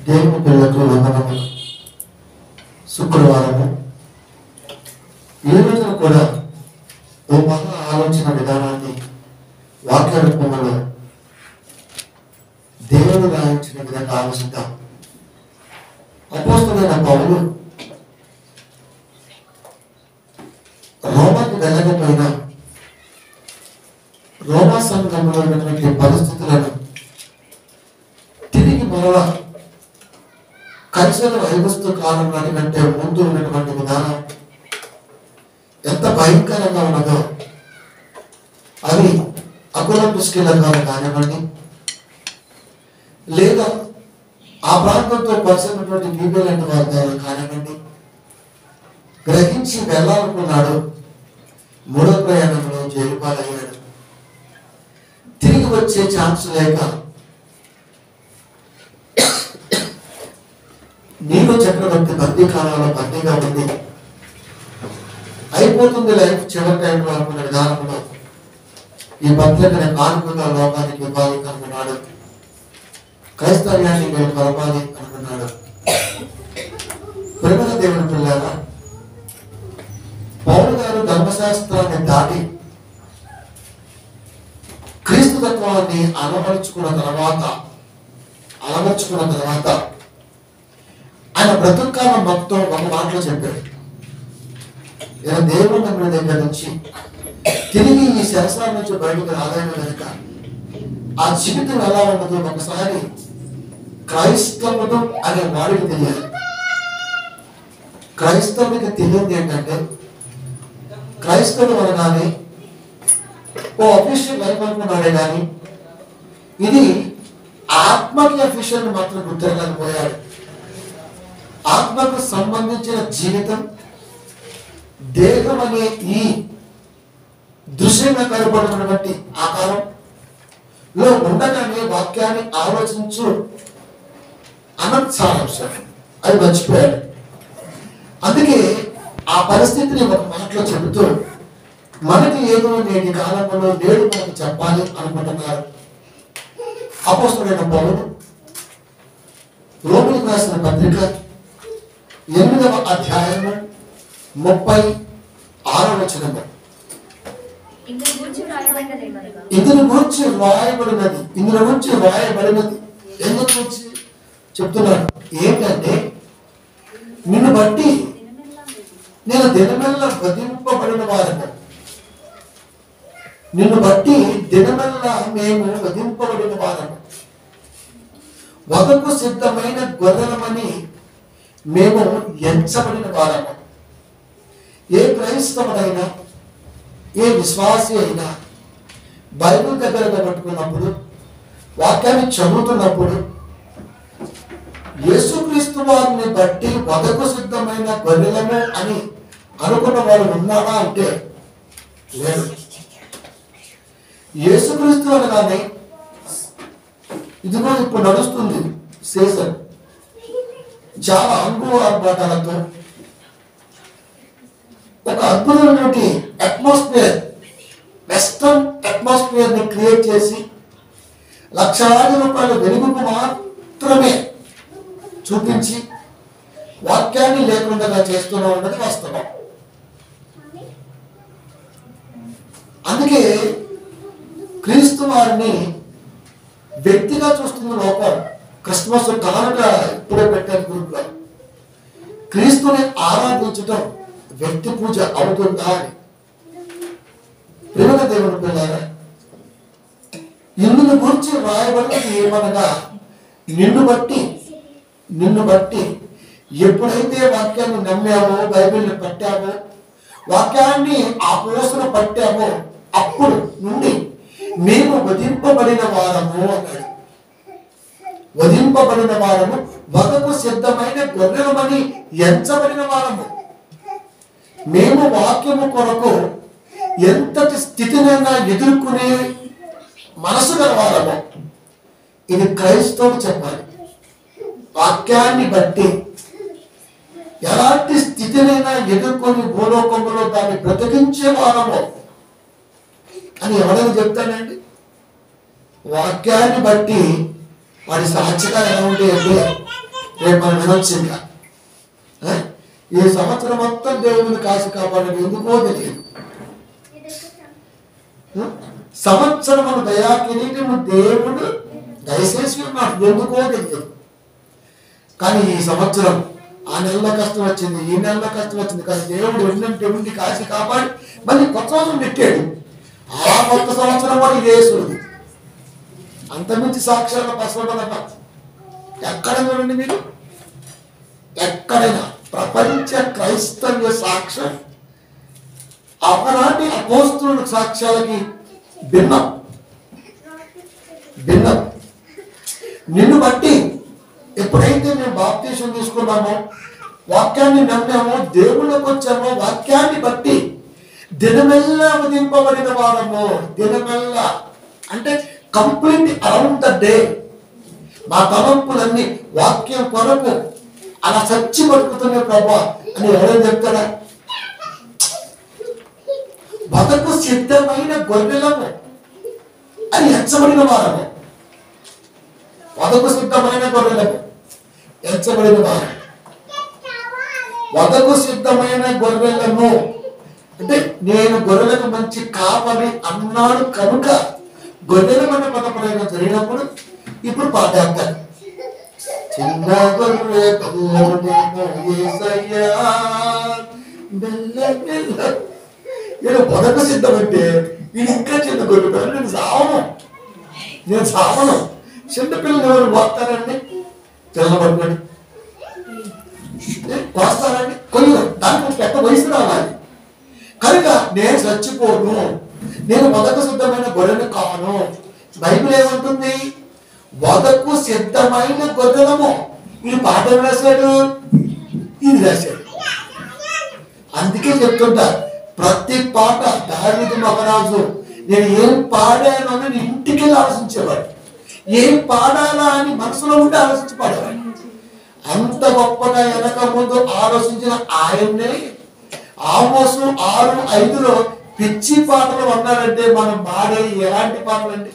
దేవుని పిల్లలకు వందనములు. శుక్రవారము ఈ రోజున కూడా ఓ మహా ఆలోచన విధానాన్ని వాక్య రూపంలో దేవుడు రాయించిన విధంగా ఆలోచిద్దాం. అపోస్తలుడైన పౌలు రోమాకి వెళ్ళకపోయినా రోమా సంఘంలో ఉన్నటువంటి పరిస్థితులను తిరిగి మరలా కల్చర్ వైవస్తు కాలం నాటి కంటే ముందు ఉన్నటువంటి విధానం ఎంత భయంకరంగా ఉన్నదో అవి అకుల పుష్కిలంగా కానివ్వండి, లేదా ఆ ప్రాంతంతో పరిచినటువంటి పీపుల్ అంటే వారి ద్వారా కానివ్వండి, గ్రహించి వెళ్ళాలనుకున్నాడు. మూడో ప్రయాణంలో జైలు పాలయ్యాడు. తిరిగి వచ్చే ఛాన్స్ లేక నీరు చక్రవర్తి బందీ కాలంలో బందీగా ఉంది. అయిపోతుంది లైఫ్ చివరి టైంలో అనుకున్న విధానంలో ఈ పత్రికని కానుకగా లోకానికి ఇవ్వాలి అనుకున్నాడు. క్రైస్తవ్యాన్ని మేము కలపాలి అనుకున్నాడు. ప్రేమ దేవుని పిల్లల పౌలు గారు ధర్మశాస్త్రాన్ని దాటి క్రీస్తు తత్వాన్ని అలవర్చుకున్న తర్వాత ఆయన బ్రతుకాలం మొత్తం ఒక మాటలో చెప్పాడు. ఇలా దేవుడు నమ్మిన దగ్గర నుంచి తిరిగి ఈ శరసాల నుంచి బయటకు రాదైన కనుక ఆ జీవితం ఎలా ఉన్నదో ఒకసారి క్రైస్తవుడు అనే వాడికి తెలియాలి. క్రైస్తవుడికి తెలియదు ఏంటంటే, క్రైస్తవుడు అనగానే ఓ అఫీషియల్ లైఫ్ అనుకున్నాడే కానీ ఇది ఆత్మకి అఫీషియల్ మాత్రం గుర్తిరలేకపోయాడు. ఆత్మకు సంబంధించిన జీవితం దేహం అనే ఈ దృశ్యంగా కనపడుతున్నటువంటి ఆకారంలో ఉండగానే వాక్యాన్ని ఆలోచించు అన్నది సారాంశం. అది మర్చిపోయాడు. అందుకే ఆ పరిస్థితిని ఒక మాటలో చెబుతూ మనకి ఏదో నేటి కాలంలో నేడు మనకు చెప్పాలి అనుకుంటున్నారు. అపోస్తలుడైన పౌలు రోమీయులకు రాసిన పత్రిక 8వ అధ్యాయము 36వ వచనము. ఇందులో గురించి రాయబడినది ఎందుకు గురించి చెప్తున్నాడు ఏంటంటే, నిన్ను బట్టి నేను దినమెల్ల వధింపబడిన వారము. నిన్ను బట్టి దినమెల్లా మేము వధింపబడిన వారము. వధకు సిద్ధమైన గొర్రెలమని మేము ఎంచబడిన వారము. ఏ క్రైస్తవుడైనా ఏ విశ్వాసి అయినా బైబిల్ దగ్గరగా పట్టుకున్నప్పుడు, వాక్యాన్ని చదువుతున్నప్పుడు యేసుక్రీస్తు వారిని బట్టి వధకు సిద్ధమైన గొర్రెలము అని అనుకున్న వారు ఉన్నారా అంటే లేదు. యేసుక్రీస్తు అనగానే ఇదిగో ఇప్పుడు నడుస్తుంది సీజన్, చాలా ఆర్భాటాలతో ఒక అద్భుతమైనటువంటి అట్మాస్ఫియర్, వెస్టర్న్ అట్మాస్ఫియర్ ని క్రియేట్ చేసి లక్షలాది రూపాయల వెలుగుకు మాత్రమే చూపించి వాక్యాన్ని లేకుండా చేస్తూనే ఉన్నది వాస్తవం. అందుకే క్రీస్తు వారిని వ్యక్తిగా చూస్తున్న లోపం. క్రిస్మస్ కానుక ఇప్పుడే పెట్టారు గ్రూప్లో. క్రీస్తుని ఆరాధించడం వ్యక్తి పూజ అవుతుందా అని. ప్రేమ దేవుని పిల్లారా, ఇందుని గురించి రాయబడినది ఏమనగా, నిన్ను బట్టి ఎప్పుడైతే వాక్యాన్ని నమ్మామో, బైబిల్ని పట్టామో, వాక్యాన్ని ఆ పోసన పట్టామో అప్పుడు నుండి మేము వధింపబడిన వారము అన్నాడు. వధింపబడిన వారము, వధకు సిద్ధమైన గొర్రెలమని ఎంచబడిన వారము. మేము వాక్యము కొరకు ఎంతటి స్థితినైనా ఎదుర్కొనే మనసు గలవారము. ఇది క్రైస్తవుడు చెప్పాలి. వాక్యాన్ని బట్టి ఎలాంటి స్థితినైనా ఎదుర్కొని భూలోకంలో దాన్ని బ్రతికించే వారము అని ఎవరైనా చెప్తానండి? వాక్యాన్ని బట్టి వాడి సాక్షిగా ఎలా ఉంటే అంటే రేపు మనం వినొచ్చు ఇంకా. ఈ సంవత్సరం మొత్తం దేవుడిని కాసి కాపాడడం ఎందుకో తెలియదు. సంవత్సరం దయా కిరీటము దేవుడు దయచేసి ఉన్నాడు, ఎందుకో తెలియదు. కానీ ఈ సంవత్సరం ఆ నెలలో కష్టం వచ్చింది, ఈ నెలలో కష్టం వచ్చింది, కానీ దేవుడు ఎన్నంటే ఉండి కాసి కాపాడి మళ్ళీ కొత్త సంవత్సరం పెట్టాడు. ఆ కొత్త సంవత్సరం కూడా ఇదే సులువు. అంతమించి సాక్ష్యాల పసవడనట ఎక్కడ చూడండి మీరు, ఎక్కడైనా ప్రపంచ క్రైస్తవ్య సాక్ష్యం ఆనాటి అపోస్తుల సాక్ష్యాలకి భిన్నం. నిన్ను బట్టి ఎప్పుడైతే మేము బాప్తీసం తీసుకున్నామో, వాక్యాన్ని నమ్మామో, దేవుళ్ళకి వచ్చామో, వాక్యాన్ని బట్టి దినమెల్లా ఉదింపబడిన వారము. దినమెల్లా అంటే కంప్లీట్ అరౌండ్ ద డే మా తలంపులన్నీ వాక్యం కొరకు అలా సచ్చి బతుకుతున్న ప్రభా అని ఎవరైనా చెప్తారా? బతుకు సిద్ధమైన గొర్రెలము అని ఎంచబడిన వారము. వదకు సిద్ధమైన గొర్రెలకు ఎంచబడిన వారు. వదకు సిద్ధమైన గొర్రెలను అంటే నేను గొర్రెలకు మంచి కాపరి అన్నాడు కనుక గొర్రెల మన పదప్రయోగం జరిగినప్పుడు ఇప్పుడు పాఠాంతారు. చిన్న గొర్రె వదకు సిద్ధం అంటే ఇది ఇంకా చిన్న గొర్రె. నేను సావను. చిన్నపిల్లలు ఎవరు పోస్తారండి? పిల్లబడుకోండి పోస్తారండి, కొయ్యరు. దానికి పెద్ద వయసు రావాలి కనుక నేను చచ్చిపోను, నేను వదకు సిద్ధమైన గొర్రెను కాను. బైబిల్ ఏమంటుంది? వదకు సిద్ధమైన గొర్రెలము. ఇది పాట రాశాడు, ఇది రాశాడు. అందుకే చెప్తుంటా ప్రతి పాట దావీదు మహారాజు నేను ఏం పాడాను అని ఇంటికి ఆలోచించేవాడు. ఏం పాడాలా అని మనసులో ఉంటే ఆలోచించి పాడేవాడు. అంత గొప్పగా వెనక ముందు ఆలోచించిన ఆయన్నే ఆమోసు 6:5 పిచ్చి పాటలు అన్నాడంటే మనం పాడే ఎలాంటి పాటలు అండి?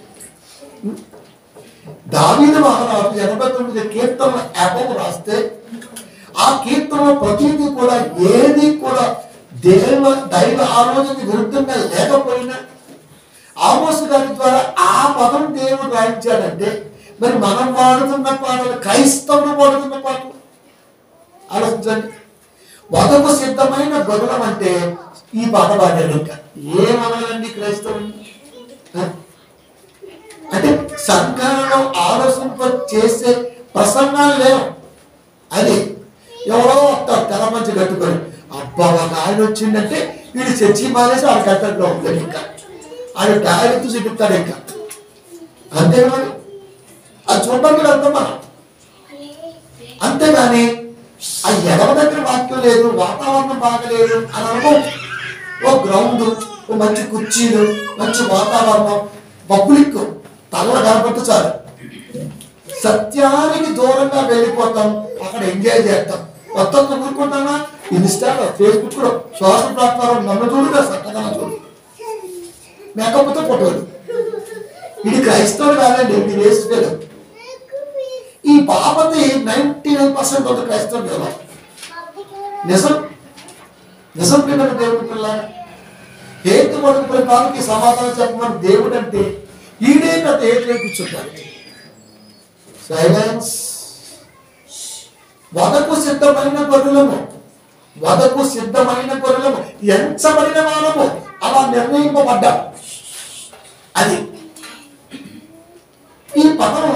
దావీదు మహారాజు 89 కీర్తనల అబవ్ రాస్తే ఆ కీర్తనలో ప్రతిదీ కూడా ఏది కూడా దైవ ఆలోచనకి విరుద్ధంగా లేకపోయినా ఆమోసు గారి ద్వారా ఆ పదం దేవుడు రాయించాడంటే మరి మనం పాడుతున్న పాటలు, క్రైస్తవులు పాడుతున్న పాటలు ఆలోచించండి. వదకు సిద్ధమైన గొర్రెలం అంటే ఈ పాట పాడాడు. ఇంకా ఏమనాలండి క్రైస్తవుని? అంటే సంఘంలో ఆలోచింప చేసే ప్రసంగాలు లేవు. అది ఎవరో వస్తారు తెర మంచి కట్టుకొని, అబ్బా ఒక ఆయన వచ్చిందంటే వీడు చర్చి మానేసి ఆడ కట్టట్లో ఉంటుంది. ఇంకా ఆయన టాయిలెట్ చూపిస్తాడు. ఇంకా అంతేగాని అది చూడడానికి అర్థం మనం. అంతేగాని ఆ ఎడమ దగ్గర వాక్యం లేదు, వాతావరణం బాగలేదు అని అనుకో. ఓ గ్రౌండ్, ఓ మంచి కుర్చీలు, మంచి వాతావరణం, పబ్లిక్ తల కనపట్టు చాలు. సత్యానికి దూరంగా వెళ్ళిపోతాం, అక్కడ ఎంజాయ్ చేస్తాం. మొత్తం ఊరుకుంటామా? ఇన్స్టాలో, ఫేస్బుక్ లో, సోషల్ ప్లాట్ఫామ్ నన్ను చూడుగా సక్కగా చూడు, మేకపోతే ఫోటోలు. ఇది క్రైస్తవుడు కాదండి, ఇది వేసుకోలేదు. ఈ బాపతి 99% ఒక క్రైస్తవుడు కదా. నిజం పిల్లల దేవుడి పిల్ల హేతు పడుకునే వాళ్ళకి సమాధానం చెప్పమని దేవుడు అంటే ఈడే పెద్ద ఏట్లే కూర్చుంటాడు. సైలెన్స్. వదకు సిద్ధమైన గొర్రెలము, వదకు సిద్ధమైన గొర్రెలము, ఎంచబడిన వారము అలా నిర్ణయింపబడ్డా. అది ఈ పదం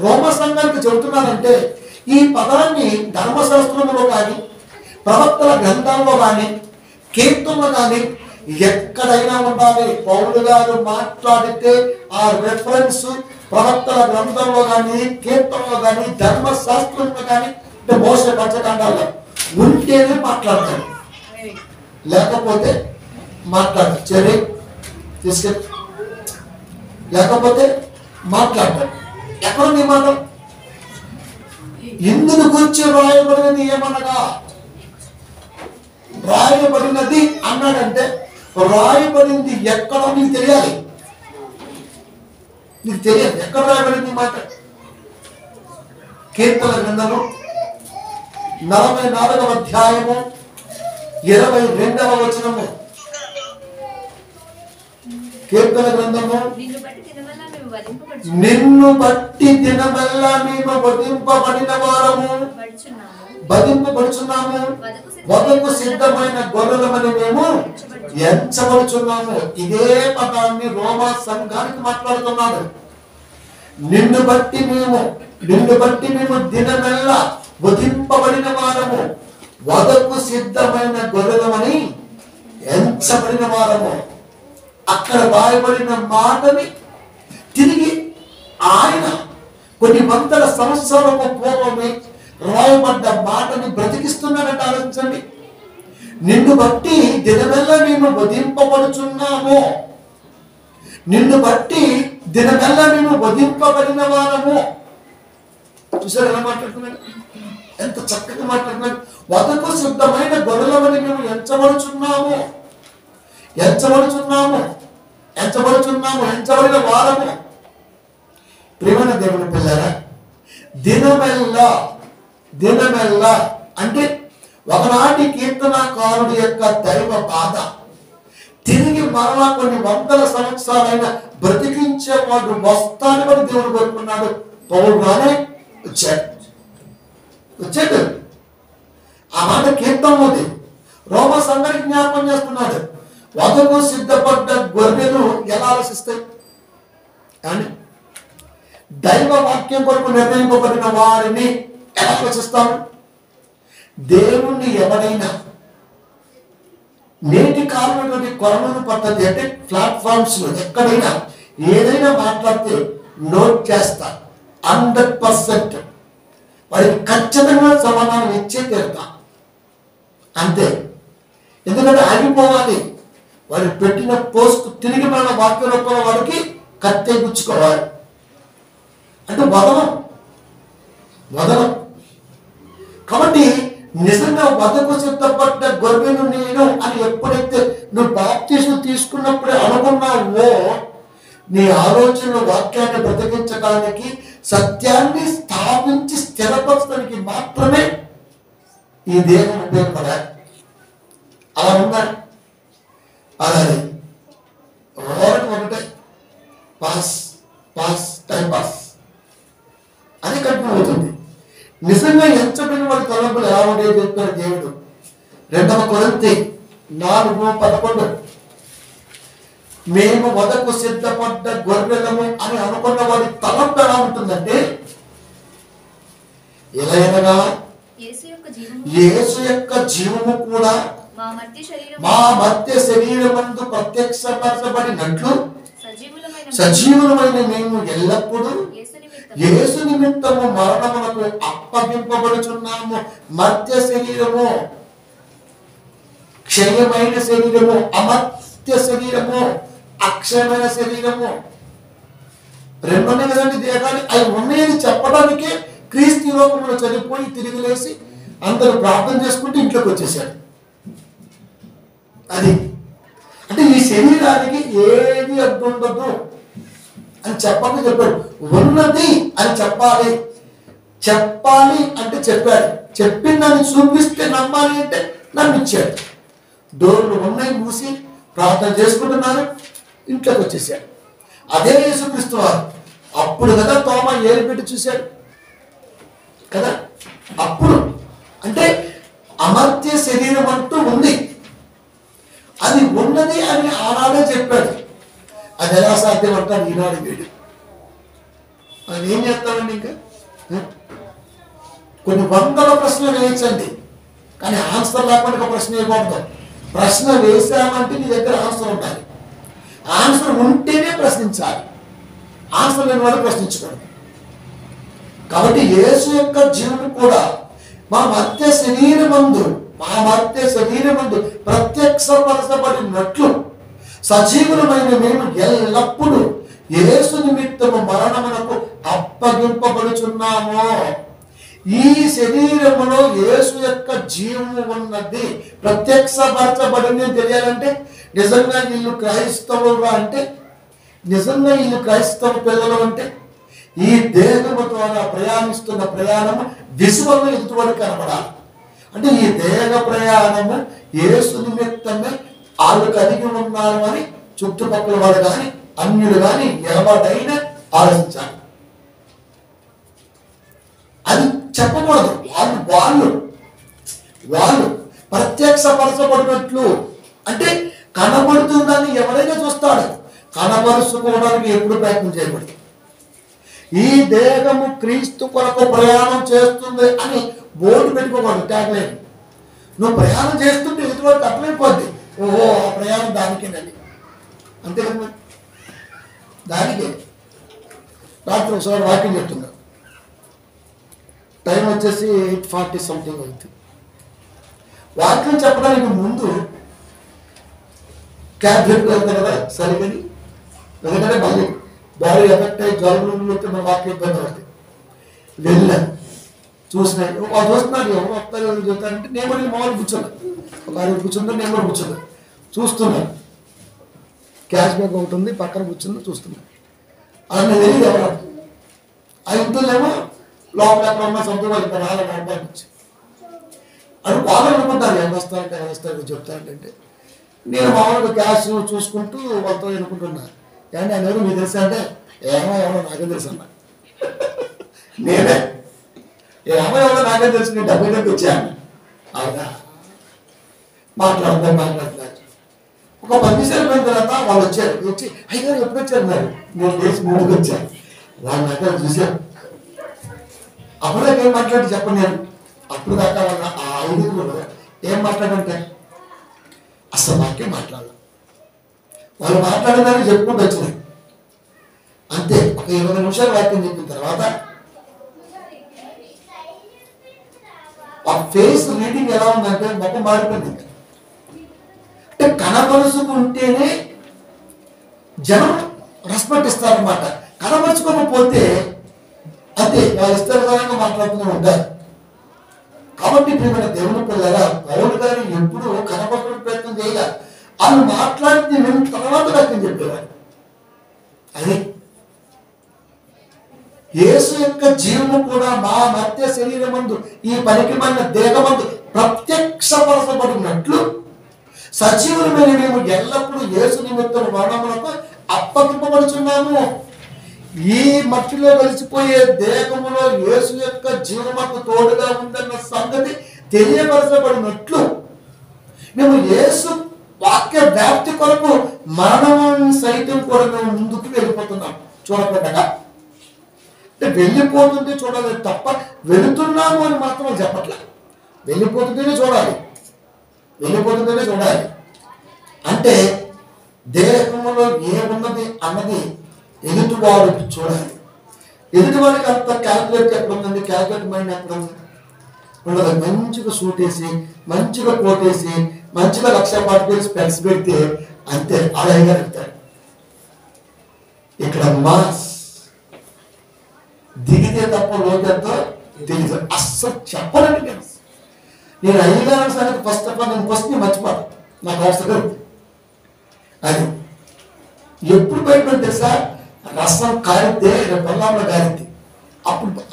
రోమ సంఘానికి చెబుతున్నానంటే ఈ పదాన్ని ధర్మశాస్త్రంలో కానీ, ప్రవక్తల గ్రంథంలో కానీ, కీర్తనలో కానీ ఎక్కడైనా ఉండాలి. పౌలు గారు మాట్లాడితే ఆ రెఫరెన్స్ ప్రవక్తల గ్రంథంలో కానీ, కీర్తనలో కానీ, ధర్మశాస్త్రంలో కానీ, అంటే మోసే పంచకాండాల్లో ఉంటేనే మాట్లాడతాడు, లేకపోతే మాట్లాడతాడు. చెరి తీసుకెళ్ళి లేకపోతే మాట్లాడతాడు. ఎక్కడుంది మాట? ఇందును గురించి రాయబడినది ఏమనగా, రాయబడినది అన్నాడంటే రాయబడింది ఎక్కడో నీకు తెలియాలి. నీకు తెలియదు ఎక్కడ రాయబడింది మాట. కీర్తన గ్రంథము, 44వ అధ్యాయము 22వ వచనము. కీర్తన గ్రంథము, నిన్ను బట్టి దినమెల్లా మేము వధింపబడిన వారము, వధింపబడుచున్నాము, వధకు సిద్ధమైన గొర్రెలమని మేము ఎంచబడుచున్నాము. ఇదే పదాన్ని రోమా సంఘానికి మాట్లాడుతున్నాడు. నిన్ను బట్టి మేము దినమెల్లా వధింపబడిన వారము, వధకు సిద్ధమైన గొర్రెలమని ఎంచబడిన వారము. అక్కడ రాయబడిన మాటని తిరిగి ఆయన కొన్ని వందల సంవత్సరాలకు పూర్వమే రాయబడ్డ మాటని బ్రతికిస్తున్నాడట. ఆలోచించండి. నిన్ను బట్టి దినమెల్లా మేము వధింపబడుచున్నాము, నిన్ను బట్టి దినమెల్లా మేము వధింపబడిన వారము. చూసారు ఎలా మాట్లాడుతున్నాడు? ఎంత చక్కగా మాట్లాడుతున్నాడు. వధకు సిద్ధమైన గొర్రెలమని మేము ఎంచబడిన వారము. ప్రియమైన దేవుని పిల్లరా, దినమెల్లా అంటే ఒకనాటి కీర్తనాకారుడి యొక్క దైవ బాధ తిరిగి మరలా కొన్ని వందల సంవత్సరాలైన బ్రతికించేవాడు వస్తానని దేవుడు కోరుకున్నాడు. పౌలు రానే వచ్చాడు. ఆ మాట కీర్తనలోది. రోమా సంఘానికి జ్ఞాపకం చేస్తున్నాడు. వధకు సిద్ధపడ్డ గొర్రెలు ఎలా ఆలోచిస్తాయి అని, దైవ వాక్యం కొరకు నిర్ణయింపబడిన వారిని ఎలా ఆలోచిస్తాము? దేవుణ్ణి ఎవరైనా నేటి కాలంలోని కొరమను పద్ధతి అంటే ప్లాట్ఫామ్స్ లో ఎక్కడైనా ఏదైనా మాట్లాడితే నోట్ చేస్తా, 100% వారికి ఖచ్చితంగా సమాధానం ఇచ్చే తీరుతా. అంతే. ఎందుకంటే ఆగిపోవాలి. వారు పెట్టిన పోస్ట్ తిరిగి మన వాక్య రూపంలో వారికి కత్తి గుచ్చుకోవాలి. అంటే వదలం. కాబట్టి నిజంగా వధకు సిద్ధపడ్డ గొర్రెను నేను అని ఎప్పుడైతే నువ్వు బాప్తిస్మం తీసుకున్నప్పుడే అనుకున్నావో, నీ ఆలోచనలు వాక్యాన్ని బ్రతికించడానికి, సత్యాన్ని స్థాపించి స్థిరపరచడానికి మాత్రమే ఈ దేహం ఉపయోగపడాలి. అలా ఉండాలి. అలాగే ఒకటే పాస్ టైం పాస్ అని కంటిన్యూ అవుతుంది. నిజంగా ఎంచబడిన వాడి తలంపులు ఎలా ఉండేది చెప్తాడు దేవుడు. 2 కొరింథీ 4:11 మేము వధకు సిద్ధపడ్డ గొర్రెలము అని అనుకున్న వాడి తలంపు ఎలా ఉంటుందంటే, ఎలా అనగా యేసు యొక్క జీవము కూడా మా మధ్య శరీరమందు ప్రత్యక్షపరచబడినట్లు సజీవులమైన మేము ఎల్లప్పుడూ యేసు నిమిత్తము మరణమునకు అప్పగింపబడుచున్నాము. మధ్య శరీరము క్షయమైన శరీరము, అమర్త్య శరీరము, అక్షయమైన శరీరము, రెండు ఉన్నాయి కదండి దేహాలు. అవి ఉన్నాయని చెప్పడానికే క్రీస్తు లోకంలో చనిపోయి తిరిగి లేసి అందరూ ప్రార్థన చేసుకుంటూ ఇంట్లోకి వచ్చేసాడు. అది అంటే ఈ శరీరానికి ఏది అడ్డుండదు అని చెప్పని చెప్పాడు. ఉన్నది అని చెప్పాలి అంటే చెప్పాడు. చెప్పిందని చూపిస్తే నమ్మాలి అంటే నమ్మించాడు. డోర్లు ఉన్నాయి, మూసి ప్రార్థన చేసుకుంటున్నారు, ఇంట్లోకి వచ్చేసాడు. అదే యేసుక్రీస్తు వారు. అప్పుడు కదా తోమ ఏలు పెట్టి చూశాడు కదా. అప్పుడు అంటే అమర్త్య శరీరం అంటూ ఉంది, అది ఉన్నది అని ఆనాడే చెప్పాడు. అది ఎలా సాధ్యం అంటాడు ఈనాడు వీడు. అది ఏం చేస్తామండి? ఇంకా కొన్ని వందల ప్రశ్నలు వేయించండి, కానీ ఆన్సర్ లేకుండా ప్రశ్న వేయకూడదు. ప్రశ్న వేసామంటే నీ దగ్గర ఆన్సర్ ఉండాలి. ఆన్సర్ ఉంటేనే ప్రశ్నించాలి. ఆన్సర్ లేని వాడు ప్రశ్నించకూడదు. కాబట్టి యేసు యొక్క జీవనం కూడా మా మధ్య శరీరమందు ప్రత్యక్షపరచబడినట్లు సజీవులమైన మేము ఎల్లప్పుడూ యేసు నిమిత్తము మరణమునకు అప్పగింపబడుచున్నాము. ఈ శరీరములో యేసు యొక్క జీవము ఉన్నది, ప్రత్యక్షపరచబడింది తెలియాలంటే నిజంగా వీళ్ళు క్రైస్తవులు అంటే, నిజంగా వీళ్ళు క్రైస్తవ పిల్లలు అంటే ఈ దేహము ద్వారా ప్రయాణిస్తున్న ప్రయాణము విశ్వంలో ఎదుటివాడు కనపడాలి. అంటే ఈ దేహ ప్రయాణము యేసు నిమిత్తమే వాళ్ళు కలిగి ఉన్నారు అని చుట్టుపక్కల వాళ్ళు కానీ అన్యులు కానీ ఎవరైనా ఆలోచించాలి. అది చెప్పకూడదు. వాళ్ళు వాళ్ళు ప్రత్యక్షపరచబడినట్లు అంటే కనబడుతుందని ఎవరైనా చూస్తాడు. కనబరుచుకోవడానికి ఎప్పుడు ప్రయత్నం చేయబడి ఈ దేహము క్రీస్తు కొరకు ప్రయాణం చేస్తుంది అని బోర్డు పెట్టుకోకూడదు. ట్యాగ్లైన్ నువ్వు ప్రయాణం చేస్తుంటే ఎదుటివరకు అర్థమైపోద్ది, ఓహో ఆ ప్రయాణం దానికేనండి, అంతే కదా. దానికే రాత్రి ఒకసారి వాకింగ్ చెప్తున్నా, టైం వచ్చేసి 8:40 సంథింగ్ అవుతుంది. వాక్యం చెప్పడానికి ముందు క్యాబ్ పెట్టుకోవాలి కదా సరిగని, ఎందుకంటే మళ్ళీ బాడీ ఎఫెక్ట్ అయ్యి జ్వరం వస్తే మన వాక్యం ఇబ్బంది అవుతుంది. వెళ్ళాను, చూస్తున్నాడు, చూస్తున్నాడు, ఎవరు వస్తారు ఎవరు చూస్తారంటే నేను కూడా మామూలు కూర్చున్నాను, ఒక ఆయన కూర్చున్నాను, నేను కూడా కూర్చున్నాను, చూస్తున్నాను. క్యాష్ బ్యాగ్ ఒకటి ఉంది పక్కన కూర్చుంది, చూస్తున్నాను. అలా నేను తెలియదు ఎవరు ఆ ఇంట్లోనేమో లోపల ఎక్కడ ఉన్న సొంతం వాళ్ళు ఇక్కడ రావాలి అబ్బాయి నుంచి అని వాళ్ళు అనుకుంటారు, ఎవరు వస్తారు చెప్తారంటే నేను మామూలుగా క్యాష్ చూసుకుంటూ వాళ్ళతో అనుకుంటున్నాను. కానీ ఆయన ఎవరు మీకు తెలుసా అంటే ఏమో నాకే తెలుసు అన్నా. నేనే ఎవరో నాకే తెలుసు, నేను 70 వచ్చాను. అవునా మాట్లాడుతున్నారు. ఒక 10 నిమిషాలు పోయిన తర్వాత వాళ్ళు వచ్చి అయ్యారు ఎప్పుడు వచ్చారు మరి, నేను చేసి ముందుకు వచ్చాను. వాళ్ళు నాకే చూశాను. అప్పుడే ఏం మాట్లాడి చెప్పండి నేను అప్పుడు దాకా వాళ్ళ ఆ 5 ఏం మాట్లాడంటే అసలు వాక్యం మాట్లాడాలి. వాళ్ళు మాట్లాడేదాన్ని చెప్పుకుంటూ వచ్చినాయి అంతే. ఒక 20 నిమిషాలు వాక్యం చెప్పిన తర్వాత ఆ ఫేస్ రీడింగ్ ఎలా ఉందంటే మొక్క మారిపోయింది. అంటే కనపరుచుకుంటేనే జనం రెస్పెక్ట్ ఇస్తారనమాట. కనపరుచుకోకపోతే అంతే వాళ్ళు ఇష్టంగా మాట్లాడుతూనే ఉంటారు. కాబట్టి ప్రియమైన దేవుని పిల్లగా పౌలు గారు ఎప్పుడు కనపడడానికి ప్రయత్నం చేయాలి. వాళ్ళు మాట్లాడితే మేము తర్వాత వాక్యం చెప్పేవాడు. అది యేసు యొక్క జీవము కూడా మా మధ్య శరీరమందు ఈ పనికిమాలిన దేహమందు ప్రత్యక్షపరచబడినట్లు సజీవులమైన మేము ఎల్లప్పుడూ యేసు నిమిత్తం మరణములకు అప్పగింపబడుచున్నాము. ఈ మట్టిలో కలిసిపోయే దేహములో యేసు యొక్క జీవముకు తోడుగా ఉందన్న సంగతి తెలియపరచబడినట్లు మేము యేసు వాక్య వ్యాప్తి కొరకు మరణం సైతం కూడా మేము ముందుకు వెళ్ళిపోతున్నాం. చూడకుండా అంటే వెళ్ళిపోతుంటే చూడాలి తప్ప వెళుతున్నాము అని మాత్రం చెప్పట్లే. వెళ్ళిపోతుంటేనే చూడాలి, వెళ్ళిపోతుంటేనే చూడాలి. అంటే దేహంలో ఏమున్నది అన్నది ఎదుటివాడికి చూడాలి. ఎదుటివాడికి అంత క్యాల్కులేట్ ఎక్కడ ఉందండి, క్యాల్కులేట్ మైండ్ ఎక్కడ ఉంది ఉండదు. మంచిగా సూట్ వేసి మంచిగా కోట్ వేసి మంచిగా 1,40,000 స్పెక్స్ పెడితే అంతే ఆదాయంగా పెడతాడు. ఇక్కడ మాస్ దిగితే తప్ప లోకంతో తెలియదు. అస్సలు చెప్పనండి నేను అయ్యగారి సంగతి ఫస్ట్ ఆఫ్ ఆల్ నేను ఫస్ట్ మర్చిపోతాను, నాకు అవసరం అది. ఎప్పుడు బయటపడితే సార్ రసం కారితే పొల్లంలో కారిద్ది,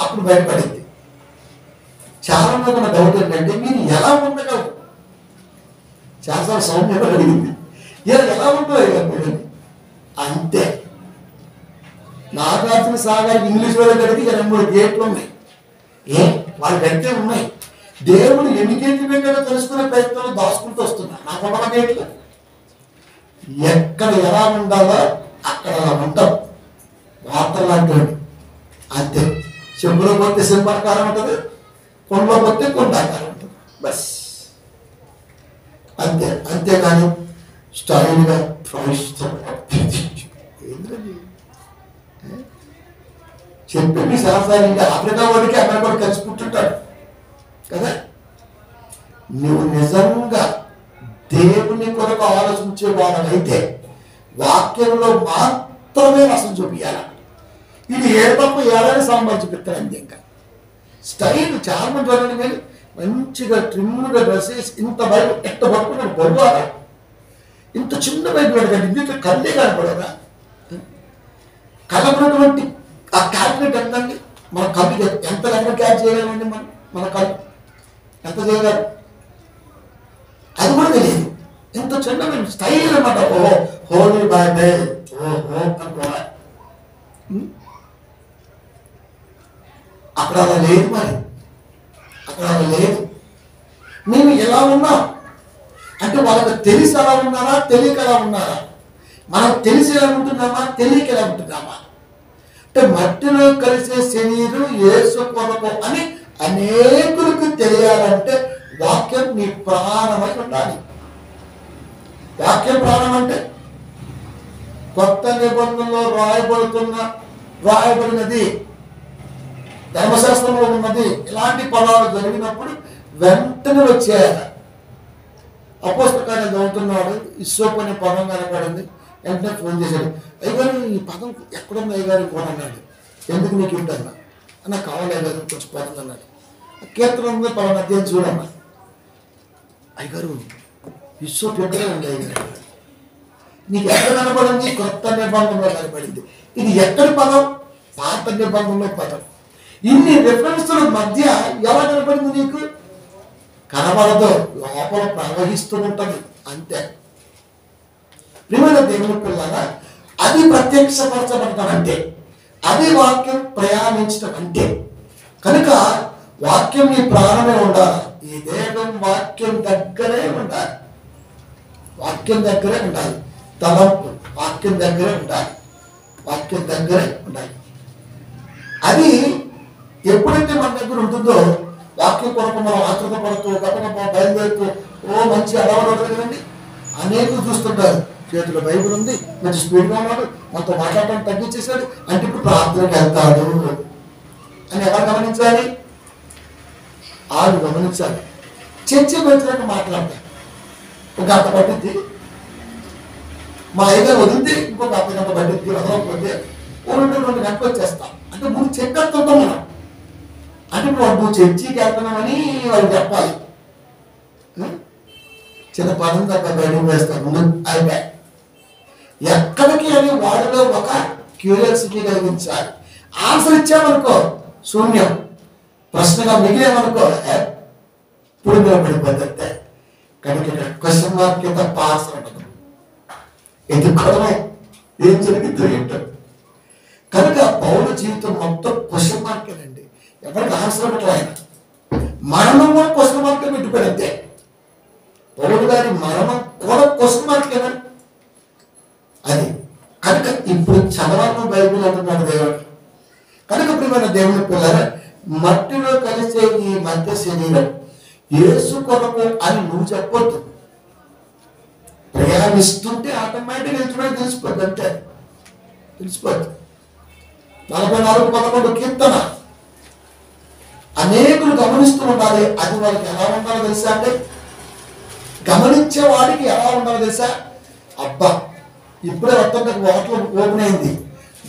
అప్పుడు బయటపడింది. చాలా మంది ఉన్న డౌట్ ఏంటంటే మీరు ఎలా ఉండగలరు, చాలాసార్లు సౌమ్యంగా అడిగింది ఎలా ఉంటుంది అంతే. నాగార్జున సాగర్ ఇంగ్లీష్ వాళ్ళకి అడిగి 2-3 గేట్లు ఉన్నాయి. వాళ్ళు గడితే ఉన్నాయి. దేవుడు ఎన్ని గేట్లు పెట్టాడో తెలుసుకునే ప్రయత్నంలో దాచుకుంటూ వస్తున్నా. నాకు ఒక గేట్లు ఎక్కడ ఎలా ఉండాలో అక్కడ అలా ఉంటాం. వార్తలు అంటాడు అంతే. చెంబులో పోతే సింహాకారం ఉంటుంది, కొండలో పోతే కొండాకారం ఉంటుంది, బస్ అంతే. అంతేగాని స్టైల్గా చెప్పి శాస్త్రాలు ఇంకా ఆఫ్రికా వాడికి అమెరికా వాడు కలిసి పుట్టుంటాడు కదా. నువ్వు నిజంగా దేవుని కొరకు ఆలోచించే వాడనైతే వాక్యంలో మాత్రమే రసం చూపించాలి. ఇది తప్ప ఏడాది సాంబార్ చూపిస్తాడు అంతే. ఇంకా స్టైల్ చాలా మంది చూడండి, కానీ మంచిగా ట్రిమ్గా డ్రెస్ వేసి ఇంత బయట ఎట్ట పట్టుకున్నాడు బరువారా, ఇంత చిన్న బయట పెడతాడు. ఇందులో కళ్ళే కనపడదా, కలపనటువంటి ఆ క్యాల్కులేట్ ఎంతండి. మన కళ్ళు ఎంత లెక్క క్యాచ్ చేయగలమండి, మన కళ్ళు ఎంత చేయగలరు. చిన్న స్టైల్ అనమాట. ఓ హోలీ బైబిల్ ఓ అనుకోవాలి. అక్కడ అలా లేదు, మరి అక్కడ అలా లేదు. మేము ఎలా ఉన్నాం అంటే వాళ్ళకి తెలిసి అలా ఉన్నారా, తెలియక ఎలా ఉన్నారా? మనకు తెలిసి ఎలా ఉంటున్నామా, తెలియక ఎలా ఉంటున్నామా? అంటే మట్టిలో కలిసే శరీరం యేసు కొరకు అని అనేకులకు తెలియాలంటే వాక్యం నీ ప్రాణమై ఉండాలి. వాక్యం ప్రాణం అంటే కొత్త నిబంధనలో రాయబడినది, ధర్మశాస్త్రంలో ఉన్నది, ఇలాంటి పదాలు జరిగినప్పుడు వెంటనే వచ్చేయాలి. అపోస్తల కార్యాలు చదువుతున్నాడు, ఇస్సోపు అనే పదం కనపడింది. వెంటనే ఫోన్ చేశాడు, అయ్యగారు ఈ పదం ఎక్కడుంది అయ్యగారు కూడా అన్నాడు. ఎందుకు నీకు ఉంటాను నాకు కావాలి అయ్యగారు కొంచెం పదం అన్నాడు. కీర్తన ఉంది పలానా అధ్యాయం చూడన్నా. అయ్యగారు ఇస్సోపు ఎక్కడే ఉంది అయ్యగారు, నీకు ఎక్కడ కనపడింది? కొత్త నిబంధనలో కనపడింది. ఇది ఎక్కడి పదం? పాత నిబంధనలో పదం. ఇన్ని రిఫరెన్స్ల మధ్య ఎలా కనపడింది నీకు? కనబడదు, లోపల ప్రవహిస్తూ ఉంటుంది అంతే. ప్రియమైన దేవుని పిల్లగా అది ప్రత్యక్షపరచబడటం అంటే, అది వాక్యం ప్రయాణించడం అంటే. కనుక వాక్యం నీ ప్రాణమే ఉండాలి. ఈ దేహం వాక్యం దగ్గరే ఉండాలి, వాక్యం దగ్గరే ఉండాలి. తలంపు వాక్యం దగ్గరే ఉండాలి, వాక్యం దగ్గరే ఉండాలి. అది ఎప్పుడైతే మన దగ్గర ఉంటుందో వాక్యం కొరకు మనం ఆతృత పడుతూ గతంలో బయలుదేరుతూ మంచి అలవాటు కదండి. అనేకులు చూస్తుంటారు, చేతిలో బైబిల్ ఉంది, మంచి స్పీడ్గా ఉన్నాడు, మనతో మాట్లాడటం తగ్గించేశాడు అంటే ఇప్పుడు ప్రార్థనకు వెళ్తాడు అని ఎవరు గమనించాలి? వాళ్ళు గమనించాలి. చర్చ వచ్చినట్టు మాట్లాడతారు. ఒక గంట పట్టింది, మా ఐదారు వదిలితే ఇంకొక అర్ధ గంట పట్టింది, వదలకపోతే 2 గంటలు వచ్చేస్తాం. అంటే ముందు చెప్పేస్తుంటాం మనం. అంటే ఇప్పుడు నువ్వు చర్చికి వెళ్తున్నామని వాళ్ళు చెప్పాలి. చిన్న పదం తగ్గ బయటకు వేస్తాం ముందు అయిపోయి. ఎక్కడికి అని వాడిలో ఒక క్యూరియాసిటీ కలిగించాలి. ఆన్సర్ ఇచ్చామనుకో శూన్యం, ప్రశ్నగా మిగిలేమనుకో ఇప్పుడు నిలబడిపోతే. కనుక క్వశ్చన్ మార్క్ కింద పాస్ ఉండదు, ఎందుకోవడమే ఏం జరిగిందో ఏంటో. కనుక పౌల జీవితం మొత్తం క్వశ్చన్ మార్కేనండి. ఎవరికి ఆన్సర్ పెట్టలేదు ఆయన. మరణం కూడా క్వశ్చన్ మార్కే పెట్టుకోడు అంతే. పౌలు గారి మరణం కూడా క్వశ్చన్ మార్కేనా అది. కనుక ఇప్పుడు చదవాలను బైబిల్ అంటున్నాడు దేవుడు. కనుక ప్రియమైన దేవుని పిల్లల, మట్టిలో కలిసే ఈ మధ్య శరీరం యేసు కొరకు అని నువ్వు చెప్పొద్దు. ప్రయాణిస్తుంటే ఆటోమేటిక్గా వెళ్తున్నాడు, తెలిసిపోద్ది అంతే, తెలిసిపోద్ది. 44:11 కీర్తన అనేకులు గమనిస్తూ ఉండాలి. అది వాళ్ళకి ఎలా ఉండాలో తెలుసా అంటే, గమనించే వాడికి ఎలా ఉండాలో తెలుసా? అబ్బా ఇప్పుడే మొత్తం వాటర్ ఓపెన్ అయింది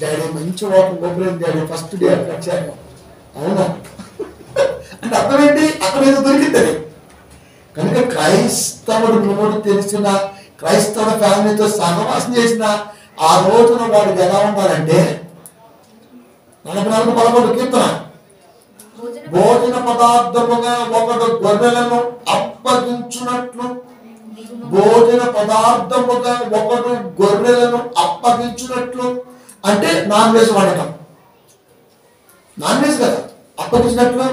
డాడీ, మంచి వాటర్ ఓపెన్ అయింది డాడీ, ఫస్ట్ డే అక్కడ వచ్చాను. అవునా అంటే అర్థం ఏంటి? అక్కడ ఏదో దొరికిందని. కనుక క్రైస్తవుడు నోడు తెలిసిన, క్రైస్తవ ఫ్యామిలీతో సహవాసం చేసిన ఆ రోజున వాడికి ఎలా ఉండాలంటే 44:11 కీర్తన, భోజన పదార్థముగా ఒకడు గొర్రెలను అప్పగించున్నట్లు, భోజన పదార్థముగా ఒకడు గొర్రెలను అప్పగించున్నట్లు అంటే నాన్ వెజ్ వండటం, నాన్ వెజ్ కదా అప్పగించినట్లు.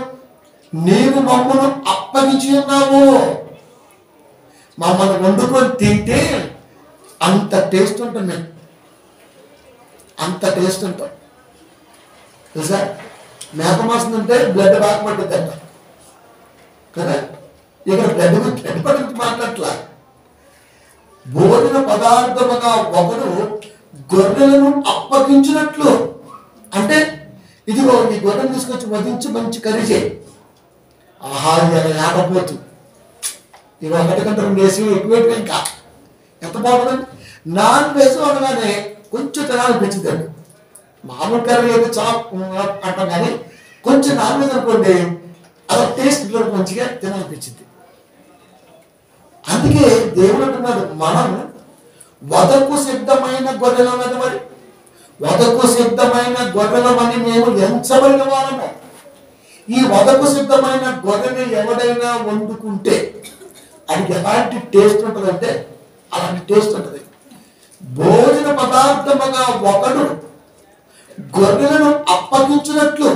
నీవు మమ్మల్ని అప్పగించి ఉన్నావు, మమ్మల్ని వండుకొని తింటే అంత టేస్ట్ ఉంటుంది, అంత టేస్ట్ ఉంటుంది తెలుసా. మేక మాసం అంటే బ్లడ్ బాగా పడుతుంది అంట కదా. ఇక్కడ బ్లడ్ పడి మాట్లాడట్లా. భోజన పదార్థముగా ఒకడు గొర్రెలను అప్పగించినట్లు అంటే, ఇదిగో ఈ గొర్రెను తీసుకొచ్చి వధించి మంచి కర్రీ చేయి. ఆహారం లేకపోతు ఇవి 1 గంట 2 వేసి ఎక్కువ ఇంకా ఎంత బాగుంటుందండి. నాన్ వెజ్ అనగానే కొంచెం తినాలనిపించిందండి. మామూలు కర్రీ అయితే చాలా అంటాం కానీ కొంచెం నాన్ వెజ్ అనుకోండి అలా టేస్ట్ మంచిగా తినాలనిపించింది. అందుకే దేవుడు అంటున్నాడు, మనం వధకు సిద్ధమైన గొర్రెలన్నది. మరి వధకు సిద్ధమైన గొర్రెలమని మేము ఎంచబడిన వారము. ఈ వధకు సిద్ధమైన గొర్రెని ఎవడైనా వండుకుంటే అది ఎలాంటి టేస్ట్ ఉంటుందంటే అలాంటి టేస్ట్ ఉంటుంది. భోజన పదార్థముగా ఒకడు గొర్రెలను అప్పగించినట్లు,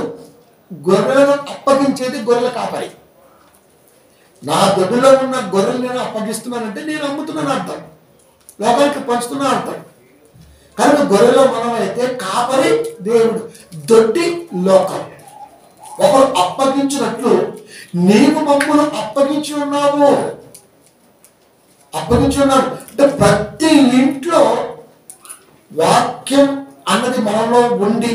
గొర్రెలను అప్పగించేది గొర్రెల కాపరి. నా దొడ్డిలో ఉన్న గొర్రెలు నేను అప్పగిస్తున్నానంటే నేను అమ్ముతున్నాను అర్థం, లోకానికి పంచుతున్నాను అర్థం. కనుక గొర్రెలో మనం అయితే కాపరి దేవుడు, దొడ్డి లోకం. ఒకరు అప్పగించినట్లు నీవు మమ్మల్ని అప్పగించి ఉన్నావు. అప్పగించి ఉన్నాడు అంటే ప్రతి ఇంట్లో వాక్యం అన్నది మనలో ఉండి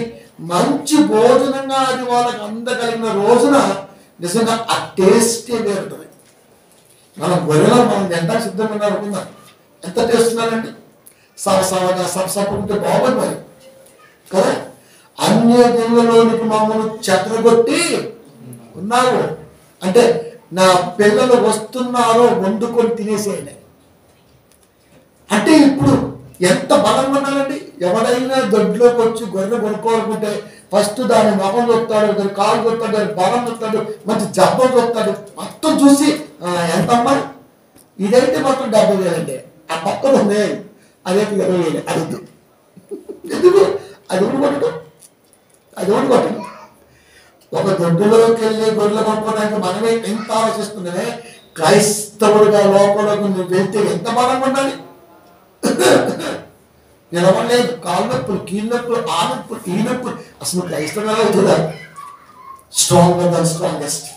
మంచి భోజనంగా అది వాళ్ళకి అందగలిగిన రోజున నిజంగా ఆ టేస్టే వేరుంటుంది. మనం గొర్రెలో మనం ఎంత సిద్ధంగా ఉన్నారు అనుకుందాం, ఎంత టేస్ట్ ఉన్నారండి. సవసవగా సపసపుకుంటే బాగుంది మరి కదా. అన్య దేవుళ్ళలోనికి మమ్మల్ని చెత్తగొట్టి ఉన్నావు అంటే నా పిల్లలు వస్తున్నారో వండుకొని తినేసేయండి అంటే ఇప్పుడు ఎంత బలంగా ఉండాలండి. ఎవడైనా దొడ్లోకి వచ్చి గొర్రె కొనుక్కోవాలనుకుంటే ఫస్ట్ దాని మొఖం చూస్తాడు, దాని కాలు చూస్తాడు, దాని బలం చూస్తాడు, మంచి జబ్బం చూస్తాడు, మొత్తం చూసి ఎంతమ్మా ఇదైతే మొత్తం 70,000 అండి, ఆ పక్కన ఉంది అదైతే 20,000 అది ఎందుకు అది ఊరుకోవటం, అది ఊరుకోవటం. ఒక దొడ్డులోకి వెళ్ళి గొర్రెలు కొనుక్కోవడానికి మనమే ఎంత ఆలోచిస్తున్నామే, క్రైస్తవుడిగా లోపలకు నువ్వు వెళ్తే ఎంత బలంగా ఉండాలి. నిలవలేదు, కాలు నొప్పులు, కీళ్ళ నొప్పులు, ఆ నొప్పులు, ఈ నొప్పులు. అసలు క్రైస్తవుగా అవుతుందా? Strong than strongest.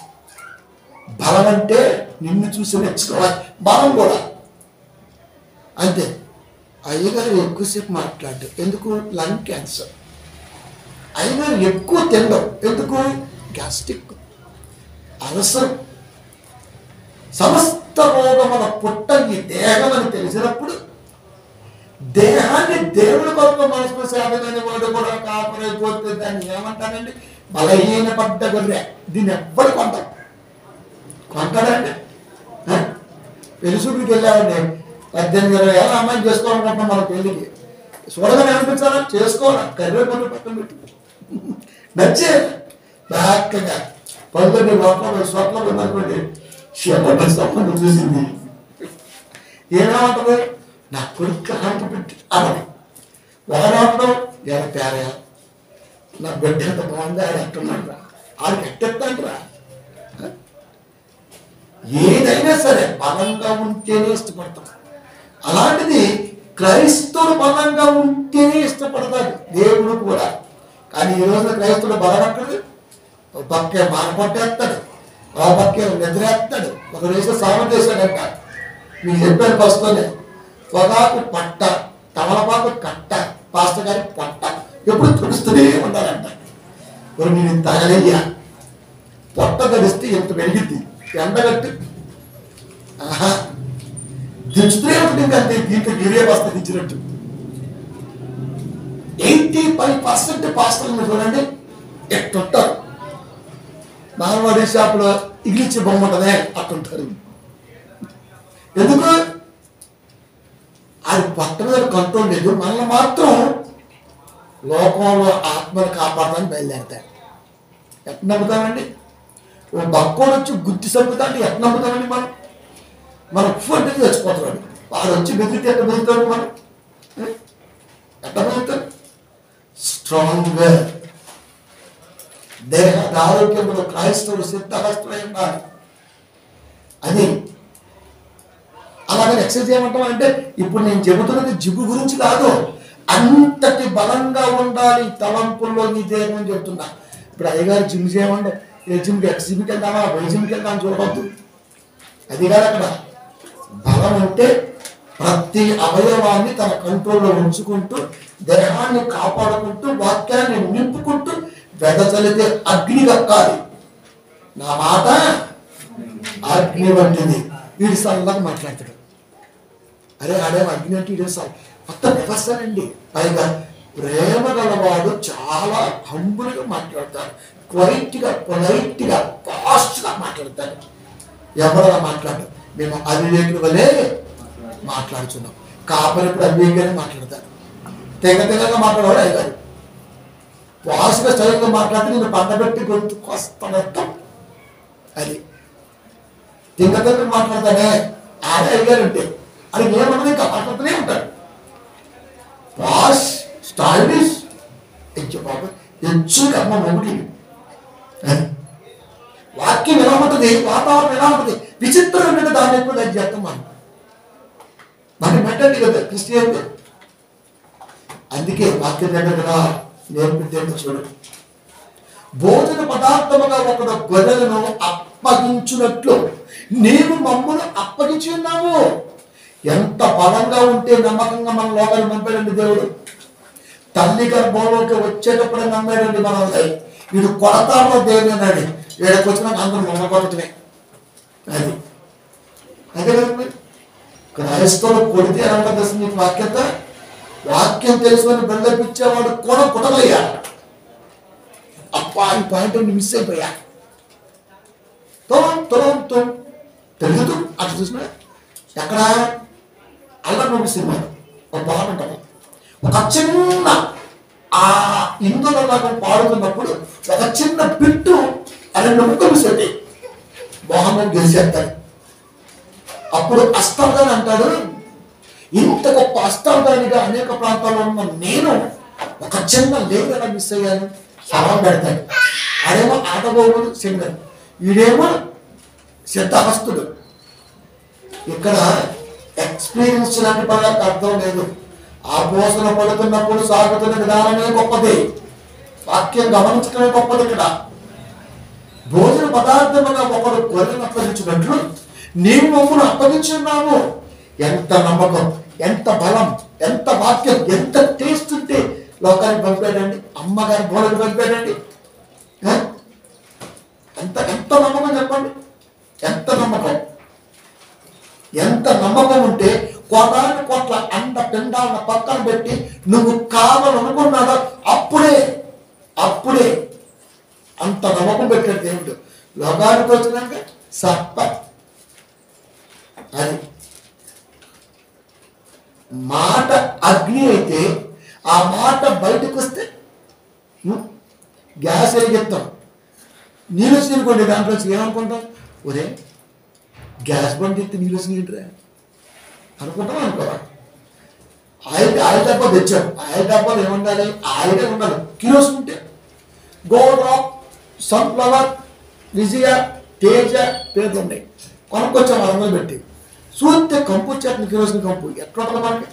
బలం అంటే నిన్ను చూసి నేర్చుకోవాలి, బలం కూడా అంతే. అయ్యగారు ఎక్కువసేపు మాట్లాడు ఎందుకు? Lung cancer. అయ్యగారు ఎక్కువ తినడం ఎందుకు? గ్యాస్ట్రిక్, అలసర్. సమస్త రోగముల పుట్ట ఈ దేహం అని తెలిసినప్పుడు దేహాన్ని దేవుడి కొరకు మనసుకు సేవగానే వాడు కూడా కాపరైపోతే దాన్ని ఏమంటానండి? బలహీన పడ్డ గొర్రె. దీన్ని ఎవ్వరు కొంటాడండి. పెళ్లిసూడికి వెళ్ళామండి, 18-20 ఏళ్ళ అమ్మాయిని చేసుకోవాలనుకుంటున్నాం. మన పెళ్లికి చూడగానే అనిపించాలా? చేసుకోవాలా? కర్రీ పనులు పక్కన పెట్టు నచ్చే బాగా పనులు లోపల స్వప్నం ఉందనుకోండి, స్వప్నం చూసింది ఏమేమంటుంది? నా కొడుకు హాంట పెట్టి అన్నది. ఒకరాటం ఎలా పేరయా, నా బిడ్డ ఎంత బాగుంది ఆయన ఎట్టున్నాడు రా, ఆడికి ఎట్టెత్తాను రా. ఏదైనా సరే బలంగా ఉంటేనే ఇష్టపడతాం. అలాంటిది క్రైస్తవుడు బలంగా ఉంటేనే ఇష్టపడతాడు దేవుడు కూడా. కానీ ఈ రోజున క్రైస్తవుడు బలపట్టడు, ఒక పక్కే మానపట్టేస్తాడు, ఒక పక్కే నిద్రేస్తాడు. ఒక దేశం సామం చేశాడంట, మీకు చెప్పాను వస్తూనే. పొగాకు పట్ట, తమలపాకు కట్ట, పాస్టర్ గారి పట్ట ఎప్పుడు తుడుస్తూనే ఉండాలంట. మరి నేను తగలయ్యా, పొట్ట తడిస్తే ఎంత పెరిగిద్ది, ఎండగట్టి దించుతూనే ఉంటుంది. ఇంకంతే, దీంట్లో గిరే బస్తా దించినట్టు. 85% పాస్టర్లు చూడండి ఎట్టుంటారు. మానవాడి షాపులో ఇగిలిచ్చే బొమ్మ ఉంటుందే అట్టుంటారు. ఎందుకు? అది పట్ట మీద కంట్రోల్ లేదు. మనల్ని మాత్రం లోకంలో ఆత్మను కాపాడడానికి బయలుదేరతాడు. ఎట్లా నమ్ముతామండి? ఓ బక్కోడు వచ్చి గుర్తి చంపుతాడు, ఎట్లా నమ్ముతామండి? మనం ఫుడ్ చచ్చిపోతున్నాడు, వాడు వచ్చి బెదిరితే ఎట్లా బెదురుతాడు? మనం ఎట్లా బెదురుతాడు? స్ట్రాంగ్గా దేహ ఆరోగ్యంలో క్రైస్తవుడు సిద్ధహస్తుడై ఉండాలి. అది అలాగే ఎక్సర్సైజ్ చేయమంటాం అంటే ఇప్పుడు నేను చెబుతున్నది జిబ్బు గురించి కాదు, అంతటి బలంగా ఉండాలి తలంపుల్లో నీ దేహం అని చెప్తున్నా. ఇప్పుడు అయ్యగారు జిమ్ చేయమండి, ఏ జిమ్కి ఎక్స్ జిమ్కి వెళ్దామా, వై జిమ్కి వెళ్దామని చూడవద్దు. అది కాదు. అక్కడ బలం అంటే ప్రతి అవయవాన్ని తన కంట్రోల్లో ఉంచుకుంటూ, దేహాన్ని కాపాడుకుంటూ, వాక్యాన్ని నింపుకుంటూ, వెదజల్లితే అగ్ని కక్కాలి. నా మాట అగ్ని వంటిది. వీడి సల్లాగా మాట్లాడతాడు. అరే ఆడే అగ్ని అంటే ఇదే సార్ మొత్తం వ్యవస్థనండి. పైగా ప్రేమ గలవాడు చాలా హంబుల్గా మాట్లాడతాడు, క్వైట్గా, పొలైట్గా, ఫాస్ట్గా మాట్లాడతాడు. ఎవరైనా మాట్లాడతారు, మేము అవివేకుల వలే మాట్లాడుతున్నాం. కాపరి ఇప్పుడు అవివేకంగానే మాట్లాడతారు, తెగగా మాట్లాడేవాడు అయ్యారు. వాసుగా స్టైల్గా మాట్లాడితే నేను పండబెట్టి గొంతుకొస్తాం. అది తెగగా మాట్లాడతానే ఆడే అయ్యారంటే అది ఏమన్నది ఇంకా మాట్లాడుతూనే ఉంటాడు. వాష్ స్టైలిష్ ఇచ్చే బాబు ఎచ్చు కర్మ మొగుడి. వాక్యం ఎలా ఉంటుంది, వాతావరణం ఎలా ఉంటుంది, విచిత్రమైన దాన్ని ఎక్కువ దాన్ని చేస్తాం మనకి పెట్టండి కదా క్రిస్టియన్. అందుకే వాక్యం దగ్గర నేర్పించేందుకు చూడండి. భోజన పదార్థముగా ఒకడు గొర్రెలను అప్పగించినట్లు నీవు మమ్మల్ని అప్పగించి ఉన్నాము. ఎంత బలంగా ఉంటే నమ్మకంగా మన లోకాన్ని పంపాడండి దేవుడు. తల్లి గర్భంలోకి వచ్చేటప్పుడే నమ్మాడండి మనల్ని. వీడు కొడతాడో దేవుడు అన్నాడు. వీడికి వచ్చినాక అందరూ నమ్మకొట్టమే. అది అదే కదండి క్రైస్తవులు కొడితే ఎలా తెలుసు నీకు వాక్యత. వాక్యం తెలుసుకొని బెల్లపించేవాడు కూడా కొట్టలయ్యా. అప్పా ఈ పాయింట్ మిస్ అయిపోయా. తెలుగుతూ అట్లా చూసిన ఎక్కడ అల్లరి నోటి సినిమా ఒక పాట ఉంటుంది. ఒక చిన్న ఆ ఇందులో నాకు పాడుతున్నప్పుడు ఒక చిన్న బిట్టు రెండు ముక్కలు మిస్ అవుతాయి. మోహన్ గెలిచేస్తాడు. అప్పుడు అష్టావధాని అంటాడు, ఇంత గొప్ప అష్టావధానిగా అనేక ప్రాంతాల్లో ఉన్న నేను ఒక చిన్న లేఖన మిస్ అయ్యాను. సవాల్ పెడతాడు. ఆడేమో ఆటగోగుడు సింగర్, వీడేమో సిద్ధహస్తుడు. ఇక్కడ ఎక్స్పీరియన్స్ లాంటి పదాలకు అర్థం లేదు. ఆ పోసన పడుతున్నప్పుడు సాగుతున్న విధానమే గొప్పది. వాక్యం గమనించడమే గొప్పది. ఇక్కడ భోజన పదార్థముగా ఒకడు గొర్రెను అప్పగించినట్లు నీవు మమ్మల్ని అప్పగించున్నాము. ఎంత నమ్మకం, ఎంత బలం, ఎంత వాక్యం, ఎంత టేస్ట్ ఉంటే లోకానికి పంపాడండి. అమ్మగారి బోధకు పంపాడండి. ఎంత ఎంత నమ్మకం చెప్పండి. ఎంత నమ్మకం, ఎంత నమ్మకం ఉంటే కోటాను కోట్ల అండ పిండాలను పక్కన పెట్టి నువ్వు కావాలనుకున్నాడో అప్పుడే అంత నమ్మకం పెట్టాడు దేవుడు. లోకానికి వచ్చినాక సప్ప అది మాట అగ్ని అయితే ఆ మాట బయటకు వస్తే గ్యాస్ వెలిగిస్తాం. నీళ్ళు వచ్చి అనుకోండి, దాంట్లో ఏమనుకుంటాం, ఒరే గ్యాస్ బండ్ ఎత్తి నీళ్ళు వచ్చి నీటిరా అనుకుంటాం. అనుకోవాలి. ఆయిల్ డబ్బా తెచ్చాం. ఆయిల్ డబ్బాలు ఏముండాలి, ఆయిలే ఉండాలి. కిలోస్ ఉంటే గోడ్రాప్, సన్ఫ్లవర్, విజయ, తేజ పేర్లు ఉన్నాయి. కొనుక్కొచ్చాం 600 పెట్టి. చూస్తే కంపు వచ్చేస్తుంది. కిరోసిన్ కంపు ఎట్లా ఉంటుంది మనకి.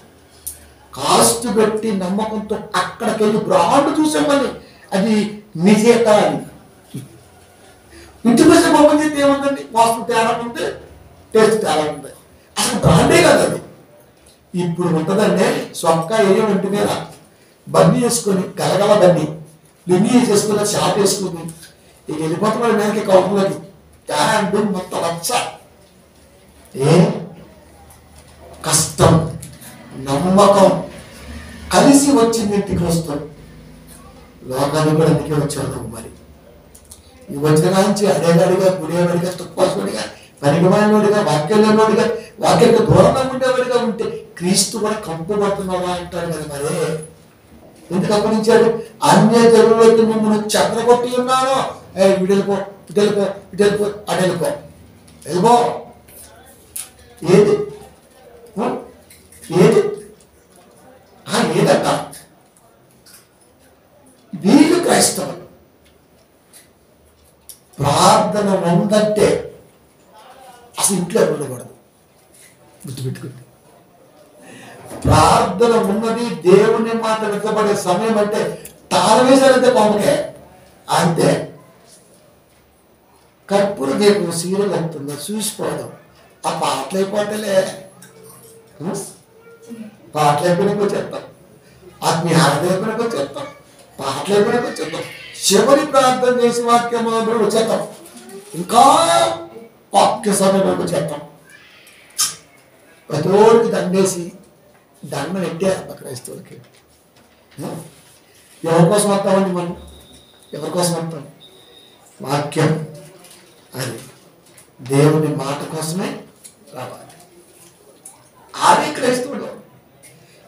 కాస్ట్ పెట్టి నమ్మకంతో అక్కడికి వెళ్ళి బ్రాండ్ చూసామని అది నిజేత అని ఇంటికి వచ్చే బొమ్మ చేస్తే ఏముందండి, వాసన తేడా ఉంది, టేస్ట్ తేడా ఉంది. అసలు బ్రాండే కాదు అది. ఇప్పుడు ఉంటుందండి సొక్క ఏయో ఇంటి మీద బన్నీ వేసుకొని గలగల బన్నీ లింగి వేసేసుకుని షార్ట్ వేసుకుని ఇక వెళ్ళిపోతున్నాడు మేనకి కౌంటర్లోకి. తేడా మొత్తం వచ్చ ఏ కష్టం నమ్మకం కలిసి వచ్చింది. ఇంటికి వస్తాడు. లోకానికి కూడా ఇంటికి వచ్చాడు. మరి ఈ వచ్చిన నుంచి అడేగాడిగా గుడేవాడిగా తుప్పాసుడిగా పనికిమాలినోడిగా వాక్యంలోడిగా వాక్యానికి దూరంగా ఉండేవాడిగా ఉంటే క్రీస్తు కూడా కంపు పడుతున్నావా అంటారు కదా. మరే ఎందుకు గమనించాడు, అన్య జనులకి మిమ్మల్ని చెదరగొట్టి ఉన్నాను. విడెళ్ళిపో, ఇటెళ్ళిపో, ఇటెళ్ళిపో, అటెళ్ళిపో, వెళ్ళిపో. ఏది ఏది ఏదట వీళ్ళు క్రైస్తవులు. ప్రార్థన ఉందంటే అసలు ఇంట్లో ఉండకూడదు. గుర్తుపెట్టుకుంటే ప్రార్థన ఉన్నది, దేవుని మాట వెతబడే సమయం అంటే తారవేశారంటే కొమ్మకే అంతే. కర్పూర దీపం సీరియల్ అవుతుందో చూసిపోవడం. ఆ పాటలు అయిపోవటలే, పాటలు అయిపోయినాక వచ్చేస్తాం, ఆత్మీయ ఆరాధన అయిపోయినాక వచ్చేస్తాం, పాటలు అయిపోయినాక వచ్చేస్తాం, చివరి ప్రార్థన చేసి వాక్యం వచ్చేస్తాం, ఇంకా వాక్య సమయంలోకి వచ్చేస్తాం. ప్రతిరోజుకి దండేసి దండం పెట్టారు క్రైస్తవులకి. ఎవరి కోసం వస్తామండి మనం? ఎవరి కోసం వస్తాం? వాక్యం అది దేవుని మాట కోసమే రావాలి. ఆడే క్రైస్తవుడు.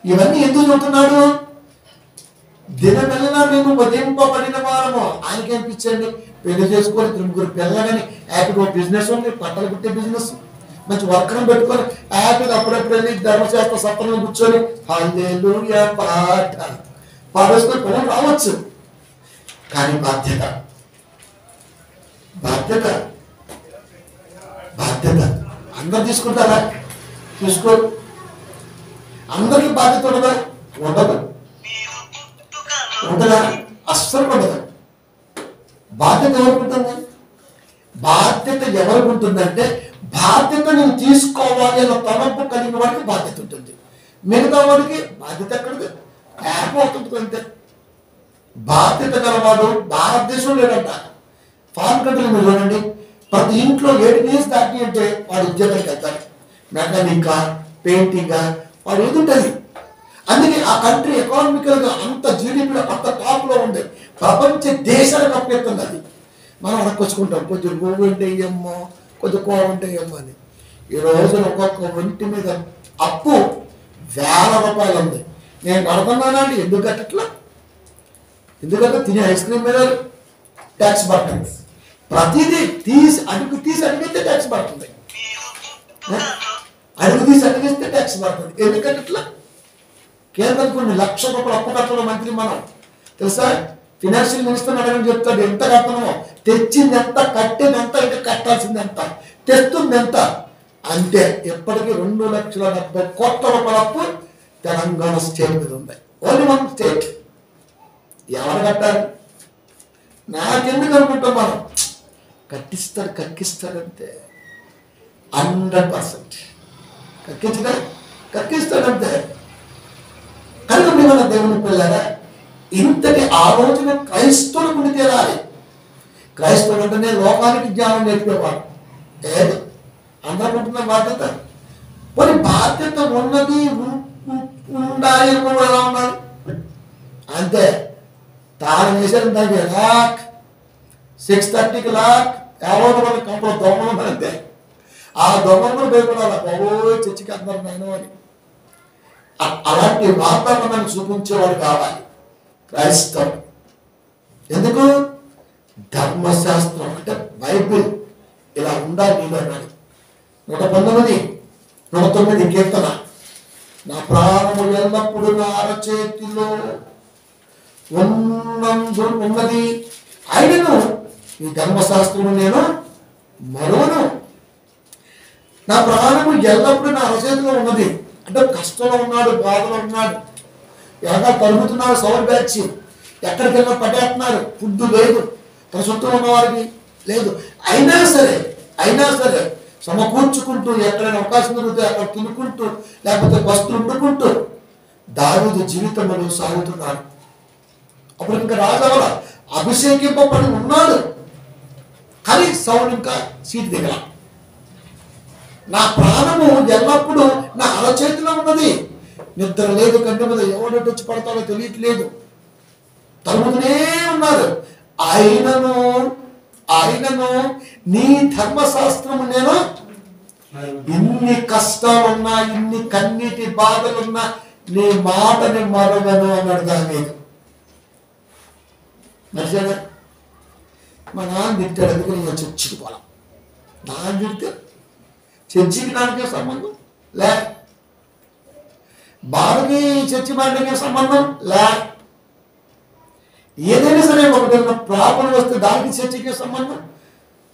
ఇవన్నీ ఎందుకు చెబుతున్నాడు? దినమెల్లా మేము వధింపబడిన వారము. ఆయనకి అనిపించండి, పెళ్లి చేసుకొని 3 పిల్లలని హ్యాపీగా బిజినెస్ ఉంది, బట్టలు కుట్టే బిజినెస్, మంచి వర్కరం పెట్టుకొని హ్యాపీగా అప్పుడప్పుడు వెళ్ళి ధర్మశాస్త్ర సత్రంలో కూర్చొని హల్లెలూయా పాట పాడేసుకొని పిల్లలు రావచ్చు. కానీ బాధ్యత బాధ్యత బాధ్యత అందరు తీసుకుంటారా? తీసుకోరు. అందరికీ బాధ్యత ఉండదా? ఉండదు. ఉంటుందా? అస్సలు ఉండదు. బాధ్యత ఎవరికి ఉంటుంది? బాధ్యత ఎవరికి ఉంటుందంటే బాధ్యత నేను తీసుకోవాలి అన్న తలంపు కలిగిన వాడికి బాధ్యత ఉంటుంది. మిగతా వాడికి బాధ్యత ఎక్కడిది? యాప్ అవుతుంది అంతే. బాధ్యత గలవాడు భారతదేశంలో లేడంట. ఫారెన్ కంట్రీలు మీరు చూడండి, ప్రతి ఇంట్లో 8 years దాటి అంటే వాడు ఉద్యోగానికి వెళ్తారు. మెకానిక్గా, పెయింటింగ్గా వాడు ఏది ఉంటుంది. అందుకే ఆ కంట్రీ ఎకానమికల్గా అంత జీడిపిలో అంత టాప్లో ఉంది. ప్రపంచ దేశాలకు అప్పేస్తుంది అది. మనం అడకొచ్చుకుంటాం, కొంచెం గోవు ఉంటే ఇయ్యమ్మో, కొంచెం కోవ ఉంటే ఇయ్యమ్మో అని. ఈ రోజున ఒక్కొక్క ఒంటి మీద అప్పు ₹1000 ఉంది. నేను కడుతున్నానండి. ఎందుకు కట్టట్లా? ఎందుకంటే తినే ఐస్ క్రీమ్ మీద ట్యాక్స్ పడుతుంది. ప్రతిదీ అడిగితే ట్యాక్స్ పడుతుంది. అడిగిస్తే ట్యాక్స్ పడుతుంది. ఎందుకంటే ఇట్లా కేంద్రం కొన్ని ₹1,00,000 అప్పు కట్టడం మంత్రి మనం తెలుసా? ఫినాన్షియల్ మినిస్టర్ అడగని చెప్తాడు ఎంత కడుతున్నామో, తెచ్చింది ఎంత, కట్టింది ఎంత, ఇంకా కట్టాల్సింది ఎంత, తెస్తుంది ఎంత. అంటే ఎప్పటికీ ₹2,70,000 అప్పు తెలంగాణ స్టేట్ మీద ఉంది. Only one state. ఎవరు కట్టాలి? నాకెందుకు అనుకుంటాం మనం? కక్కిస్తాడంతే. 100% కక్కిస్తాడంతే. కనుక మన దేవుని పిల్లరా, ఇంతటి ఆ రోజున క్రైస్తవులకు ఉండి తీరాలి. క్రైస్తవులు అంటేనే లోకానికి జ్ఞానం నేర్పేవాడు. లేదు, అందరికుంటున్న బాధ్యత. కొన్ని బాధ్యత ఉన్నది ఉండాలి కూడా ఎలా ఉన్నారు అంతే. తాను వేసారు దానికి లాక్, 6:30కి లాక్, 50 మంది కంపలో దొంగలు అంతే. ఆ దొంగలు కూడా భయపడాలి. బాబో చర్చికి అందరు నేను అని. అలాంటి వాతావరణాన్ని చూపించేవాడు కావాలి క్రైస్తవుడు. ఎందుకు? ధర్మశాస్త్రం అంటే బైబిల్ ఇలా ఉండాలి నీలో అన్నాడు. 119 కీర్తన, నా ప్రాణము ఎల్లప్పుడు నా అరచేతిలో ఉన్నది, ఆయనను ఈ ధర్మశాస్త్రము నేను మరువను. నా ప్రాణము ఎల్లప్పుడు నా అరచేతిలో ఉన్నది అంటే కష్టంలో ఉన్నాడు, బాధలో ఉన్నాడు, ఎలాగా తరుగుతున్నారు, సౌర్ బ్యాచ్ ఎక్కడికి వెళ్ళినా పట్టేస్తున్నారు, ఫుడ్ లేదు, తన చుట్టూ ఉన్న వారికి లేదు. అయినా సరే సమకూర్చుకుంటూ ఎక్కడైనా అవకాశం దొరికితే అక్కడ తినుకుంటూ లేకపోతే వస్తువులు వండుకుంటూ దావీదు జీవితంలో సాగుతున్నాడు. అప్పుడు ఇంకా రాజవల అభిషేకింపబడి ఉన్నాడు. కానీ సౌలు ఇంకా సీటు దిగల. నా ప్రాణము ఎల్లప్పుడూ నా అరచేతిలో ఉన్నది. నిద్ర లేదు, కంటి మీద ఎవడొట్టి వచ్చి పడతాడో తెలియట్లేదు, తరుగుతూనే ఉన్నారు. ఆయనను నీ ధర్మశాస్త్రము నేను ఇన్ని కష్టాలున్నా, ఇన్ని కన్నీటి బాధలున్నా నీ మాటని మరవను అన్నాడు. దాని మీద మర్చిగా మా నాన్న తిట్టాడు, అందుకు నేను చర్చికి పోలా. నాన్న తిడితే చర్చికి నాన్నకే సంబంధం లే, బాధకి చర్చి మాటకే సంబంధం లే. ఏదైనా సరే ఒకటి ప్రాబ్లం వస్తే దానికి చర్చికి సంబంధం.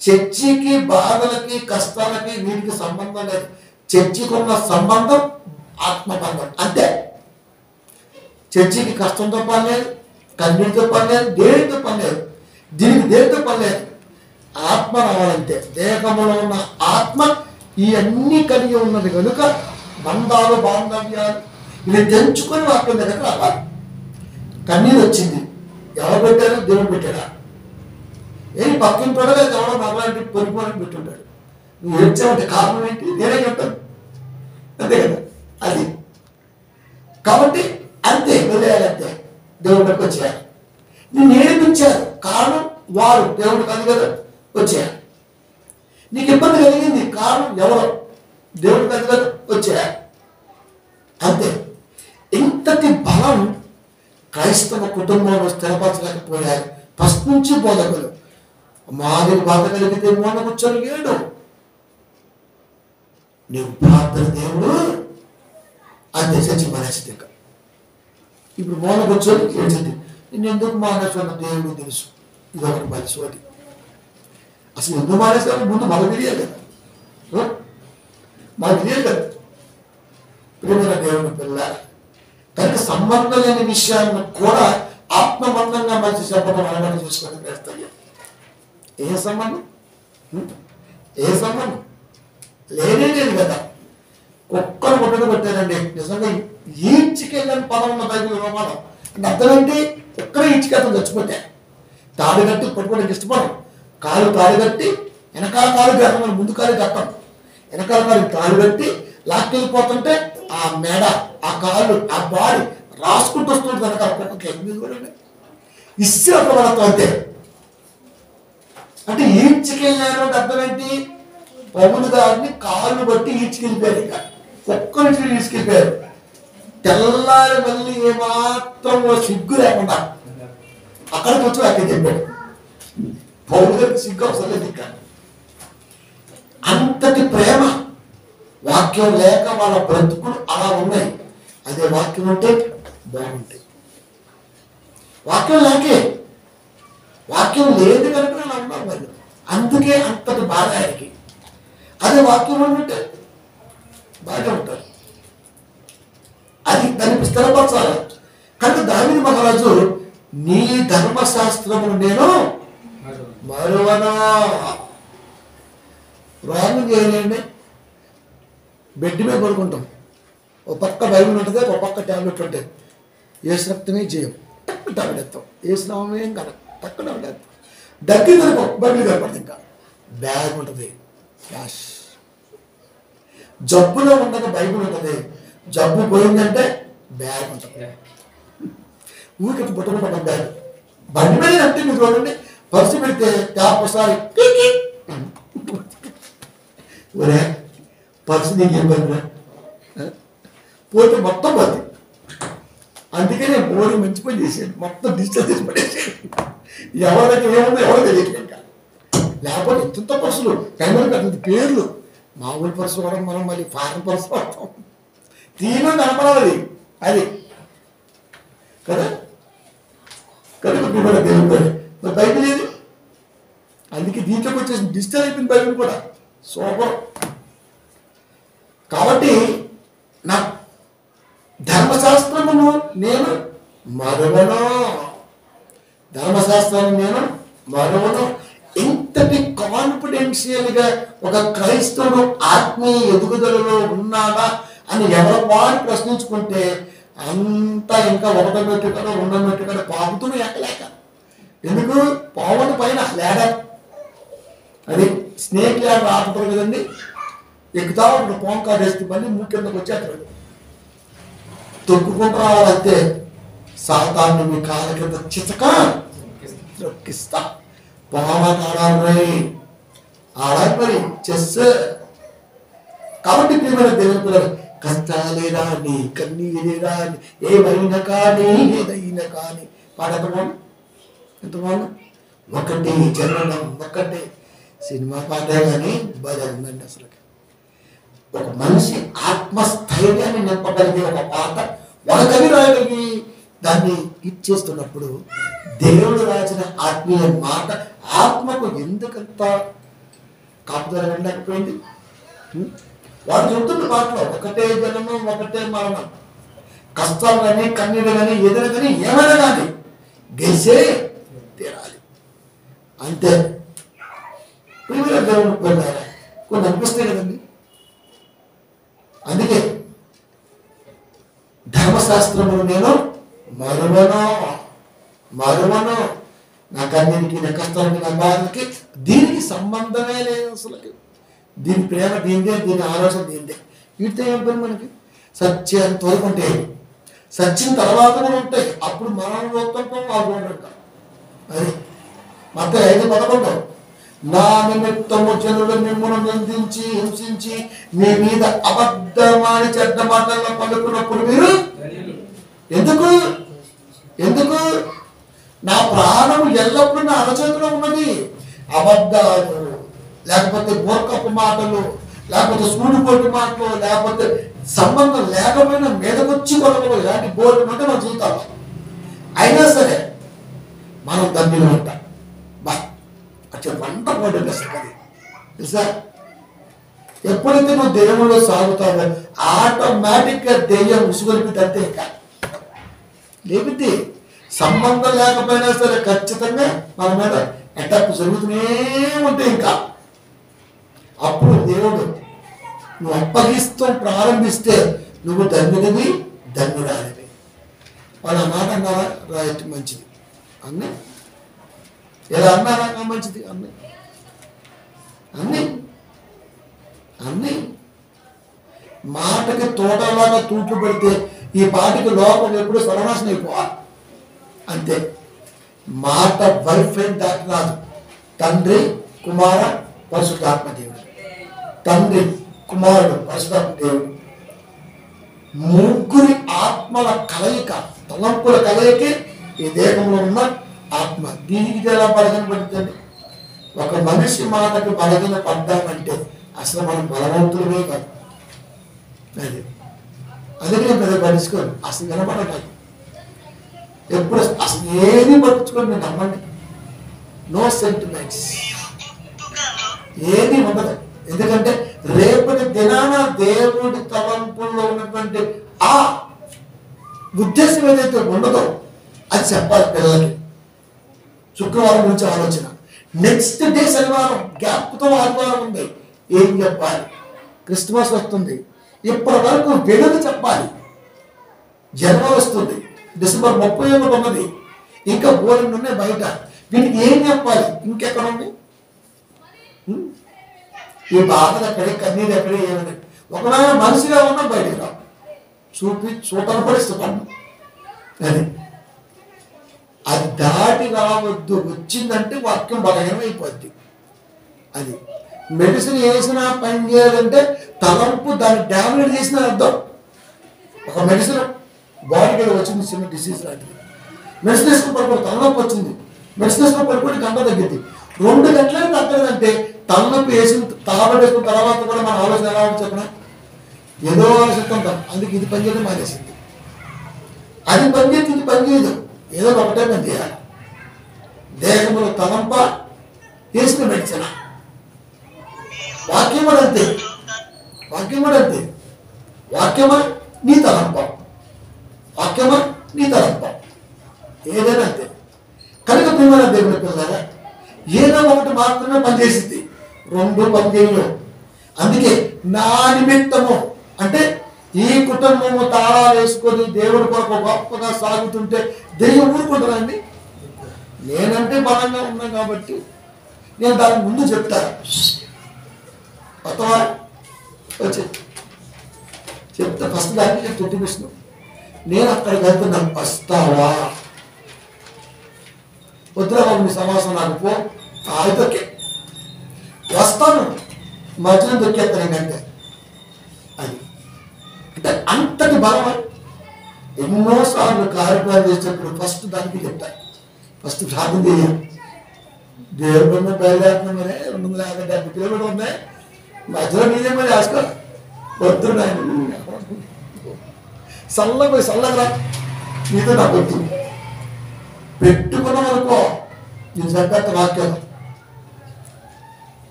చర్చికి బాధలకి కష్టాలకి వీటికి సంబంధం లేదు. చర్చికి ఉన్న సంబంధం ఆత్మబంధం అంతే. చర్చికి కష్టంతో పని లేదు, కన్నీటితో పని లేదు, దేనితో పని లేదు, దేనితో పని లేదు. ఆత్మ రావాలంటే దేహంలో ఉన్న ఆత్మ ఇవన్నీ కలిగి ఉన్నది కనుక బంధాలు, బాంధవ్యాలు ఇవి తెంచుకొని వాక్యం దగ్గర రావాలి. కన్నీరు వచ్చింది, ఎవరు పెట్టారు? దేవుడు పెట్టాడా? ఏమి పక్కింటాడో లేదా ఎవడో నవ్వాలంటే పొరిపోవడానికి పెట్టుంటాడు. నువ్వు ఏడ్చావంటే కారణం ఏంటి? నేనే చెప్తాను అంతే కదా. అది కాబట్టి అంతే, వదిలేయాలంతే. దేవుడి దగ్గరకు వచ్చేయాలి. నిన్ను ఏడిపించారు, కారణం వారు, దేవుడు కాదు కదా. వచ్చేయాలి. నీకు ఇబ్బంది కలిగింది, కారణం ఎవరో, దేవుడు కాదు కదా. వచ్చేయాలి అంతే. ఇంతటి బలం క్రైస్తవ కుటుంబంలో స్థిరపరచలేకపోయారు. ఫస్ట్ నుంచి బోధకులు మాదిరి బాధ కలిగితే మూల కూర్చొని ఏడు, నీవు ప్రార్థన దేవుడు అంతే చచ్చి మానేసింది. ఇంకా ఇప్పుడు మూల కూర్చొని ఏడ్చింది. నేను ఎందుకు మానేస్తున్నా దేవుడు తెలుసు. ఇది ఒకటి మంచి ఒకటి. అసలు ఎందుకు మానేస్తాను ముందు మనకు తెలియాలి కదా, మనకు తెలియదు కదా. ప్రియమైన దేవుని పిల్ల కనుక సంబంధం లేని విషయాలను కూడా ఆత్మబంధంగా మంచి చెప్పడం అలవాటు చేసుకోవడం చేస్తాయి. ఏ సంబంధం? ఏ సంబంధం లేనే లేదు కదా. కుక్కను కొట్టడం పెట్టారండి. నిజంగా ఈడ్చికెళ్ళని పదం ఉన్న బైబిల్ ప్రమాణం అంటే అర్థం ఏంటి? కుక్కనే ఈడ్చికెళ్తాం చచ్చిపోతే. తాడు కట్టి పట్టుకోవడానికి ఇష్టపడం. కాలు తాడు కట్టి వెనకాల కాలు కట్టడం, ముందు కాలు కట్టం, వెనకాల కాలు తాడు కట్టి లాక్కెళ్ళిపోతుంటే ఆ మెడ, ఆ కాళ్ళు, ఆ బాడీ రాసుకుంటూ వస్తుంది వెనకాల కుక్కకి. ఇస్తే ఒక పడతాం అంతే. అంటే ఈడ్చికెళ్ళారు అంటే అర్థం ఏంటి? పౌలు గారిని కాళ్ళు బట్టి ఈడ్చికెళ్ళిపోయారు. ఇక కుక్క నుంచి ఈడ్చికెళ్ళిపోయారు. తెల్లారి మళ్ళీ ఏమాత్రం సిగ్గు లేకుండా అక్కడికి వచ్చి అక్కడ చెప్పాడు. పౌలు గారికి సిగ్గు అవసరం లేదు. ఇంకా అంతటి ప్రేమ. వాక్యం లేక వాళ్ళ బ్రతుకులు అలా ఉన్నాయి. అదే వాక్యం ఉంటే బాగుంటాయి. వాక్యం లేకే, వాక్యం లేదు కనుక అలా ఉన్నారు వాళ్ళు. అందుకే అంతటి బాధ ఆయనకి. అదే వాక్యం ఉంటే బాగా ఉంటారు. అది దాన్ని స్థిరపరచాలి. కనుక దావీదు మహారాజు నీ ధర్మశాస్త్రమును నేను మరువనా. రాంగ్ చేయలేండి. బెడ్ మీద పడుకుంటాం, ఒక పక్క బైబిల్ ఉంటుంది, ఒక పక్క ట్యాబ్లెట్ ఉంటాయి. ఏ రక్తమే చేయం, టక్కు టాబ్లెట్ ఎత్తాం. ఏ స్నామం ఏం కదా, టక్కు టాబ్లెట్ ఎత్తాం. దగ్గర దొరకం, బైబిల్ కనపడుతుంది. ఇంకా బ్యాగ్ ఉంటుంది, క్యాష్. జబ్బులో ఉండగా బైబిల్ ఉంటుంది, జబ్బు పోయిందంటే బ్యాగ్ ఉంటుంది. ఊరికి పుట్టకుండా బ్యాగ్ బండి మీద అంటే మీరు చూడండి, పర్సు పెడితే ట్యాప్ ఒకసారి ఒరే పర్సు నీకు ఏం పని పోతే మొత్తం పోతే. అందుకనే బోర్డు మంచి పని చేసాడు, మొత్తం డిజిటల్ చేసి పడేసాడు. ఎవరికి ఏముందో ఎవరో తెలియదు. ఇంకా లేకపోతే ఎంత పర్సులు కెమెరా పెద్ద పేర్లు. మామూలు పర్సు కూడా మనం మళ్ళీ ఫారెన్ పర్సు వాడతాం. తీనం కనపడాలి అది కదా. కనుక దేవుడు మరి బైబిల్ ఏది? అందుకే దీంట్లోకి వచ్చేసి డిజిటల్ అయిపోయింది బైబిల్ కూడా. సూపర్. కాబట్టి నా ధర్మశాస్త్రమును నేను మరువను, ధర్మశాస్త్రాన్ని నేను మరువను. ఇంతటి కాన్ఫిడెన్షియల్ గా ఒక క్రైస్తవుడు ఆత్మీయ ఎదుగుదలలో ఉన్నాడా అని ఎవరు వారు ప్రశ్నించుకుంటే అంతా ఇంకా ఒకటో మెట్టు కదా, రెండో మెట్టు కదా పాపుతూ ఎక్కలేక. ఎందుకు? పావుని పైన లేడర్, అది స్నేక్ ల్యాడర్ ఆపుతారు కదండి. ఎక్కుతా ఒక పోన్ కార్డు వేస్తే మళ్ళీ కిందకు వచ్చేస్తాడు. తొక్కుకుంటూ రావాలంతే. సాతాన్ని మీ కాళ్ళ కింద చితక తొక్కిస్తా. పావుని ఆడాలి, ఆడాలి మరి చెస్. కాబట్టి ప్రియమైన దేవుని పిల్లలు, కష్టాలే రాని, కన్నీరే రాని, ఏమైనా కానీ ఏదైనా కానీ పాట ఎంత బాగుంది. ఒకటి జననం, ఒకటే సినిమా పాటే కానీ భలే ఉందండి. అసలు ఒక మనిషి ఆత్మస్థైర్యాన్ని నింపగలిగే ఒక పాట ఒక కవి రాయగలిగి దాన్ని ఇచ్చేస్తున్నప్పుడు దేవుడు రాసిన ఆత్మీయ మాట ఆత్మకు ఎందుకంత కాపుదల వెళ్ళకపోయింది? వాడు చెబుతున్న మాటలో ఒకటే జననం, ఒకటే మరణం. కష్టాలు కానీ కన్నీళ్ళు కానీ ఎదురు కానీ ఏమైనా కానీ గెలిచే తీరాలి అంతే. దేవుడు కొన్ని అనిపిస్తాయి కదండి. అందుకే ధర్మశాస్త్రమును నేను మరువను, మరువను. నా కన్నీరికి, నా కష్టానికి, నా బాధలకి దీనికి సంబంధమే లేదు అసలు. దీని ప్రేమ దీనిదే, దీని ఆలోచన దీనిదే. వీటితో ఏం పని మనకి? సత్యంత వరకు ఉంటాయి, సత్యం తర్వాత కూడా ఉంటాయి. అప్పుడు మనం వస్తుంటాం, వాళ్ళు ఉంటాం. అది మొత్తం 5:11 నా నిమిత్తము జనులు మిమ్మల్ని నిందించి హింసించి మీ మీద అబద్ధమాని చెడ్డ మాటల్లో పలుకున్నప్పుడు మీరు ఎందుకు ఎందుకు నా ప్రాణం ఎల్లప్పుడూ నా అరచేతిలో ఉన్నది. అబద్ధాలు, లేకపోతే మూర్ఖపు మాటలు, లేకపోతే సూడిపోటు మాటలు, లేకపోతే సంబంధం లేకపోయినా మీదకొచ్చి కొనగలు ఇలాంటి బోర్డు అంటే మన జీవితాలు. అయినా సరే మనం ధన్యులు ఉంటాం. బా అచ్చా వంట పడ్డ సంగతి తెలుసా? ఎప్పుడైతే నువ్వు దెయ్యంలో సాగుతావో ఆటోమేటిక్గా దెయ్యం ఉసుగొలిపి అంతే. ఇంకా లేకపోతే సంబంధం లేకపోయినా సరే ఖచ్చితంగా మన మీద అటాక్ జరుగుతూనే ఉంటాయి. ఇంకా అప్పుడు దేవుడు నువ్వు అప్పగిస్తూ ప్రారంభిస్తే నువ్వు ధన్యుడివి, ధన్యురాలివి. వాళ్ళ మాట అన్నారా? రైట్, మంచిది అన్నీ. ఎలా అన్నారా? మంచిది అన్నీ అన్నీ అన్నీ. మాటకి తోటలాగా తూట్లు పెడితే ఈ పాటికి లోపల ఎప్పుడు సర్వనాశనం అయిపోవాలి. అంతే. మాట వైఫై దాటి రాదు. తండ్రి, కుమార, పరిశుద్ధాత్మ దేవుడు. తండ్రి, కుమారుడు, పరిశుద్ధాత్మ దేవుడు. ముగ్గురి ఆత్మల కలయిక, తలంపుల కలయిక ఈ దేహంలో ఉన్న ఆత్మ. దీనికి ఎలా బలహీన పడుతుంది? ఒక మనిషి మాటకు బలహీన పడ్డామంటే అసలు మనం బలవంతులమే కాదు. అది నేను పెద్ద పట్టించుకోను, అసలు వినపడలేదు. ఎప్పుడు అసలు ఏది పట్టించుకోండి, నేను నమ్మండి. నో సెంటిమెంట్స్ ఏది ఉండదు. ఎందుకంటే రేపటి దినాన దేవుడి తలంపుల్లో ఉన్నటువంటి ఆ ఉద్దేశం ఏదైతే ఉండదో అది చెప్పాలి పిల్లలకి. శుక్రవారం గురించి ఆలోచన, నెక్స్ట్ డే శనివారం గ్యాప్తో ఆదివారం ఉంది, ఏం చెప్పాలి? క్రిస్మస్ వస్తుంది, ఇప్పటి వరకు వెలుగు చెప్పాలి. జనవరి వస్తుంది, డిసెంబర్ 31 ఉన్నది, ఇంకా బోర్డు ఉన్నాయి బయట. వీటికి ఏం చెప్పాలి? ఇంకెక్కడ ఉంది? ఈ బాధలు ఎక్కడే, కన్నీరు ఎక్కడే, ఏమని ఒకవేళ మనిషిగా ఉన్నా బయటకు రా, చూడటం పరిస్థితి. అది దాటి రావద్దు. వచ్చిందంటే వాక్యం బలహీనం అయిపోద్ది. అది మెడిసిన్ వేసినా పని చేయాలంటే తలంపు దాన్ని డామినేట్ చేసిన అర్థం. ఒక మెడిసిన్ బాడీకి వచ్చింది, చిన్న డిసీజ్ లాంటిది, మెడిసిన్ వేసుకుని పడుకోండి, తలనొప్పి వచ్చింది, మెడిసిన్ వేసుకుని పడుకోండి, గంట తగ్గింది. 2 గంటలకు తగ్గదంటే తలనొప్పి వేసిన తలబడి వేసుకున్న తర్వాత కూడా మన ఆలోచన ఎలా ఉంటుంది చెప్పిన? ఏదో ఆలోచిస్తుంటాం. అందుకే ఇది పని చేయడం మానేసింది, అది పని చేసి ఇది పని చేయదు, ఏదో ఒకటే పని చేయాలి. దేహంలో తలంప వేసిన మెడిసిన్. వాక్యం కూడా అంతే, వాక్యం కూడా అంతే. వాక్యమా నీ తలంప, వాక్యమా నీ తలంప, ఏదైనా అంతే. కనుక ప్రియమైన దేవుని పిల్లగా ఏదో ఒకటి మాత్రమే పనిచేసింది, 2 పని చేయలేవు. అందుకే నా నిమిత్తము అంటే ఈ కుటుంబము తాళాలు వేసుకొని దేవుడి కొరకు గొప్పగా సాగుతుంటే దెయ్యం ఊరుకుంటానండి. నేనంటే బలంగా ఉన్నాను కాబట్టి నేను దాని ముందు చెప్తాను. కొత్తవా వచ్చి చెప్తా, ఫస్ట్ దానికి నేను తొట్టిపిస్తున్నాను. నేను అక్కడికి వెళ్తున్నాను, వస్తావా? వద్దురా బాబు, నీ సమాసం నాకు పో, దొక్కే వస్తాను, మధ్యలో దొక్కేస్తాను. ఇంకంటే అది అంటే అంతటి బలం. ఎన్నోసార్లు కార్యక్రమాలు చేసేటప్పుడు ఫస్ట్ దానికి చెప్తాను, ఫస్ట్ ప్రార్థన చేయాలి. దేవుడు బయలుదేరుతున్నాం, మరి 250 కిలోమీటర్లు ఉన్నాయి, మధ్యలో మీదే మరి వేసుకో, వద్దు చల్లగా మీతో నాకు వద్దు పెట్టుకున్నాం అనుకో. నేను చెప్పేంత వాక్యం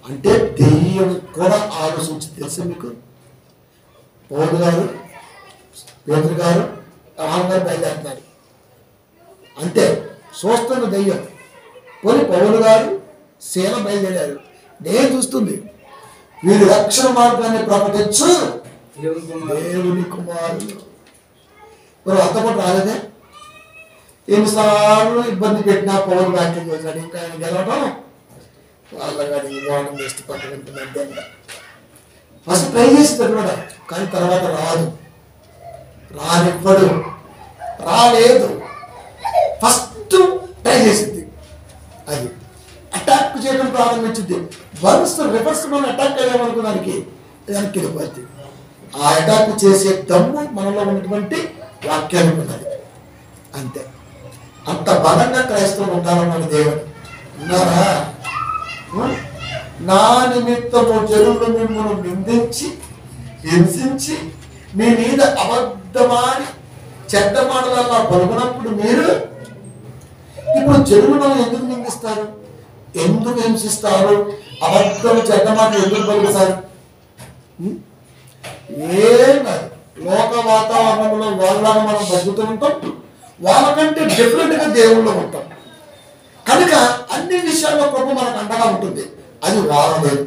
అంటే దెయ్యం కూడా ఆలోచించి తెలుసు మీకు. పౌలు గారు, పేతురు గారు, రామ్ గారు బయలుదేరుతున్నారు అంతే, చూస్తున్న దెయ్యం. పోనీ పౌలు గారు, శీల బయలుదేరారు, నేను చూస్తుంది వీరు రక్షణ మార్గాన్ని ప్రకటించు దేవుని కుమారులు. మరి అంతపాటు రాలేదే? ఎన్నిసార్లు ఇబ్బంది పెట్టినా పౌరు వ్యాఖ్యలు చేశాడు. ఇంకా ఆయన గెలవడం వాళ్ళ గారి వివాహం వేస్ట్ పట్టుకుంటే మధ్యంగా ఫస్ట్ ట్రై చేస్తుంది కూడా, కానీ తర్వాత రానివ్వడు, రాలేదు. ఫస్ట్ ట్రై చేసింది, అది అటాక్ చేయడం ప్రారంభించింది. వన్స్ రివర్స్ మనం అటాక్ అయ్యామనుకో దానికి వెళ్ళిపోద్ది. ఆ అటాక్ చేసే దమ్ము మనలో ఉన్నటువంటి వాక్యానికి ఉన్నది, అంతే. అంత బలంగా క్రైస్తవులు ఉంటారన్నమాట దేవుడు. ఉన్నారా? నా నిమిత్తము జనులు మిమ్మల్ని నిందించి హింసించి మీ మీద అబద్ధమాడి చెడ్డ మాటలలా పలుకున్నప్పుడు మీరు ఇప్పుడు జనులను ఎందుకు నిందిస్తారు, ఎందుకు హింసిస్తారు, అబద్ధం చెడ్డ మాటలు ఎందుకు పలుకుతారు? ఏం కాదు, లోక వాతావరణంలో వాళ్ళని మనం బతుకుతూ ఉంటాం, వాళ్ళకంటే డిఫరెంట్గా దేవుళ్ళు ఉంటాం కనుక అన్ని విషయాల్లో ప్రభు మనకు అండగా ఉంటుంది. అది వారలేదు.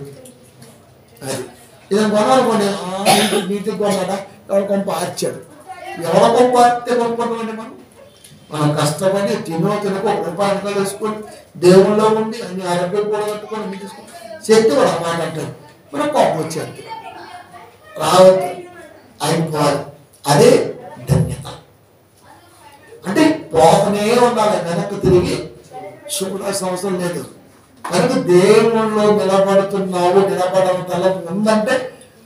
అది ఇదని కొనాలనుకోండి, నీతికి కొన్నాడా, ఎవరి కొంప ఆర్చాడు, ఎవరి కొంప ఆర్తే కొనుక్కుంటామండి. మనం కష్టపడి తినకు ఒక రూపాయలు వేసుకొని దేవుళ్ళలో ఉండి అన్ని ఆరోగ్యం కూడా కట్టుకొని అన్ని తీసుకొని శక్తి కూడా మాట అంటారు, మనం కోపం వచ్చేది రావద్దు, అయిపోవాలి. అదే ధన్యత. అంటే పోతనే ఉండాలి, వెనక్కి తిరిగి చూడాల్సిన అవసరం లేదు. కనుక దేవుళ్ళలో నిలబడుతున్నావు, నిలబడడం తల ఉందంటే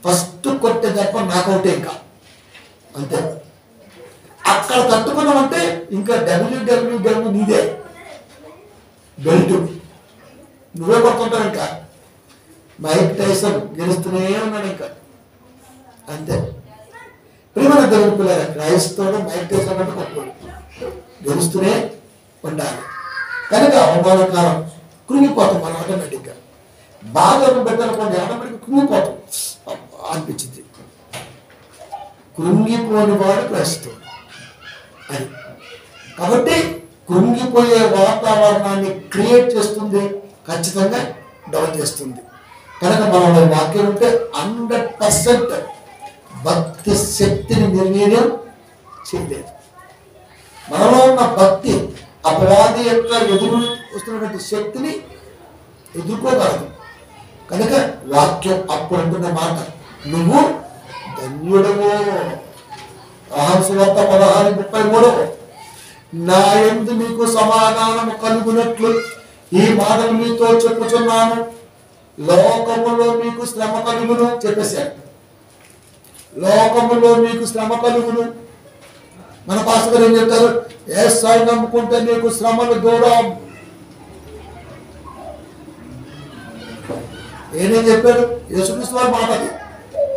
ఫస్ట్ కొట్టే తప్ప నాకౌటే, ఇంకా అంతే. అక్కడ తట్టుకున్నామంటే ఇంకా డబ్ల్యూడబ్ల్యూడబ్ల్యూ నీదే బెల్ట్, నువ్వే కొడుతుంటావు. ఇంకా మైక్ టైసన్ గెలుస్తూనే ఉన్నాడు, ఇంకా అంతే. ప్రియమైన దేవుని పిల్లలు, క్రైస్తవుడు మైక్ టైసన్ అంటే కొట్టుకోడు, గెలుస్తూనే ఉండాలి. కనుక అవమానకాలం కృంగిపోతాం మనం ఆటోమేటిక్గా. బాగా పెట్టాలనుకోండి ఆటోమేటిక్గా కృంగిపోతాం అనిపించింది. కృంగిపోని వాడు క్రైస్తవుడు అది. కాబట్టి కృంగిపోయే వాతావరణాన్ని క్రియేట్ చేస్తుంది, ఖచ్చితంగా డౌన్ చేస్తుంది. కనుక మనలో వాక్యం ఉంటే 100% భక్తి శక్తిని నిర్వీర్యం చేయలేదు. మనలో ఉన్న భక్తి అపవాది యొక్క ఎదురు వస్తున్నటువంటి శక్తిని ఎదుర్కోగలదు. కనుక వాక్యం అప్పుడు అంటున్న మాట, నువ్వు ధన్యుడవు. సువార్త 16:33, నా యందు మీకు సమాధానము కలుగునట్లు ఈ మాటలు మీతో చెప్పుచున్నాను, లోకములో మీకు శ్రమ కలుగును చెప్పేశాడు. లోకములో మీకు శ్రమ కలుగును. మన పాస్టర్ గారు ఏం చెప్తారు, యేసయ్యను నమ్ముకుంటే నీకు శ్రమలు దూరం. ఏనేం చెప్పాడు? యేసుక్రీస్తు వారి మాట అది,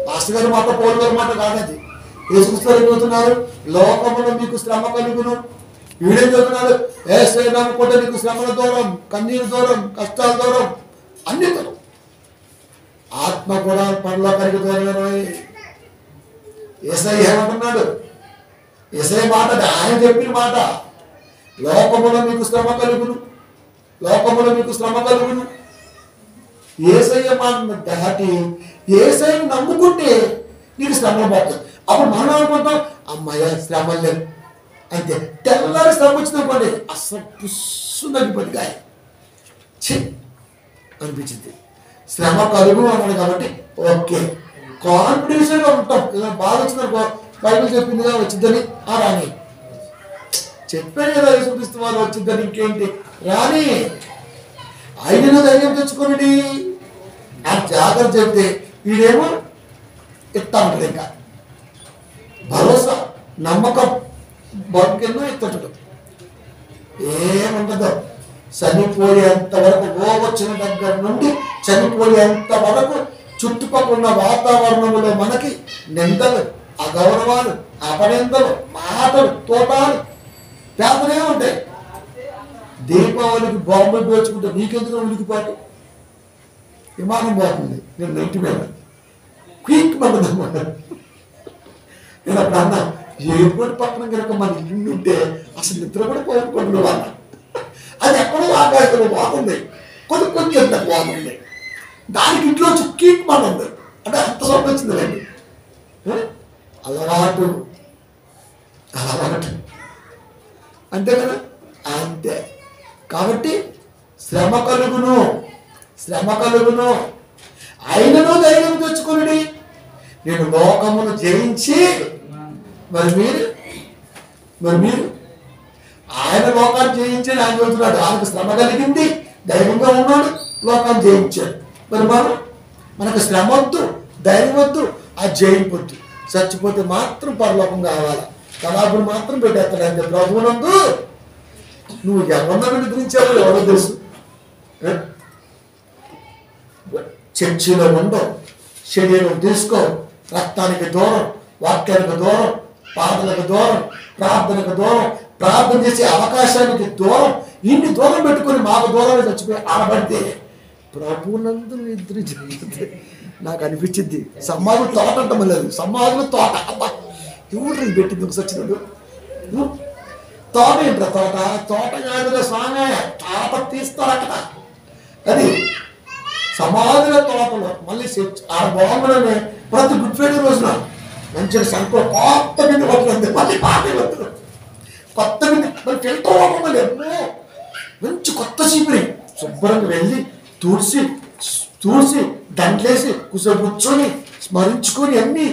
పాస్టర్ గారి మాట, పౌలు గారి మాట కాదది. యేసుక్రీస్తు వారు చెబుతున్నారు, లోకములో మీకు శ్రమ కలుగును. వీడేం చెబుతున్నారు, యేసయ్యను నమ్ముకుంటే నీకు శ్రమల దూరం, కన్నీరు దూరం, కష్టాల దూరం, అన్ని దూరం. ఆత్మ కూడా పనుల కలిగి దూరం. యేసయ్య ఏమంటున్నాడు? యేసయ్య మాట, ఆయన చెప్పిన మాట, లోకములో మీకు శ్రమ కలుగును, లోకములో మీకు శ్రమ కలుగును. యేసయ్య మాట దాటి యేసయ్యను నమ్ముకుంటే నీకు శ్రమ పోతుంది. అప్పుడు మనం అనుకుంటాం, అమ్మాయ శ్రమలు లేవు అంతే. తెల్లారి శ్రమ వచ్చిందనుకోండి, అసలు పుస్సు తగ్గిపోయింది, గాయ చి అనిపించింది. శ్రమ కలుగు అన్నాడు కాబట్టి ఓకే, కాన్ఫిడెన్స్గా ఉంటాం. బాగా వచ్చిందనుకో, బైబిల్ చెప్పిందిగా వచ్చిద్దని రాని, చెప్పాను కదా యేసుక్రీస్తు వారు వచ్చిద్దని, ఇంకేంటి రాని. ఆయనను ధైర్యం తెచ్చుకోండి ఆ జాగ్రత్త చెప్తే వీడేమో ఎత్తా ఉంటాడు. ఇంకా భరోసా నమ్మకం బతుకెన్నో ఎత్తడు, ఏముంటుందో చనిపోయేంత వరకు, వచ్చిన దగ్గర నుండి చనిపోయేంత వరకు చుట్టుపక్కల ఉన్న వాతావరణంలో మనకి నిందలు, అగౌరవాలు, అపనిందలు, మాటలు, తోటాలు పేదనే ఉంటాయి. దీపావళికి బాంబులు పేర్చుకుంటే నీకెందుకు ఉలికిపాటు, విమానం పోతుంది నేను నెట్టి మీద క్విక్ పడుతుందన్నమాట. నేను అప్పుడు అన్నా, ఎయిర్పోర్ట్ పక్కన కనుక మన ఇల్లు ఉంటే అసలు నిద్ర కూడా పోగొట్టుకోండి వాళ్ళ. అది ఎక్కడో ఆకాశంలో బాగుంది, కొంచెం బాగుంది, దానికి ఇంట్లో క్విక్ మన ఉంది అంటే అంత సొంత వచ్చిందండి. అలవాటు అంతే కదా, అంతే. కాబట్టి శ్రమ కలుగును, శ్రమ కలుగును. ఆయనను ధైర్యం తెచ్చుకుని నేను లోకమును జయించి, మరి మీరు ఆయన లోకాన్ని జయించని ఆయన చెబుతున్నాడు. ఆయనకు శ్రమ కలిగింది, ధైర్యంగా ఉన్నాడు, లోకాన్ని జయించాడు. మరి మనకు శ్రమ వద్దు, ధైర్యం వద్దు, ఆ జయింపొద్దు. చచ్చిపోతే మాత్రం పరలోకం కావాలా, కళాపుడు మాత్రం పెట్టేస్తాడు. అంటే ప్రభువునందు నువ్వు ఎవరినైనా నిద్రించావో ఎవరో తెలుసు. చర్చిలో ఉండవు, శరీరం తీసుకో, రక్తానికి దూరం, వాక్యానికి దూరం, పాటలకు దూరం, ప్రార్థనకు దూరం, ప్రార్థన చేసే అవకాశానికి దూరం, ఇన్ని దూరం పెట్టుకొని మాకు దూరంగా చచ్చిపోయి ఆడబడితే ప్రభునందు ఇద్దరు జరిగితే నాకు అనిపించింది సమాధులు తోట అంటాం లేదు, సమాధులు తోట. అబ్బా ఎవరు పెట్టింది సచ్చినాడు తోట ఏంట్రా తోట? తోట కాదులే స్వామి, తోట తీస్తారు అక్కడ. అది సమాధుల తోటలో మళ్ళీ ఆ బాగుండనే ప్రతి గుడ్ ఫ్రైడే రోజున మంచిగా సంఖ్యలో కొత్త బింది పడుతుంది, మళ్ళీ పాత పడుతుంది, కొత్త బింది మళ్ళీ ఫిల్టర్ వాటర్, మళ్ళీ ఎన్నో మంచి కొత్త చీపురి శుభ్రంగా వెళ్ళి తూడ్చి దండలేసి కూర్చొని స్మరించుకొని అన్ని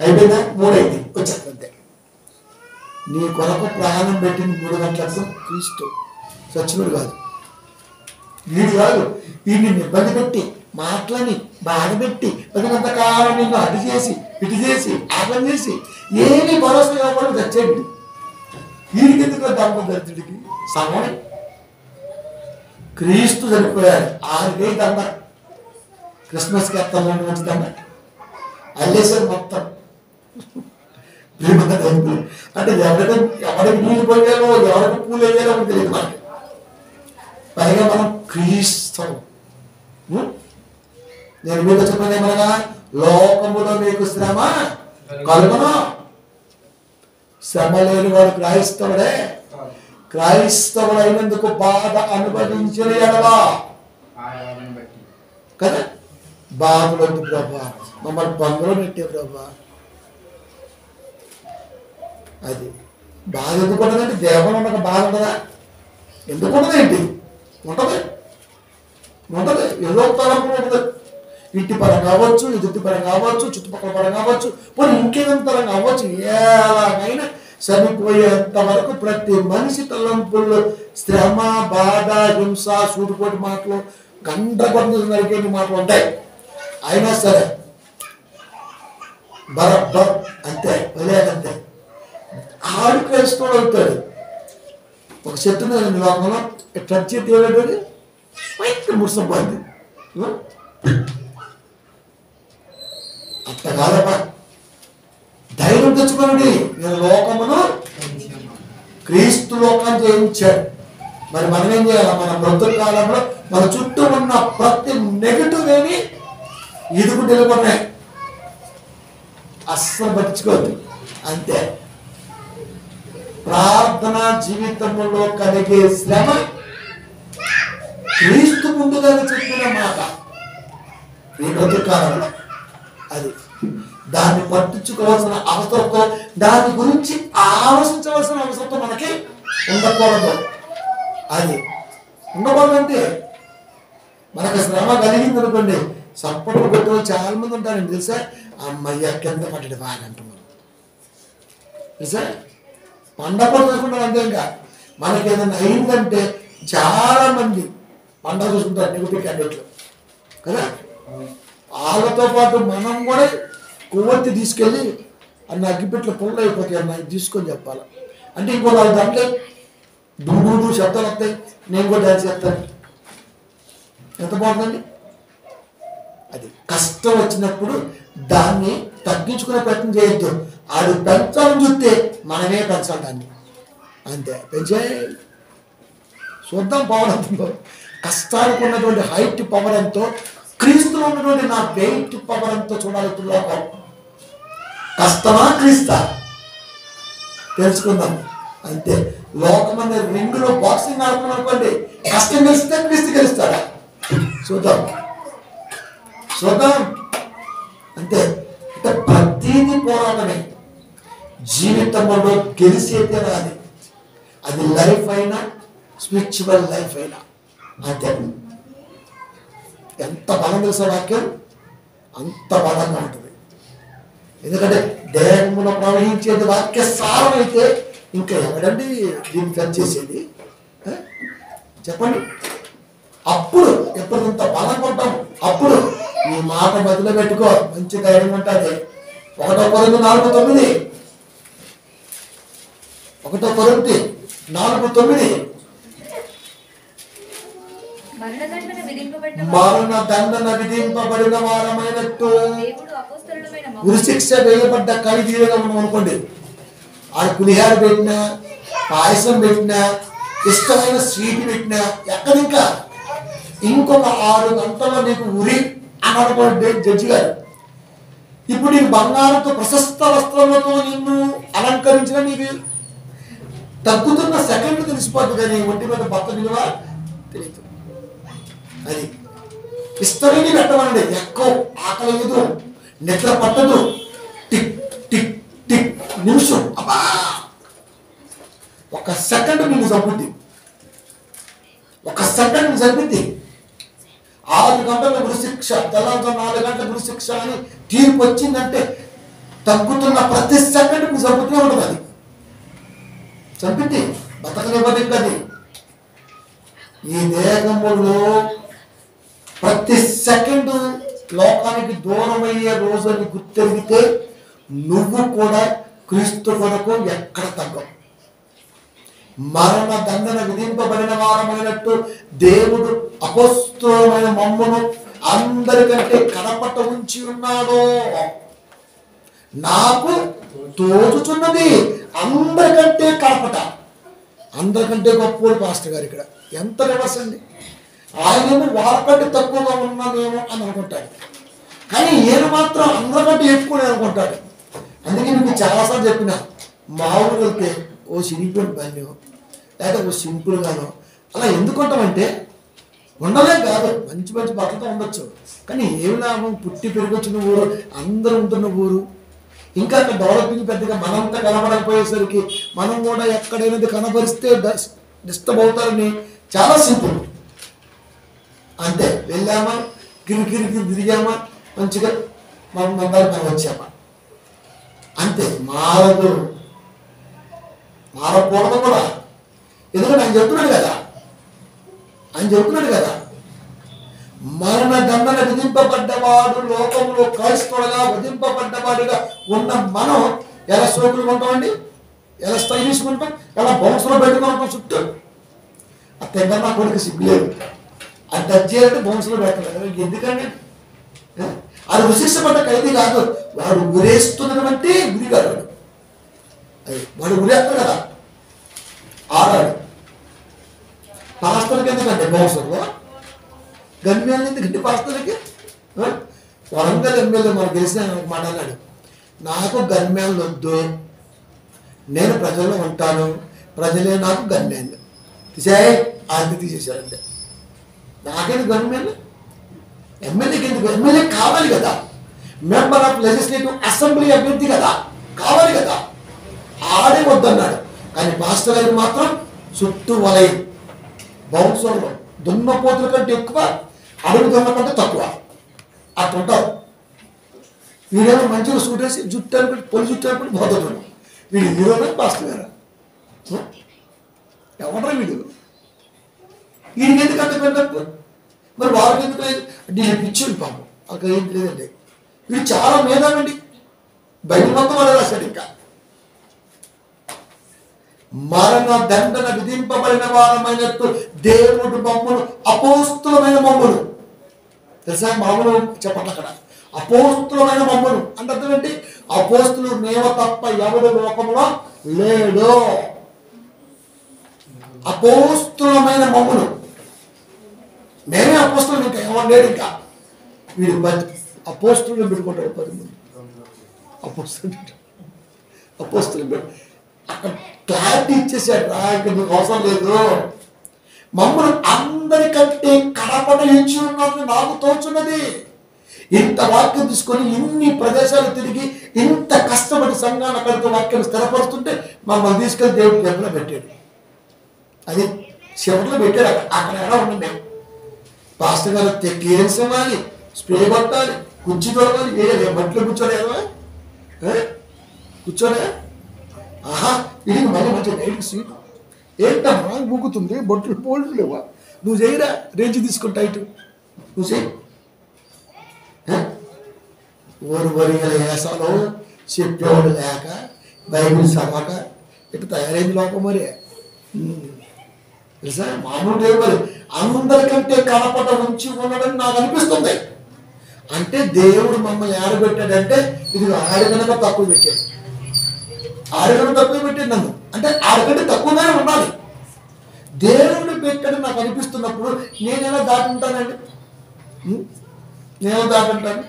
అయిపోయిందా? 3 అయింది వచ్చేస్తుంటే. నీ కొరకు ప్రాణం పెట్టింది 3 గంటలకు క్రీస్తు, సచ్చినుడు కాదు, వీడు కాదు. వీడిని ఇబ్బంది పెట్టి మాటలని బాధపెట్టి పదినంతకాలం నిన్ను అటు చేసి ఇటు చేసి ఆగం చేసి ఏమీ భరోసా కాకుండా తెచ్చేయండి. వీడికి ఎందుకు దమ్మ దరిద్రుడికి సమయం? క్రీస్తు చనిపోయాడు, 6 వేలు దండ, క్రిస్మస్కి ఎత్తాను మంచి దండ అల్లేసారు మొత్తం. అంటే ఎవరికి నీళ్ళు పోయాలో ఎవరికి పూలు వేయాలో తెలియదు మనకి. పైగా మనం క్రీస్తు. నేను మీకు చెప్పండి ఏమనగా, లోకములో మీకు శ్రమ కలుగును. శ్రమ లేని వాడు క్రైస్తవుడే. క్రైస్తవుడు అయినందుకు బాధ అనుభవించిన ఎడలా కదా, బాధలు ప్రభా, మమ్మల్ని బంధులో పెట్టే ప్రభా. అది బాధ ఎందుకు ఉండదంటే దేవన్ ఉండక బాధ ఉండదా? ఎందుకు ఉండదేంటి? ఉంటుంది, ఉంటుంది. ఏదో తరంలో ఉంటుంది. ఇంటి పరంగా అవ్వచ్చు, ఎదుటి పరంగా అవ్వచ్చు, చుట్టుపక్కల పరంగా అవ్వచ్చు, పోనీ ఇంకేదైనా పరంగా అవ్వచ్చు. ఎలాగైనా చనిపోయేంత వరకు ప్రతి మనిషి తలంపుల్లో శ్రమ, బాధ, హింస, సూటిపోటి మాటలు, గండ్రగొండ నరికేటి మాటలు ఉంటాయి. అయినా సరే బరబ్బర్ అంతే, వదిలేదంతే. ఆడు క్రైస్తవుడు అవుతాడు. ఒక చెట్టు మీద లోకంలో టచ్ చేతి ఏడాడు ముడిసపోయింది. అంత కాదమ్మా, ధైర్యం తెచ్చుకోండి. నేను లోకమును క్రీస్తు లోకాన్ని జయించాడు. మరి మనం ఏం చేయాలి? మన బ్రతుకు కాలంలో మన చుట్టూ ఉన్న ప్రతి నెగటివ్ ఏమి ఇదుకుంటూ వెళ్ళిపోతున్నాయి, అస్సలు పట్టించుకోవద్దు. అంతే. ప్రార్థనా జీవితంలో కలిగే శ్రమ క్రీస్తు ముందుగానే చెప్పిన మాట ఈ బ్రతుకాలంలో. అది దాన్ని పట్టించుకోవాల్సిన అవసరంతో, దాని గురించి ఆలోచించవలసిన అవసరంతో మనకి ఉండకూడదు. అది ఉండకూడదంటే మనకు శ్రమ కలిగింది అనుకోండి, సపోర్ట్ పెట్టే చాలా మంది ఉంటారండి తెలుసా. అమ్మయ్య కింద పట్టడి బాగా అంటున్నారు తెలుసా. పండగ చూసుకుంటారు అంతే. ఇంకా మనకి ఏదైనా అయిందంటే చాలా మంది పండగ చూసుకుంటారు నెగిటివ్ క్యాండిడేట్లు కదా. వాళ్ళతో పాటు మనం కూడా కొవ్వొత్తి తీసుకెళ్ళి అన్న అగ్గిపెట్లు పుల్ల అయిపోతాయి అన్న ఇది తీసుకొని చెప్పాలి అంటే ఇంకో 4 దాంట్లో దుమ్ముడు శబ్దాలు వస్తాయి, నేను కూడా డ్యాన్స్ చేస్తాను. ఎంత బాగుందండి. అది కష్టం వచ్చినప్పుడు దాన్ని తగ్గించుకునే ప్రయత్నం చేయొద్దు. ఆడు పెంచాలని చూస్తే మనమే పెంచాలి దాన్ని. అంతే, పెంచే చూద్దాం పవర్ ఎంతో. కష్టానికి ఉన్నటువంటి హైట్ పవర్ ఎంతో, క్రీస్తులో ఉన్నటువంటి నా వెయిట్ పవర్ ఎంతో చూడాలి. లోకం కష్టమా క్రీస్తా తెలుసుకుందాం. అంతే. లోకం అనే రింగులో బాక్సింగ్ ఆడుతున్నాం అనుకోండి, కష్టం గెలిస్తే క్రీస్తు గెలుస్తాడా చూద్దాం. అంతే. అంటే ప్రతిదీ పోరాటమే. జీవితంలో గెలిచేదే రాదు. అది లైఫ్ అయినా స్పిరిచువల్ లైఫ్ అయినా అంతే. ఎంత బలం తెలుసా వాక్యం, అంత బలంగా ఉంటుంది. ఎందుకంటే దేహంలో ప్రవహించేది వాక్య సారం అయితే ఇంకా ఎవడండి దీన్ని టచ్ చేసేది చెప్పండి. అప్పుడు ఎప్పుడంత బలంగా ఉంటాం, అప్పుడు ఈ మాట మధ్యలో పెట్టుకో, మంచి ధైర్యం ఉంటుంది. 1 కొరింథీ 4:9, 1 కొరింథీ 4:9 మరణ దండన విధింపబడిన వారమైనట్టు ఉరిశిక్ష వేయబడ్డ ఖైదీలుగా ఉన్నాం అనుకోండి. ఆడ పులిహార పెట్టినా, పాయసం పెట్టినా, ఇష్టమైన స్వీట్ పెట్టినా, ఎక్కడింకా ఇంకొక 6 గంటల్లో నీకు ఉరి అని అనుకోండి జడ్జి గారు. ఇప్పుడు నీకు బంగారంతో ప్రశస్త వస్త్రములతో నిన్ను అలంకరించిన నీకు తగ్గుతున్న సెకండ్ తెలిసిపోతుంది, కానీ ఒంటి మీద భర్త విలువ తెలియదు. అది ఇష్టమైన పెట్టమనండి. ఎక్కువ ఆకలి లేదు, నిద్ర పట్టదు, టిక్ టిక్ టిక్ నిమిషం అబ్బా 1 సెకండ్ నిన్ను చంపుద్ది, 1 సెకండ్ చంపుద్ది. 6 గంటల గురిశిక్ష, తెల్లారితో 4 గంటల గురిశిక్ష అని తీర్పు వచ్చిందంటే తగ్గుతున్న ప్రతి సెకండ్ మీకు చంపుతూనే ఉంటుంది. అది చంపితే బతకనివ్వదు. అది ఈ దేహములో ప్రతి సెకండ్ లోకానికి దూరమయ్యే రోజు అని గుర్తెరిగితే నువ్వు కూడా క్రీస్తు కొరకు ఎక్కడ తగ్గవు. మరణ దండన విధింపబడిన వారమైనట్టు దేవుడు అపొస్తలులైన మమ్మును అందరికంటే కడపట ఉంచి ఉన్నాడు. నాకు తోచుచున్నది అందరికంటే కడపట. అందరికంటే గొప్ప పాస్టర్ గారు ఇక్కడ ఎంత రివర్స్ అండి. ఆయనేమో వాళ్ళకంటే తక్కువగా ఉన్నామేమో అని అనుకుంటాడు, కానీ ఈయన మాత్రం అందరికంటే ఎక్కువ అనుకుంటాడు. అందుకే మీకు చాలాసార్లు చెప్పిన, మా ఊరు వెళ్తే ఓ సిరిపోయిన బాల్యం లేదా ఓ సింపుల్గానో అలా ఎందుకుంటామంటే ఉండలే కాదు, మంచి మంచి బట్టలతో ఉండొచ్చు, కానీ ఏమి లాభం, పుట్టి పెరిగొచ్చిన ఊరు, అందరూ ఉంటున్న ఊరు, ఇంకా అక్కడ డెవలపింగ్ పెద్దగా మనంతా కనబడకపోయేసరికి మనం కూడా ఎక్కడైనది కనబరిస్తే డిస్టర్బ్ అవుతారని చాలా సింపుల్. అంతే, వెళ్ళామా గిరికి తిరిగామా మంచిగా మనం మందాలు పని వచ్చామా, అంతే. మారకూడదు కూడా. ఎందుకంటే ఆయన చెప్తున్నాడు కదా మరణ దండన విధింపబడ్డవాడు లోకంలో క్రైస్తవుడుగా విధింపబడ్డవాడిగా ఉన్న మనం ఎలా సోకులు ఉంటామండి, ఎలా స్టైలిష్ ఉంటాం, ఎలా బౌన్స్లో పెట్టుకుని ఉంటాం చుట్టూ. ఆ తెగ నా కొడుకు సిగ్గులేదు, అది దజ్జేయాలంటే బౌన్స్లో పెట్టలేదు. ఎందుకంటే అది ఉశిక్షపడ్డ ఖైదీ కాదు, వాడు ఉరేస్తున్నటువంటి గురి కాదు. వాడు ఉరేస్తాడు కదా, ఆడాడు. పాస్తలకి ఎందుకంటే బౌన్సర్లో గన్మేలు ఎందుకంటే పాస్తలకి. వరంగల్ ఎమ్మెల్యే మనకు తెలిసిన మాట అన్నాడు, నాకు గన్మేలు వద్దు, నేను ప్రజల్లో ఉంటాను, ప్రజలే నాకు గన్మేలు తీసేయి అది తీసేశారంటే. నాకేది గన్మేలు, ఎమ్మెల్యేకి ఎందుకు? ఎమ్మెల్యే కావాలి కదా, మెంబర్ ఆఫ్ లెజిస్లేటివ్ అసెంబ్లీ అభ్యర్థి కదా, కావాలి కదా. ఆడే వద్దన్నాడు, కానీ పాస్టర్ గారికి మాత్రం చుట్టూ వలయం బౌన్సర్లో దున్నపోతుల కంటే ఎక్కువ, అడుగు దొన్న కంటే తక్కువ అట్లుంటారు. వీడేమో మంచిగా సూటేసి జుట్టు అనుకుంటే పొలి జుట్టు అనుకుంటే పోతాడు. వీడు హీరోనే పాస్టర్ గారు ఎవడరా వీడు? వీడికి ఎందుకంటే పెట్టకు, మరి వాళ్ళకి ఎందుకు లేదు అంటే నేను పిచ్చింది పాపం, అక్కడ ఏం లేదండి. వీడు చాలా మేధావండి, బయట మొత్తం వాళ్ళు రాశాడు. ఇంకా మరణ దండన విధింపబడిన వారమైనట్టు దేవుడు మమ్మును అపోస్తులమైన మమ్మును, తెలుసా? మామూలు చెప్పండి, అక్కడ అపోస్తులమైన మమ్మును అంటే అర్థం ఏంటి? అపోస్తులు మేము తప్ప ఎవడు లోకంలో లేడు. అపోస్తులమైన మమ్మును, మేమే అపోస్తులు, ఇంకా ఎవరు లేడు. ఇంకా వీడు అపోస్తులు పెట్టుకుంటాడు 10 మంది అపోస్తులు అక్కడ క్లారిటీ ఇచ్చేసాడు రా, ఇంకా మీకు అవసరం లేదు. మమ్మల్ని అందరికంటే కడపడ ఇచ్చి ఉన్నది నాకు తోచున్నది. ఇంత వాక్యం తీసుకొని ఇన్ని ప్రదేశాలు తిరిగి ఇంత కష్టపడి సంఘాన్ని అక్కడితో వాక్యం స్థిరపరుస్తుంటే మమ్మల్ని తీసుకెళ్ళి దేవుడి దగ్గర పెట్టాడు. అది చివరిలో పెట్టాడు. అక్కడ ఎలా ఉన్నాం మేము. పాస్టర్ గారు క్లియరెన్స్ ఇవ్వాలి, స్ప్రే కొట్టాలి, కుర్చీ తొలగాలి, ఏ బట్టలు కూర్చోలేదా? కూర్చోలే. ఆహా, ఇది మళ్ళీ మంచి నైట్ సీట్ ఏంటమ్మా ఊగుతుంది, బొట్లు పోల్టు లేవా? నువ్వు చేయరా, రేంజ్ తీసుకుంటా ఇటు నువ్వు చేయి. వరిగల వేసాలో చెప్పేవాడు లేక బైబిల్ చదవక ఇటు తయారైంది లోకం. మరి తెలుసా, మామూలు లేదు. మరి అందరికంటే కనపడ ఉంచి ఉన్నాడని నాకు అనిపిస్తుంది. అంటే దేవుడు మమ్మల్ని ఆడబెట్టాడంటే ఇది ఆడగనక తక్కువ పెట్టాడు, ఆడగన తక్కువ పెట్టాడు నన్ను, అంటే ఆడకంటే తక్కువగానే ఉండాలి. దేవుడు పెట్టాడు నాకు అనిపిస్తున్నప్పుడు నేను ఎలా దాటుంటానండి? నేను దాటుంటాను.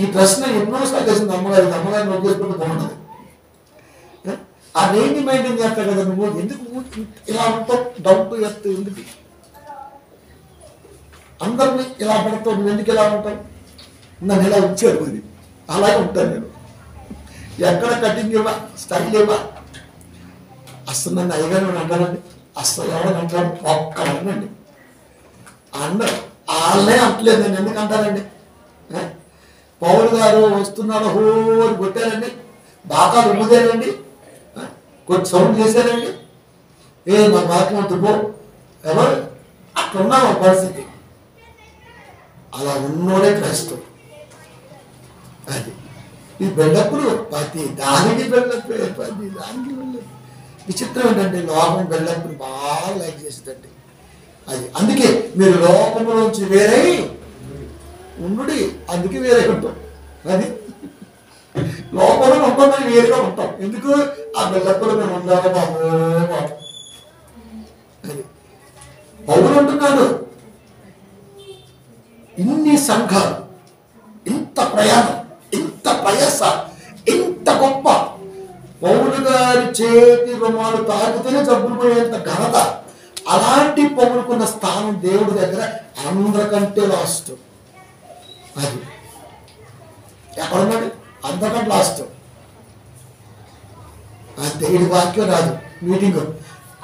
ఈ ప్రశ్న ఎన్నోసార్లు చేసింది అమ్మగారు నొక్కేసుకుంటూ బాగుంటుంది. ఆ రేంజ్ మెయింటైన్ చేస్తావు కదా నువ్వు, ఎందుకు ఇలా ఉంటావు? డౌట్ ఎత్తు ఎందుకు? అందరినీ ఇలా పడతావు, నువ్వు ఎందుకు ఇలా ఉంటావు? నన్ను ఇలా ఉంచాడు, మరి అలాగే ఉంటాను నేను. ఎక్కడ కటింగ్ ఇవ్వ, స్టైల్ ఇవ్వ. అసలు నన్ను అయ్యగారు అంటానండి, అసలు ఎవరైనా అంటాడు ఒక్క అనండి అందరు వాళ్ళే అంటలేదు, నేను ఎందుకు అంటానండి? పౌలు గారు వస్తున్నాడు హోరు కొట్టారండి, బాగా రుమ్ముదేనండి, కొంచెం సౌండ్ చేశారండి, మా వాక్యం తుపో ఎవరు అట్లున్నా ఒక పరిస్థితి. అలా ఉన్నోడే క్రైస్తవుడు. అది ఈ బెల్లప్పుడు ప్రతి దానికి బెల్లప్పే, ప్రతి దానికి బెల్లప్పే. విచిత్రం ఏంటంటే లోకం బెల్లప్పుని బాగా లైక్ చేసేదండి. అది అందుకే మీరు లోకంలోంచి వేరై ఉండు, అందుకే వేరే ఉంటాం. అది లోపల ఉంటామని వేరుగా ఉంటాం. ఎందుకు? ఆ బెల్లప్పుడు మేము ఉండాలి బాబు. అది పౌలు అంటున్నాడు, ఇన్ని సంఘాలు, ఇంత ప్రయాణం, ఇంత ప్రయాస, ఇంత గొప్ప, పౌలు గారి చేతి రుమాలు తాకితేనే జబ్బులు పోయేంత ఘనత. అలాంటి పౌలుకున్న స్థానం దేవుడి దగ్గర అందరికంటే లాస్ట్. అది ఎక్కడున్నాడు? అందరికంటే లాస్ట్. అంతే. ఇది వాక్యం రాదు మీటింగ్.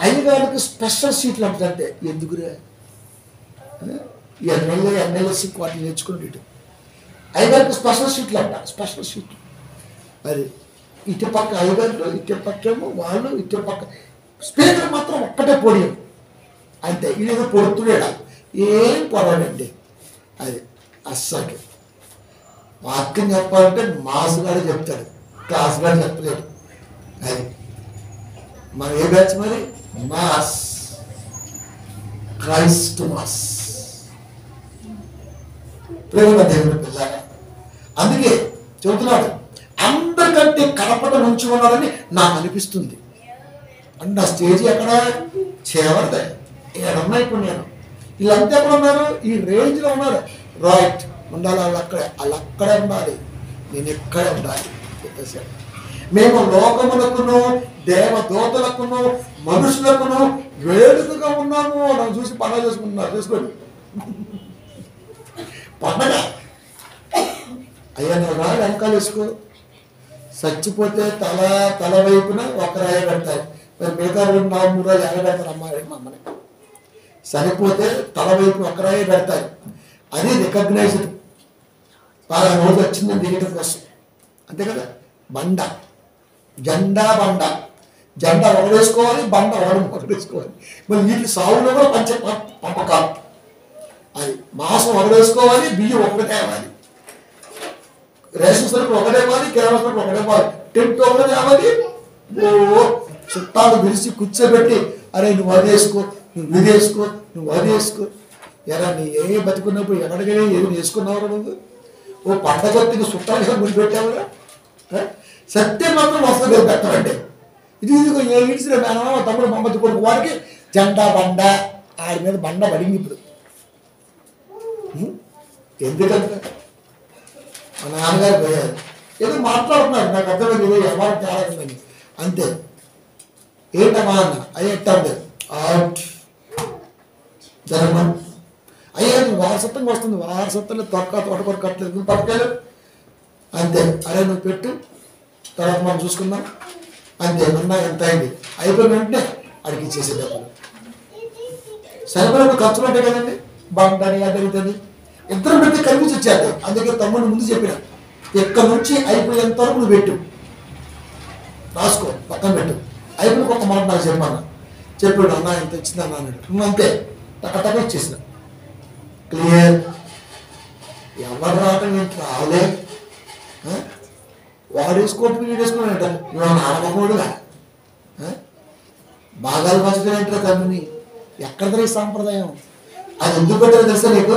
అయ్యగారికి స్పెషల్ సీట్లు అంటే ఎందుకురా? ఎమ్మెల్యేసి వాటిని నేర్చుకుని ఇటు అయ్యగారికి స్పెషల్ సీట్లు అంట, స్పెషల్ సీట్లు. మరి ఇటు పక్క అయ్యగారు, ఇటు పక్కేమో వాళ్ళు, ఇటు పక్క స్పీకర్ మాత్రం ఒక్కటే పోడియం అంతే. ఇది పొడుతున్నాడా? ఏం పొడవడండి. అది అస్సలు వాక్యం చెప్పాలంటే మాస్ గారు చెప్తాడు, క్లాస్ గారు చెప్పలేడు. అది మరి ఏ బ్యాచ్? మరి మాస్, క్రైస్ట్ మాస్. ప్రేమ దేవుని పిల్లగా అందుకే చెబుతున్నాడు, అందరికంటే కనపడ నుంచి ఉన్నాడని నాకు అనిపిస్తుంది. అంటే నా స్టేజ్ ఎక్కడ చేవడదే ఏడన్నా. ఇప్పుడు నేను వీళ్ళంతా ఎక్కడ ఉన్నారు? ఈ రేంజ్లో ఉన్నారు. రైట్ ఉండాలి, వాళ్ళు అక్కడే ఉండాలి, నేను ఎక్కడే ఉండాలి. చెప్పేసాడు. మేము లోకములకును దేవదూతలకును మనుషులకును వేడుకగా ఉన్నాము. నన్ను చూసి పండుగ చేసుకుంటున్నారు. చూసుకోండి పండగ. అయ్యా నువ్వు రా వెనకాల వేసుకో. చచ్చిపోతే తల వైపున ఒక రాయ పెడతారు, మరి మిగతా 2-3 రాయలు ఎగబెడతారు అమ్మాయి మా అమ్మని. చనిపోతే తల వైపున ఒక రాయ పెడతారు. అది రికగ్నైజ్డ్. బాగా రోజు వచ్చిందని దిగడం కోసం. అంతే కదా? బండ, జెండా బండ. జెండా ఒకడేసుకోవాలి, బండ ఒకడేసుకోవాలి. మరి వీటి సాగులో కూడా పంపకాలు. అది మాంసం ఒకడేసుకోవాలి, బియ్యం ఒకటి తేవాలి, రేషన్ సరుకులు ఒకటే ఇవ్వాలి, కిరాణా సరుకులు ఒకటే ఇవ్వాలి, టెంట్ ఒకటే తేవాలి. ఓ చుట్టాలు పిలిచి కూర్చోబెట్టి, అరే నువ్వు అది వేసుకో, నువ్వు ఇది వేసుకో, నువ్వు అది వేసుకో. ఎరా నీ ఏ బతుకున్నప్పుడు ఎక్కడికైనా ఏది వేసుకున్నావు నువ్వు? ఓ పండగొత్తికి చుట్టాలుగా ముందు పెట్టావురా. సత్యం మాత్రం వస్తుంది పెట్టాలంటే ఇది ఏ ఇడిసిన మేనమా తమ్ముడు మమ్మది కొడుకు వాడికి జెండా బండ, ఆడి మీద బండ పడింది. ఇప్పుడు ఎందుకంటే మా నాన్నగారు పోయారు, ఏదో మాట్లాడుతున్నారు, నాకు అర్థమైంది ఏదో ఎవరు తేడా ఉందని. అంతే. ఏంటమ్మా అన్న? అయ్యా ఎట్టా ఉండేది జరగమా అయ్యా నువ్వు వారసత్వంగా వస్తుంది, వారసత్వంలో తోటకూర కట్టలేదు, పట్టుకెళ్ళు అంతే. అరే నువ్వు పెట్టు, తర్వాత మనం చూసుకుందాం అంతే. అన్నా ఎంత అయింది? అయిపోయిన వెంటనే అడిగి ఇచ్చేసే డబ్బులు. సరిపడిన ఖర్చులు ఉంటాయి కదండి, బండని అదవుతుంది. ఇద్దరు పెడితే కలిసి వచ్చేద్దాం. అందుకే తమ్ముడు ముందు చెప్పిన, ఎక్కడి నుంచి అయిపోయేంత వరకు నువ్వు పెట్టు, రాసుకో, పక్కన పెట్టు. అయిపోయిన ఒక మాట నాకు చెప్పాను. చెప్పాడు, అన్న ఎంత ఇచ్చింది అన్న అన్నాడు. నువ్వు అంతే టక ఇచ్చేసిన. క్లియర్. ఎవరు రావటం ఏంటి? రాలే. వాడు వేసుకోవటం వీడు వేసుకున్నాడంట. నువ్వు ఆడమగోడుగా భాగాలు పంచుతానంటారా తమ్ముని? ఎక్కడదా ఈ సాంప్రదాయం? అది ఎందుకు పెట్టారో తెలుసా నీకు?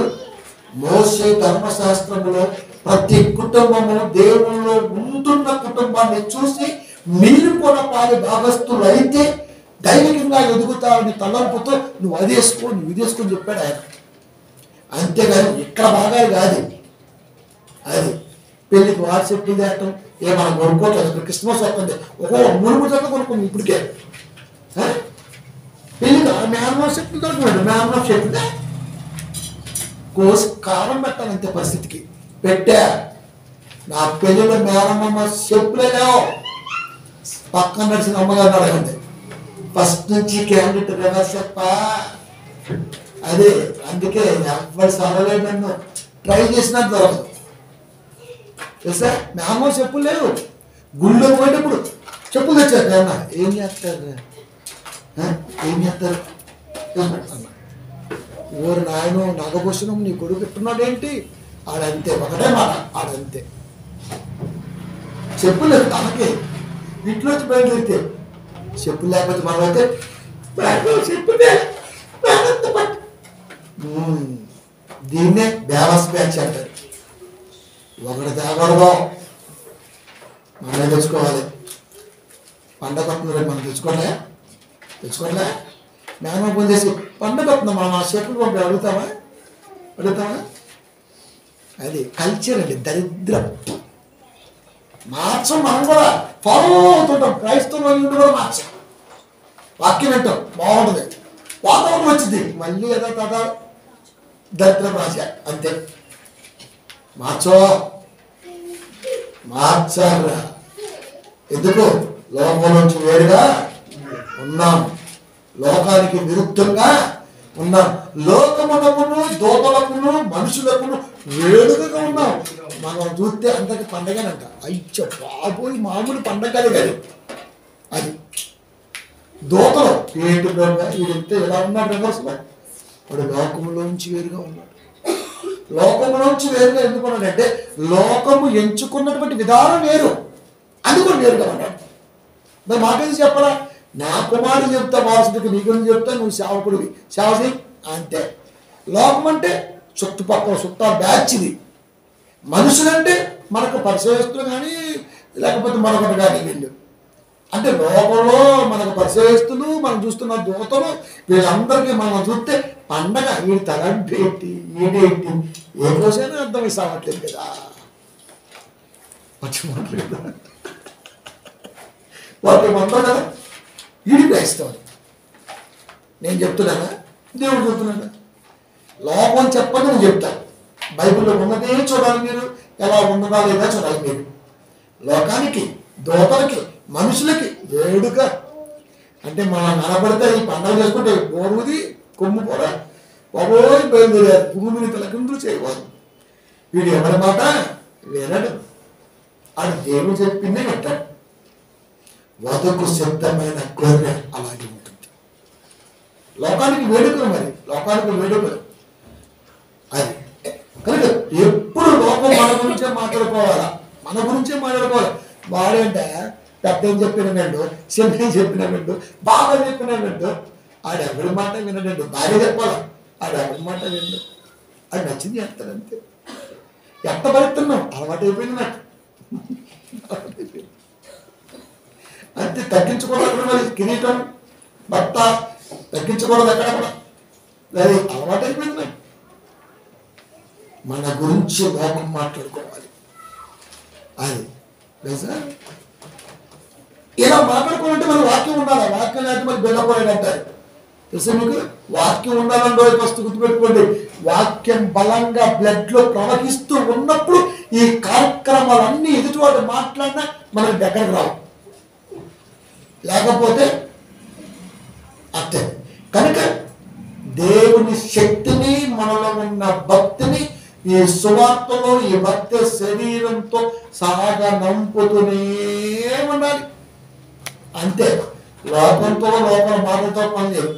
మోషే ధర్మశాస్త్రములో ప్రతి కుటుంబము దేవుల్లో ఉంటున్న కుటుంబాన్ని చూసి మీరు కూడా పాలి భాగస్తులు అయితే దైవికంగా ఎదుగుతారని తలంపుతో నువ్వు అది వేసుకో, నువ్వు ఇది వేసుకొని చెప్పాడు ఆయన. అంతేగాని ఇక్కడ భాగాలు కాదు. అది పెళ్లికి వాట్సాప్లు తేటం మనం కొనుక్కోవట్లేదు. క్రిస్మస్ వస్తుంది, ఒక్కో 3 జట్లు కొనుక్కుంది ఇప్పటికే. పెళ్లికి మేనమావ చెట్లు దొరుకుతున్నాడు, మేనమావ చెట్లు కోసి కారం పెట్టాలంతే పరిస్థితికి పెట్టా. నా పెళ్లిలో మేనమ్మ చెప్పులే లేవు. పక్కన నడిచిన అమ్మగారు అడగండి, ఫస్ట్ నుంచి క్యాండిడేట్ రివర్స్ చెప్ప. అదే అందుకే ఎవరు సరలేదు, నన్ను ట్రై చేసినా దొరకదు తెలుసా. మేనమ్మ చెప్పులు లేవు. గుళ్ళో పోయేటప్పుడు చెప్పులు తెచ్చారు. ఏమన్నా ఏం చేస్తారు, ఏం చేస్తారు? ఊరు నాయన నాగభూషణం నీ కొడుకు పెట్టున్నాడు ఏంటి? ఆడంతే, ఒకటే మాట ఆడంతే. చెప్పులేదు తనకి. ఇంట్లోంచి బయలుదేరితే చెప్పులు లేకపోతే మనమైతే దీన్నే బేవస్ బ్యాచ్ అంటారు. ఒకటి తేకూడదు, మనమే తెచ్చుకోవాలి. పండగ వస్తుంది, మనం తెచ్చుకోలే మేమ పొందేసి పండుగ వస్తున్నాం, మనం ఆ చెప్పులు పంపి అడుగుతామా? అది కల్చర్ అండి, దరిద్రం. మార్చం. మనం కూడా ఫాలో అవుతుంటాం. క్రైస్తవం ఇంటి కూడా మార్చాం. వాక్యం వింటాం, బాగుంటుంది, వాతావరణం వచ్చింది, మళ్ళీ ఏదో కదా దరిద్రం రాశ. అంతే. మార్చారా? ఎందుకు? లోకం నుంచి వేరుగా ఉన్నాం, లోకానికి విరుద్ధంగా ఉన్నాం, లోకమునకును దోతలకును మనుషులకును వేడుకగా ఉన్నాం. మనం చూస్తే అందరికి పండగనంట. అయ్యో బాబోయ్, మామూలు పండగ కాదు అది. దోతలు ఏంటి వీడంతే ఇలా ఉన్నాడు రివర్స్లో. వాడు లోకంలోంచి వేరుగా ఉన్నాడు. లోకంలోంచి వేరుగా ఎందుకున్నాడంటే లోకము ఎంచుకున్నటువంటి విధానం వేరు, అందుకని వేరుగా ఉన్నాడు. మరి మాకేది చెప్పరా? నా కుమారుడు చెప్తా, వారసుడికి నీ గురించి చెప్తా, నువ్వు సేవకుడివి, సేవ చేయి అంతే. లోకం అంటే చుట్టుపక్కల చుట్టాలు బ్యాచ్ ఇది. మనుషులంటే మనకు పరిచయస్తులు కానీ లేకపోతే మరొకటి కానీ వీళ్ళు. అంటే లోకంలో మనకు పరిచయస్తులు, మనం చూస్తున్న దూతలు, వీళ్ళందరికీ మనం చూస్తే పండగ. వీడి తలంటేంటి, ఈడేంటి, ఏ రోజైనా అర్థం ఇస్తామట్లేదు కదా. పచ్చిమట్లేదు వాళ్ళు ఏమంటారు కదా, ఈడి క్రైస్తవులు. నేను చెప్తున్నానా? దేవుడు చెప్తున్నాడా? లోకం చెప్పని నేను చెప్తాను. బైబిల్లో ఉన్నదే చూడాలి మీరు, ఎలా ఉన్నదా లేదా చూడాలి మీరు. లోకానికి, దోతలకి, మనుషులకి వేడుక అంటే మనం కనబడితే ఈ పండుగ చేసుకుంటే గోరుది కొమ్ము కూడా బాబోయ్ బయలుదేరారు, భూమిని తలకిందులు చేయకూడదు. వీడు ఎవరి మాట వినడు, అది దేవుడు చెప్పిందే వింటాడు. వదకు సిద్ధమైన గొర్రె అలాగే ఉంటుంది. లోకానికి వేడుకలు, మరి లోకానికి వేడుకలు అది. కనుక ఎప్పుడు లోకం మన గురించే మాట్లాడుకోవాలా, మన గురించే మాట్లాడుకోవాలి. వాడేంటే పెద్ద ఏం చెప్పిన వెండు, చిన్న ఏం చెప్పిన వెండు, బాగా చెప్పిన వెండు, ఆడెవరి మాట వినడండి. భార్య చెప్పాలా, ఆడెవరి మాట విండు, అది నచ్చింది చేస్తాడంతే. ఎంత పడుతున్నాం, అలవాటు అయిపోయింది నాకు. అంతే. తగ్గించుకోవడం మరి కిరీటం భర్త తగ్గించకూడదు ఎక్కడ కూడా, అది అలవాటు అయిపోయింది నాకు. మన గురించి లోకం మాట్లాడుకోవాలి. అది తెలుసా? ఇలా మాట్లాడుకోవాలంటే మన వాక్యం ఉండాలి. వాక్యం లేకపోతే మరి బెల్లపోయాడు అంటారు తెలుసా మీకు? వాక్యం ఉండాలని రోజు ఫస్ట్ గుర్తుపెట్టుకోండి. వాక్యం బలంగా బ్లడ్ లో ప్రవహిస్తూ ఉన్నప్పుడు ఈ కార్యక్రమాలన్నీ ఎదుటివాడు మాట్లాడినా మనకు దగ్గరకు రావు, లేకపోతే అంతే. కనుక దేవుని శక్తిని, మనలో ఉన్న భక్తిని ఈ సువార్తలో, ఈ భక్తి శరీరంతో సహాగా నంపుతూనే ఉండాలి అంతే. లోకంతో, లోపల మాటలతో పని లేదు.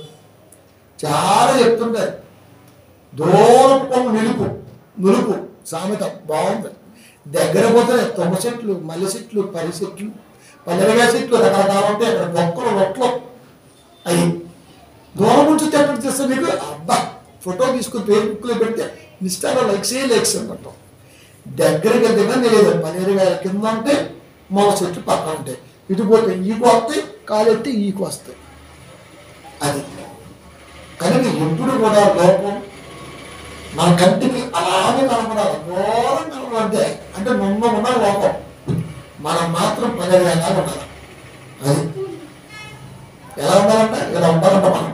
చాలా చెప్తుంటారు. దూరం కొమ్ము నులుపు సామెత బాగుంది. దగ్గర పోతే తుమ్మ చెట్లు, మల్లె చెట్లు, పరి చెట్లు, పల్లెగా చెట్లు రకరకాలు ఉంటాయి. అక్కడ మొక్కలు రొట్లు అవి దూరం నుంచి ఎక్కడ చేస్తే నీకు అబ్బా ఫోటో తీసుకుని ఫేస్బుక్లో పెడితే ఇన్స్టాలో లైక్స్ అన్నట్టు. దగ్గరికి వెళ్తే కానీ లేదు, పనేరుగా కింద ఉంటే మొల చెట్టు పక్కన ఉంటాయి, ఇటు పోతే ఈకు వస్తాయి, కాలెత్తి ఈకు వస్తాయి. అది కనుక ఎప్పుడు కూడా లోపం మన కంటికి అలాగే కనపడాలి, ఘోరం కనపడంటే అంటే ఉన్న లోపం, మనం మాత్రం పనేరుగా ఉండాలి. అది ఎలా ఉండాలంటే ఇలా ఉండాలంట. మనం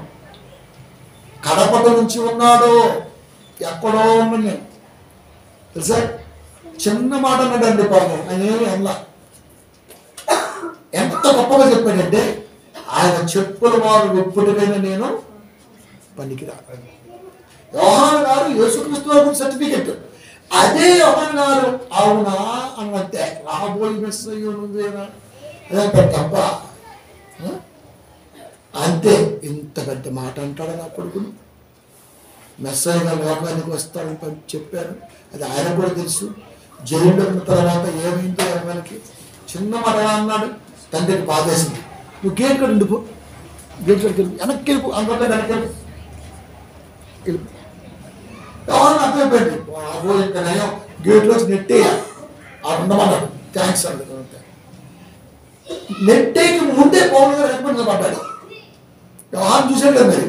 కడపట నుంచి ఉన్నాడు, ఎక్కడో ఉన్నాను తెలుసా. చిన్న మాట అన్నాడండి పాపం, ఆయన ఏమి అలా ఎంత గొప్పగా చెప్పాడంటే, ఆయన చెప్పుల వారు ఎప్పటికైనా నేను పనికిరా. యోహాను గారు యేసుక్రీస్తు వారి సర్టిఫికెట్, అదే యోహాను గారు అవునా అన్నట్టే రాబోయి మెస్సయ్య నువ్వేనా తప్ప అంతే. ఇంత పెద్ద మాట అంటాడు నా కొడుకును. మెస్సయ్య గారు లోకానికి వస్తాడని చెప్పారు, అది ఆయన కూడా తెలుసు. జైల్లో ఉన్న తర్వాత ఏమైందో మనకి చిన్న మాట అన్నాడు, తండ్రికి బాధేసింది. నువ్వు గేట్ కూడా ఉండిపో, గేట్ కడికి వెళ్ళి వెనక్కి వెళ్ళిపో, అందులో వెనక్కి వెళ్ళిపో. ఎవరన్నా అర్థమైపోయింది, బాబో ఇంకా నయం గేట్లో నెట్టేయ ఆ ఉండమన్నాడు. థ్యాంక్స్ అండి. నెట్టేకి ముందే పౌరులు గారు ఎక్కడ నిలబడ్డాడు, వ్యవహారం చూసాడు కదా మరి.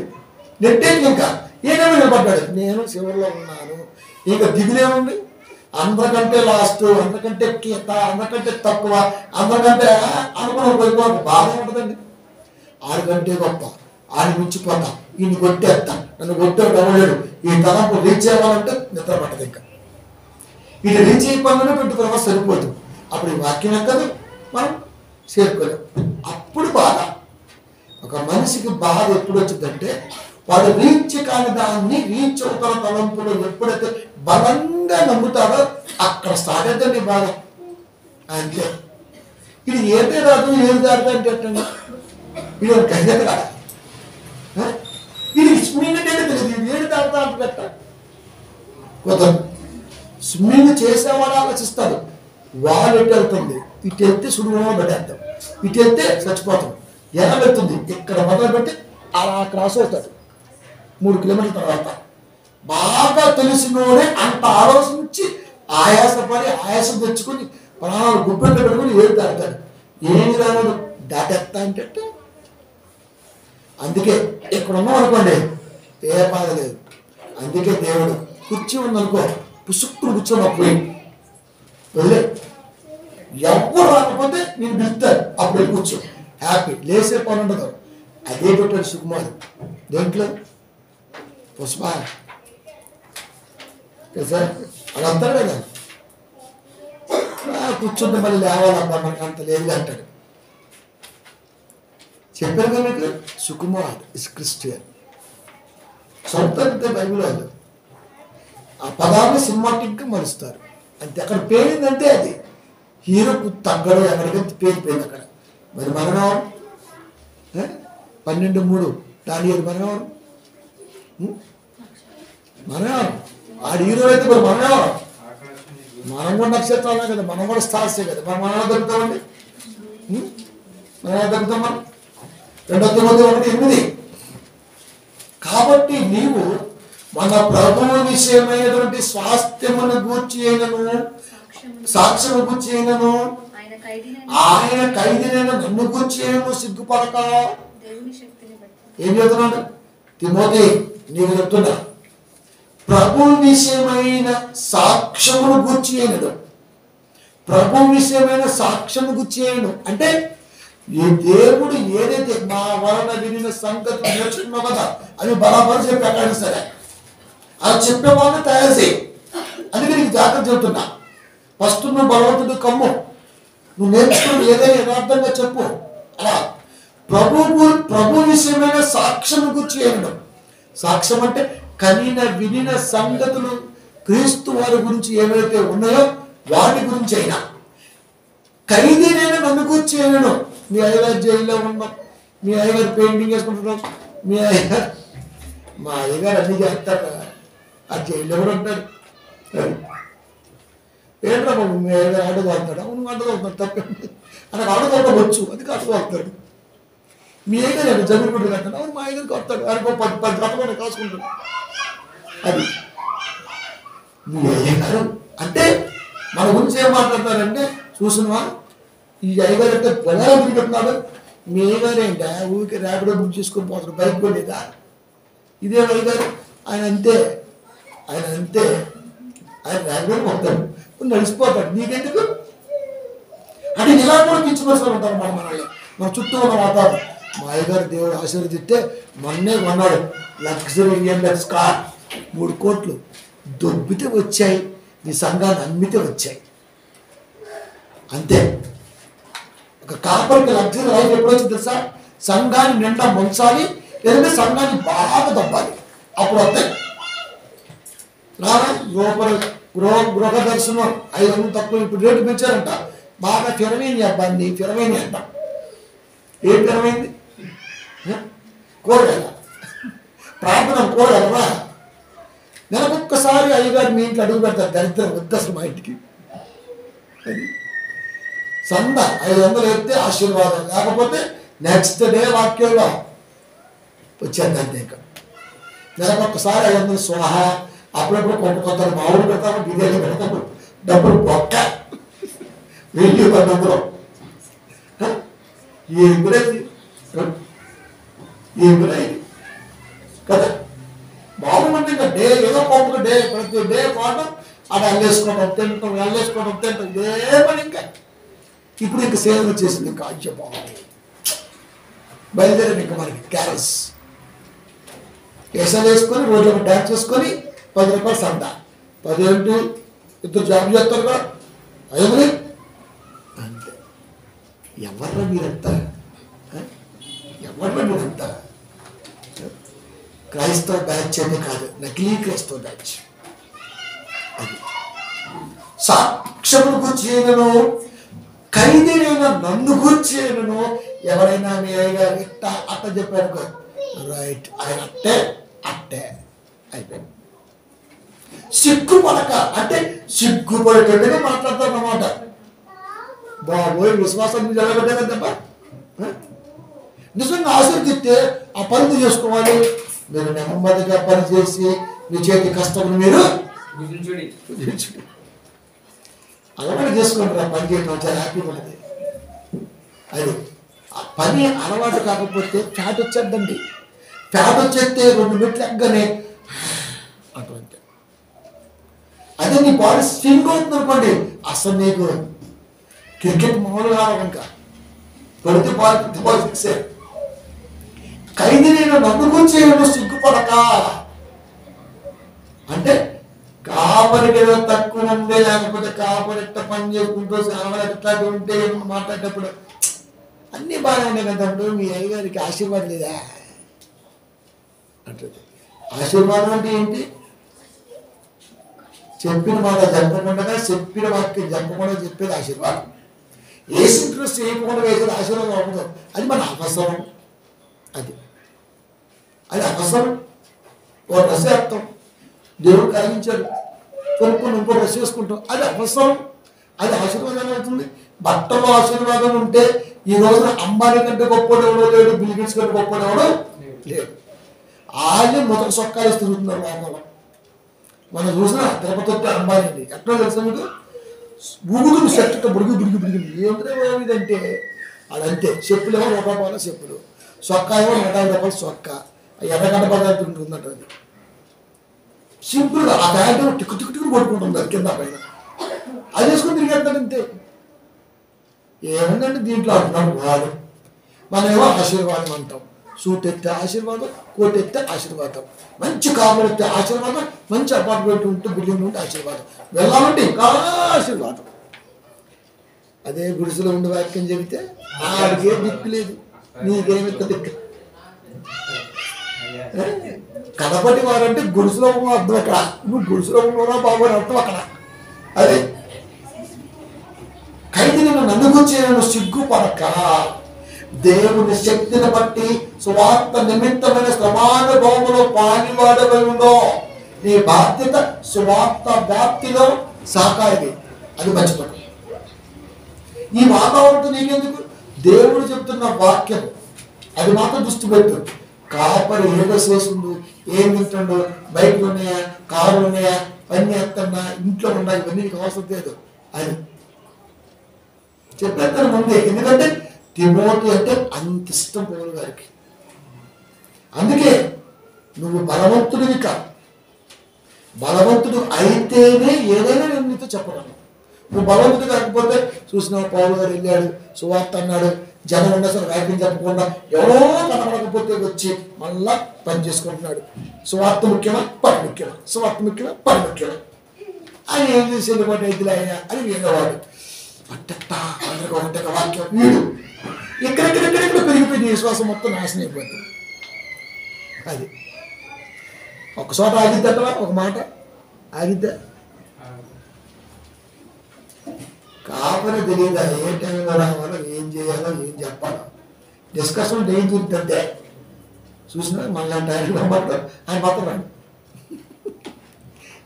నెట్టేకి ఇంకా ఏమేమి నిలబడ్డాడు, నేను చివరిలో ఉన్నాను, ఇంకా దిగులేముంది, అందరికంటే లాస్ట్, అందరికంటే కీత, అందరికంటే తక్కువ, అందరికంటే అనుకున్న పోయిపోవడం బాధ ఉంటుందండి. ఆడికంటే గొప్ప, ఆడి మించిపోతా, ఈయన కొట్టేస్తా, నన్ను కొట్టాడు ఎవరు, ఈ తలంపు రీచ్ అవ్వాలంటే నిద్ర పట్టదు. ఇంకా ఇది రీచ్ అయిపోయినా 24 hours సరిపోదు. అప్పుడు ఈ వాక్యం ఎక్కదు, మనం చేరుకోలేం. అప్పుడు బాధ. ఒక మనిషికి బాధ ఎప్పుడు వచ్చిందంటే, వాడు రీచ్ కాని దాన్ని రీచ్ అవుతున్న తలంపులు ఎప్పుడైతే బలంగా నమ్ముతాడో అక్కడ స్టార్ట్ అవుతుంది బాధ. అంతే. ఇది ఏదే రాదు, ఏది దాడుతా అంటే ఎట్టండి, ఇది ఒక గజత కాదు, ఇది స్విమ్మింగ్ అంటే తెలియదు, ఇది ఏడు దాడుతా అంటే పెట్టాలి కుదరదు. స్విమ్మింగ్ చేసేవాడు ఆలోచిస్తాడు, వాళ్ళు ఎటు వెళ్తుంది, ఇటు వెళ్తే సుడుమో పెట్టేస్తాం, ఇటు వెళ్తే చచ్చిపోతాం. ఎలా వెళ్తుంది, ఇక్కడ మొదలుపెట్టి అలా క్రాస్ అవుతాడు 3 కిలోమీటర్ల తర్వాత. బాగా తెలిసినోడే అంత ఆలోచించి ఆయాసపడి ఆయాసం తెచ్చుకొని ప్రాణాలు గుబ్బెట్లు పెట్టుకుని ఏడు దాటాడు. ఏమి రావడం దాటేస్తా అంటే. అందుకే ఇక్కడ ఉన్నాం అనుకోండి ఏ బాధ లేదు. అందుకే దేవుడు కుర్చీ ఉందనుకో పుసుక్కులు కూర్చొని పోయి వదిలే, ఎవరు రాకపోతే నేను పిలుస్తాను, అప్పుడు కూర్చో హ్యాపీ, లేసే పని ఉండదు. అదే పెట్టాడు సుకుమార్ దేంట్లో పుష్ప సార్ అది అంటాడు కదా, కూర్చుంటే మళ్ళీ లేవాలబ్బా మనకు అంత లేదు అంటాడు. చెప్పారు కదా మీకు, సుకుమార్ ఇస్ క్రిస్టియన్. సొంత బైబిల్ వాళ్ళు ఆ పదాన్ని సినిమాటిక్గా మరుస్తారు అంతే. అక్కడ పేరిందంటే అది హీరోకు తగ్గడం, ఎక్కడికైతే పేరిపోయింది అక్కడ. మరి మనగారు 12:3 దానియేలు మనగారు ఆడు హీరో అయితే మరి మనగారు, మనం కూడా నక్షత్రాలే కదా, మనం కూడా స్టార్సే కదా, మనం దొరుకుతామండి, మనం దొరుకుతాం. మనం 2 Timothy 1:8. కాబట్టి నీవు మన ప్రభువు విషయమైనటువంటి స్వాస్థ్యమును గూర్చి అయినను సాక్ష్యము గూర్చి అయినను ఆయన ఖైదీనైన నన్ను గూర్చి అయినను సిగ్గుపడక. ఏం చెప్తున్నాడు తిమోతి, నీకు చెప్తున్నా, ప్రభు విషయమైన సాక్ష్యమును గూర్చి అయినను, ప్రభు విషయమైన సాక్ష్యము గూర్చి అయినను అంటే ఈ దేవుడు ఏదైతే మా వలన వినిన సంగతి నేర్చుకున్నావు కదా అని బరాబరు చెప్పాడు. సరే అది చెప్పే వాళ్ళని తయారు చేయి. అందుకే నీకు జాగ్రత్త చెబుతున్నా. ఫస్ట్ నువ్వు బలవంతుడు కమ్ము, నువ్వు నేర్చుకుని ఏదైనా యథార్థంగా చెప్పు. అలా ప్రభు విషయమైన సాక్ష్యం గురించి ఏమడం. సాక్ష్యం అంటే కనిన వినిన సంగతులు క్రీస్తు వారి గురించి ఏవైతే ఉన్నాయో వాటి గురించి అయినా. ఖైదీనైనా నన్ను గురించి అయినాను. మీ అయ్యగారు జైల్లో ఉన్నాం, మీ అయ్యగారు పెయింటింగ్ వేసుకుంటున్నాం, మీ అయ్యగారు మా అయ్యగారు అన్ని చేస్తారు, ఆ జైల్లో కూడా ఉంటాడు. ఏంట్రా బాబు మీ అయ్యగారు ఆటోకొస్తాడు, అవును ఆటోకొస్తాడు, తప్పేంటి అని ఆటోకొట్టవచ్చు, అది ఆటోకొస్తాడు. మీ అయ్యగారు జమీన్ గుడ్డు కట్టాను, అవును మా అయ్యగారికి వస్తాడు, అనుకో 10 రథమైన కాసుకుంటాడు. అది మీ అయ్యగారు అంటే మన గురించి ఏం మాట్లాడతారంటే, చూసినవా ఈ అయ్యగారు అంటే ప్రజలు తిరుగుతున్నాడు, మీ అయ్యగారు ఏంటా ఊరికి ర్యాపిడో బుక్ చేసుకొని పోతాడు, బైక్ కొనేదా, ఇదే అయ్యగారు ఆయన అంతే, ఆయన అంతే, ఆయన ర్యాపిడో పోతాడు, నడిచిపోతాడు, నీకెందుకు అంటే ఇలా కూడా కించపరుస్తూ ఉంటారు మనల్ని, మన చుట్టూ ఉన్న వాతావరణం. మా అయ్యగారు దేవుడు ఆశీర్వదిస్తే మొన్నే కొన్నాడు లగ్జరీ ఎంఎక్స్ కార్, 3 కోట్లు దొబ్బితే వచ్చాయి, నీ సంఘాన్ని అమ్మితే వచ్చాయి, అంతే. ఒక కాపరికి లగ్జరీ లైఫ్ ఎప్పుడు వచ్చింది తెలుసా? సంఘాన్ని నిండా ముంచాలి, లేదంటే సంఘాన్ని బాగా దొబ్బాలి, అప్పుడు వస్తాయి. గృహ దర్శనం 500 తక్కువ, ఇప్పుడు రేటు పెంచారంట, బాగా ఫిరమైంది అబ్బాయి, ఫిరమైంది అంట. ఏం ఫిరమైంది? కూరగాయల ప్రార్థన కూరగాయలవా? నెలకొక్కసారి అయ్యగారు మీ ఇంట్లో అడుగు పెడతారు, దరిద్రం వద్దు అసలు మా ఇంటికి. అది సంద 500 ఎత్తే ఆశీర్వాదం, లేకపోతే నెక్స్ట్ డే వాక్యంలో వచ్చేది అంతే. ఇంకా నెలకొక్కసారి 500 స్వాహ, అప్పుడప్పుడు కొంత మామూలు పెడతాము, బిర్యానీ పెడతాము, డబ్బులు పొక్క వెయ్యి డబ్బులు. ఏం గురైంది కదా? బాగుంది ఇంకా డే ఏదో కొంత డే, ప్రతి డే పాటు అది అల్లేసుకోవడం తింటాం, ఇదే పని. ఇంకా ఇప్పుడు ఇంకా సేవ వచ్చేసింది, ఇంకా అయ్యో బాగుంది, బయలుదేరాను ఇంకా మనకి క్యారల్స్ వేసాలు వేసుకొని రోజు డ్యాన్స్ చేసుకొని 10 రూపాయలు సందా, 10 ఏంటి, 2 జాబ్ చేస్తారు కదా, 5 అంతే. ఎవర్రా మీరంతా, ఎవర్రా మీరంతా? క్రైస్తవ బ్యాచ్ అంటే కాదు, నకిలీ క్రైస్తవ బ్యాచ్. అది సాక్ష్యమును గుర్చేయను, ఖైదీనైనా నన్ను గుర్చేయను. ఎవరైనా మీ అయ్యగారు ఇట్ట అట్ట చెప్పారు, రైట్, ఆయన అట్టే అయిపోయింది. సిగ్గుపడక అంటే సిగ్గుపడేటట్టుగా మాట్లాడతారు అన్నమాట. బాబోయ్, విశ్వాసం జరగబడ్డా తప్ప నిజంగా ఆశీర్దిస్తే ఆ పనులు చేసుకోవాలి. మీరు నెమ్మదిగా పని చేసి మీ చేతి కష్టం మీరు అలవాటు చేసుకోండి. ఆ పని చేయడం చాలా హ్యాపీగా ఉంటుంది. అది ఆ పని అలవాటు కాకపోతే ఫ్యాట్ వచ్చేద్దండి. ఫ్యాట్ వచ్చేస్తే 2 మెట్లు ఎక్కగానే అటువంటి అదే నీ బాడీ స్వింగ్ అవుతుంది అనుకోండి, అసలు నీకు క్రికెట్ మామూలుగా రావడం, ఇంకా పడితే బాల్ ఫిక్సే. ఖైదీ నేను నన్ను గురించి సిగ్గుపడక అంటే కాపరికి ఏదో తక్కువ ఉందే, లేకపోతే కాపరిట్ట పని చేసుకుంటూ ఇట్లాంటి ఉంటే మాట్లాడేటప్పుడు అన్నీ బాగా ఉన్నాయి కదా, మీ అయ్యగారికి ఆశీర్వాదం లేదా అంటుంది. ఆశీర్వాదం అంటే ఏంటి? చెప్పిన మాట జరపకుండా, చెప్పిన వాక్యం జరపకుండా చెప్పేది ఆశీర్వాదం. వేసి ఇంట్రెస్ట్ చేయకుండా వేసేది ఆశీర్వాదం అవ్వదు. అది మన అవసరం. అది అవసరం. ఓ డ్రెస్ వేస్తాం, దేవుడు కలిగించాడు, కొనుక్కొని ఇంకో డ్రెస్ వేసుకుంటాం, అది అవసరం. అది ఆశీర్వాదం అవుతుంది. బట్టలో ఆశీర్వాదం ఉంటే ఈ రోజున అంబానీ కంటే గొప్పడు ఎవడో లేడు, బిల్ గేట్స్ కంటే గొప్పడు ఎవడో లేడు. వాళ్ళే మొదటి సొక్కాలు తిరుగుతున్నారు లోపల. మనం చూసిన తిరుపతి అంబానీ ఎట్లా తెలుసా మీకు? బుగుడు షర్ట్ బుడిగి ఏమిటంటే అదంతే. చెప్పులేమో 100 రూపాయల చెప్పులు, సొక్కా ఏమో 150 రూపాయలు సొక్కా, ఎర్రగడ్డ పదార్థం ఉంటుందంట. అది సింపుల్గా ఆ ప్యాంటు టిక్కు కొట్టుకుంటుంది అది కింద పైన, అది వేసుకుని తిరిగేస్తాడు అంతే. ఏముందంటే దీంట్లో అంటున్నాడు వాడు. మనమేమో ఆశీర్వాదం అంటాం. సూట్ ఎత్తే ఆశీర్వాదం, కోట్ ఎత్తే ఆశీర్వాదం, మంచి కాపులు ఎత్తే ఆశీర్వాదం, మంచి అపార్ట్మెంట్ ఉంటే బిల్డింగ్ ఉంటే ఆశీర్వాదం, వెళ్ళాలంటే ఇంకా ఆశీర్వాదం. అదే గుడిసెలో ఉండే వాక్యం చెబితే ఆడికే దిక్కు లేదు, నీకేమిత్త దిక్కు. కడపటి వారంటే గుడిసెలో ఉన్న అర్థం అక్కడ, నువ్వు గుడిసెలో ఉన్నారా బాబు అని అర్థం అక్కడ. అదే ఖైదీ నన్ను గురించి నేను సిగ్గుపడక దేవుని శక్తిని బట్టి సువార్త నిమిత్తమైన శ్రమానుభవములో పాలివాడవలెను. నీ బాధ్యత సువార్త వ్యాప్తిలో సహకారి, అది మర్చిపోకు. ఈ వాతావరణం నీకెందుకు? దేవుడు చెప్తున్న వాక్యం అది మాత్రం దృష్టి పెట్టు. కాపరి ఏదో చేస్తుండు, ఏం తింటుండో, బైక్లు ఉన్నాయా, కార్లు ఉన్నాయా, పని చేస్తున్నా, ఇంట్లో ఉన్నా, ఇవన్నీ నీకు అవసరం లేదు అని చెప్పేస్తాను ముందే. ఎందుకంటే తిమోతి అంటే అంత ఇష్టం పౌలు గారికి. అందుకే నువ్వు బలవంతుడివి కాదు, బలవంతుడు అయితేనే ఏదైనా నేను నీతో చెప్పగలను. నువ్వు బలవంతుడు కాకపోతే చూసిన పౌలు గారు వెళ్ళాడు, సువార్త అన్నాడు, జనం ఉన్న సరే వ్యాఖ్యం చెప్పకుండా ఎవరో కనబడకపోతే వచ్చి మళ్ళా పని చేసుకుంటున్నాడు. సువార్త ముఖ్యమా, పని ముఖ్యమా, సువార్త ముఖ్యమా, పని ముఖ్యమా అని ఏం చేసేది పాటు ఎద్దులు అయినా అని వేరేవాడు. పట్టట్టా అందరికీ ఒకటే వాక్యం వీడు ఎక్కడెక్కడెక్కడెక్కడ పెరిగిపోయింది, విశ్వాసం మొత్తం నాశనం అయిపోయింది. అది ఒక చోట ఆగిద్దట, ఒక మాట ఆగిద్దా? కాపరి తెలియదా ఏ టైంలో రావాలో, ఏం చేయాలో, ఏం చెప్పాలో. డిస్కషన్ ఏం చూస్తుంటే చూసినా మళ్ళీ ఆయన మాత్రం రాడు.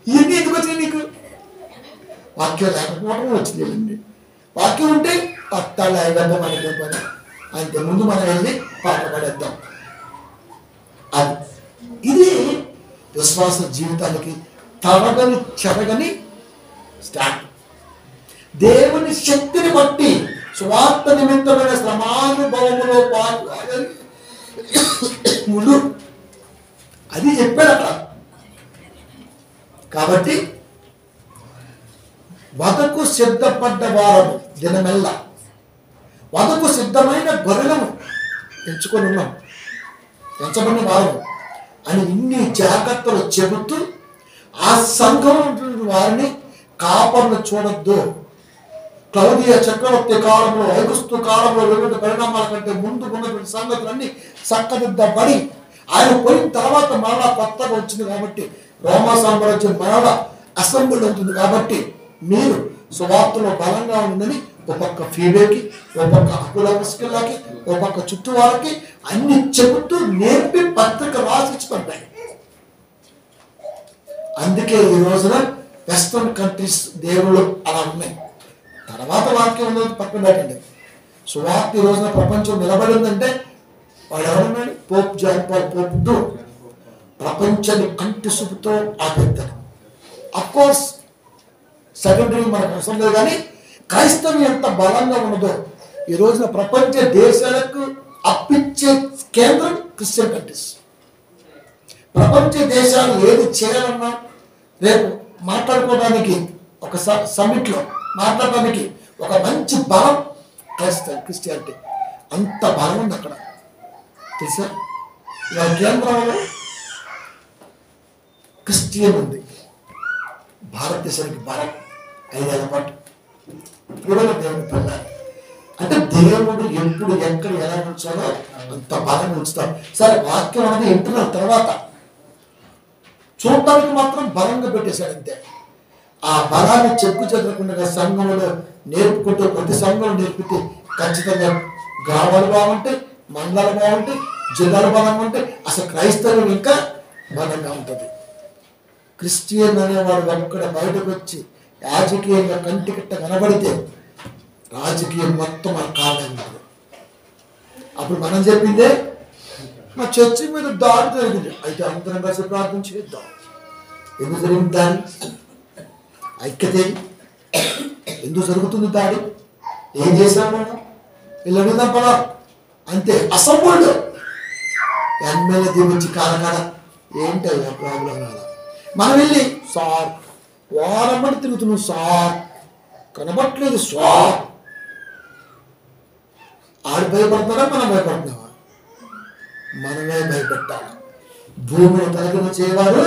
ఇవన్నీ ఎందుకు వచ్చినాయి నీకు? వాక్యం లేకపోవడం వచ్చింది. వాక్యం ఉంటే పత్తాలు అయిపోద్దాం మనకి పని అంతే. ముందు మనం వెళ్ళి పాట పడేద్దాం. అది ఇది విశ్వాస జీవితానికి తరగని చెరగని స్టార్ట్. దేవుని శక్తిని బట్టి స్వార్థ నిమిత్తమైన శ్రమానుభవములో పాల్గొను అది చెప్పాడు అక్కడ. కాబట్టి వదకు సిద్ధపడ్డ వారము దినమెల్ల వదకు సిద్ధమైన గొర్రెలను ఎంచుకొని ఉన్నాం, ఎంచబడిన వారము అని ఇన్ని జాగ్రత్తలు చెబుతూ ఆ సంఘం వారిని కాపర్లు చూడొద్దు. క్లౌదియ చక్రవర్తి కాలంలో, ఐగుస్తు కాలంలో వివిధ పరిణామాల కంటే ముందు ఉన్నటువంటి సంగతులన్నీ చక్కదిద్దబడి ఆయన పోయిన తర్వాత మరలా కొత్తగా వచ్చింది కాబట్టి రోమా సామ్రాజ్యం మరలా అసెంబ్లీ అవుతుంది. కాబట్టి మీరు సువార్తలో బలంగా ఉందని ఒక పక్క ఫీబేకి, ఒక పక్క అకులకి, ఒక పక్క చుట్టూ వాళ్ళకి అన్ని చెబుతూ నేర్పి పత్రిక రాసిచ్చి పంపాయి. అందుకే ఈ రోజున వెస్ట్రన్ కంట్రీస్ దేవుళ్ళు అలా ఉన్నాయి. తర్వాత వాక్యం ఉన్నది పక్కన పెట్టండి. సువార్త ఈ రోజున ప్రపంచం నిలబడిందంటే వాడు ఎవరున్నాడు? Pope John Paul pope II ప్రపంచాన్ని కంటి చూపుతో ఆపేద్దాడు. అఫ్కోర్స్ సెకండరీ మనకు అవసరం లేదు, కానీ క్రైస్తవం ఎంత బలంగా ఉన్నదో ఈ రోజున ప్రపంచ దేశాలకు అప్పిచ్చే కేంద్రం క్రిస్టియన్ కంట్రీస్. ప్రపంచ దేశాలు ఏది చేయాలన్నా రేపు మాట్లాడుకోవడానికి ఒక సమిట్లో మాట్లాడడానికి ఒక మంచి బలం క్రిస్టియానిటీ. అంత బలం ఉంది అక్కడ తెలుసా. ఇవాళ కేంద్రంలో క్రిస్టియన్ ఉంది. భారతదేశానికి బలం 5 ఏళ్ల పాటు దేవుని పిల్ల అంటే దేవుడు ఎప్పుడు ఎక్కడ ఎలా ఉంచాలో అంత బలంగా ఉంచుతాడు. సరే వాక్యం అనేది వింటున్నారు, తర్వాత చూడటానికి మాత్రం బలంగా పెట్టేశాడు అంతే. ఆ బలాన్ని చెక్కు చెదరకుండా సంఘంలో నేర్పుకుంటూ ప్రతి సంఘంలో నేర్పితే ఖచ్చితంగా గ్రామాలు బాగుంటాయి, మండలాలు బాగుంటాయి, జిల్లాలు బలంగా ఉంటాయి, అసలు క్రైస్తవం ఇంకా బలంగా ఉంటుంది. క్రిస్టియన్ అనేవాడు ఒక్కడ బయటకు వచ్చి రాజకీయంగా కంటికిట్ట కనబడితే రాజకీయం మొత్తం మన కాదంటారు. అప్పుడు మనం చెప్పిందే మా చర్చి మీద దాడి జరిగింది, అయితే అందరం కలిసి ప్రార్థన చేద్దాం. ఎందుకు జరిగింది దాడి? ఐక్యతే ఎందుకు జరుగుతుంది దాడి? ఏం చేశాము? వీళ్ళు అడుగుదాం పడా అంతే. అసంబుల్డ్ ఎమ్మెల్యే దీవించి కాలకాల ఏంటయ్యా ప్రాబ్లం కాల. మనం వెళ్ళి సార్ వారమ్మడి తిరుగుతున్నాం, సార్ కనబట్టలేదు సార్. ఆడు భయపడతారా, మనం భయపడుతున్నావా? మనమే భయపెట్టాలి. భూమిని తలకిన చేయవారు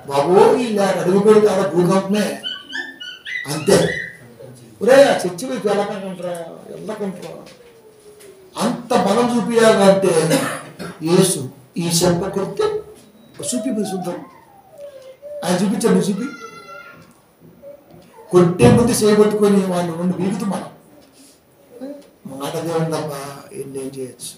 బాబు ఇలా అడుగు పెడితే ఆడ భూకంపమే అంతే. ఒరే ఆ చర్చి వైపు వెళ్ళకుంటారా అంత బలం చూపించాలంటే యేసు ఈ చెప్ప కొడితే చూపి చూద్దాం. ఆయన చూపించాడు, చూపి కొట్టే ముందు చేయబట్టుకొని వాళ్ళు రెండు బీగుతూ మనం మాట దేవుడు తప్ప ఏం చేయొచ్చు.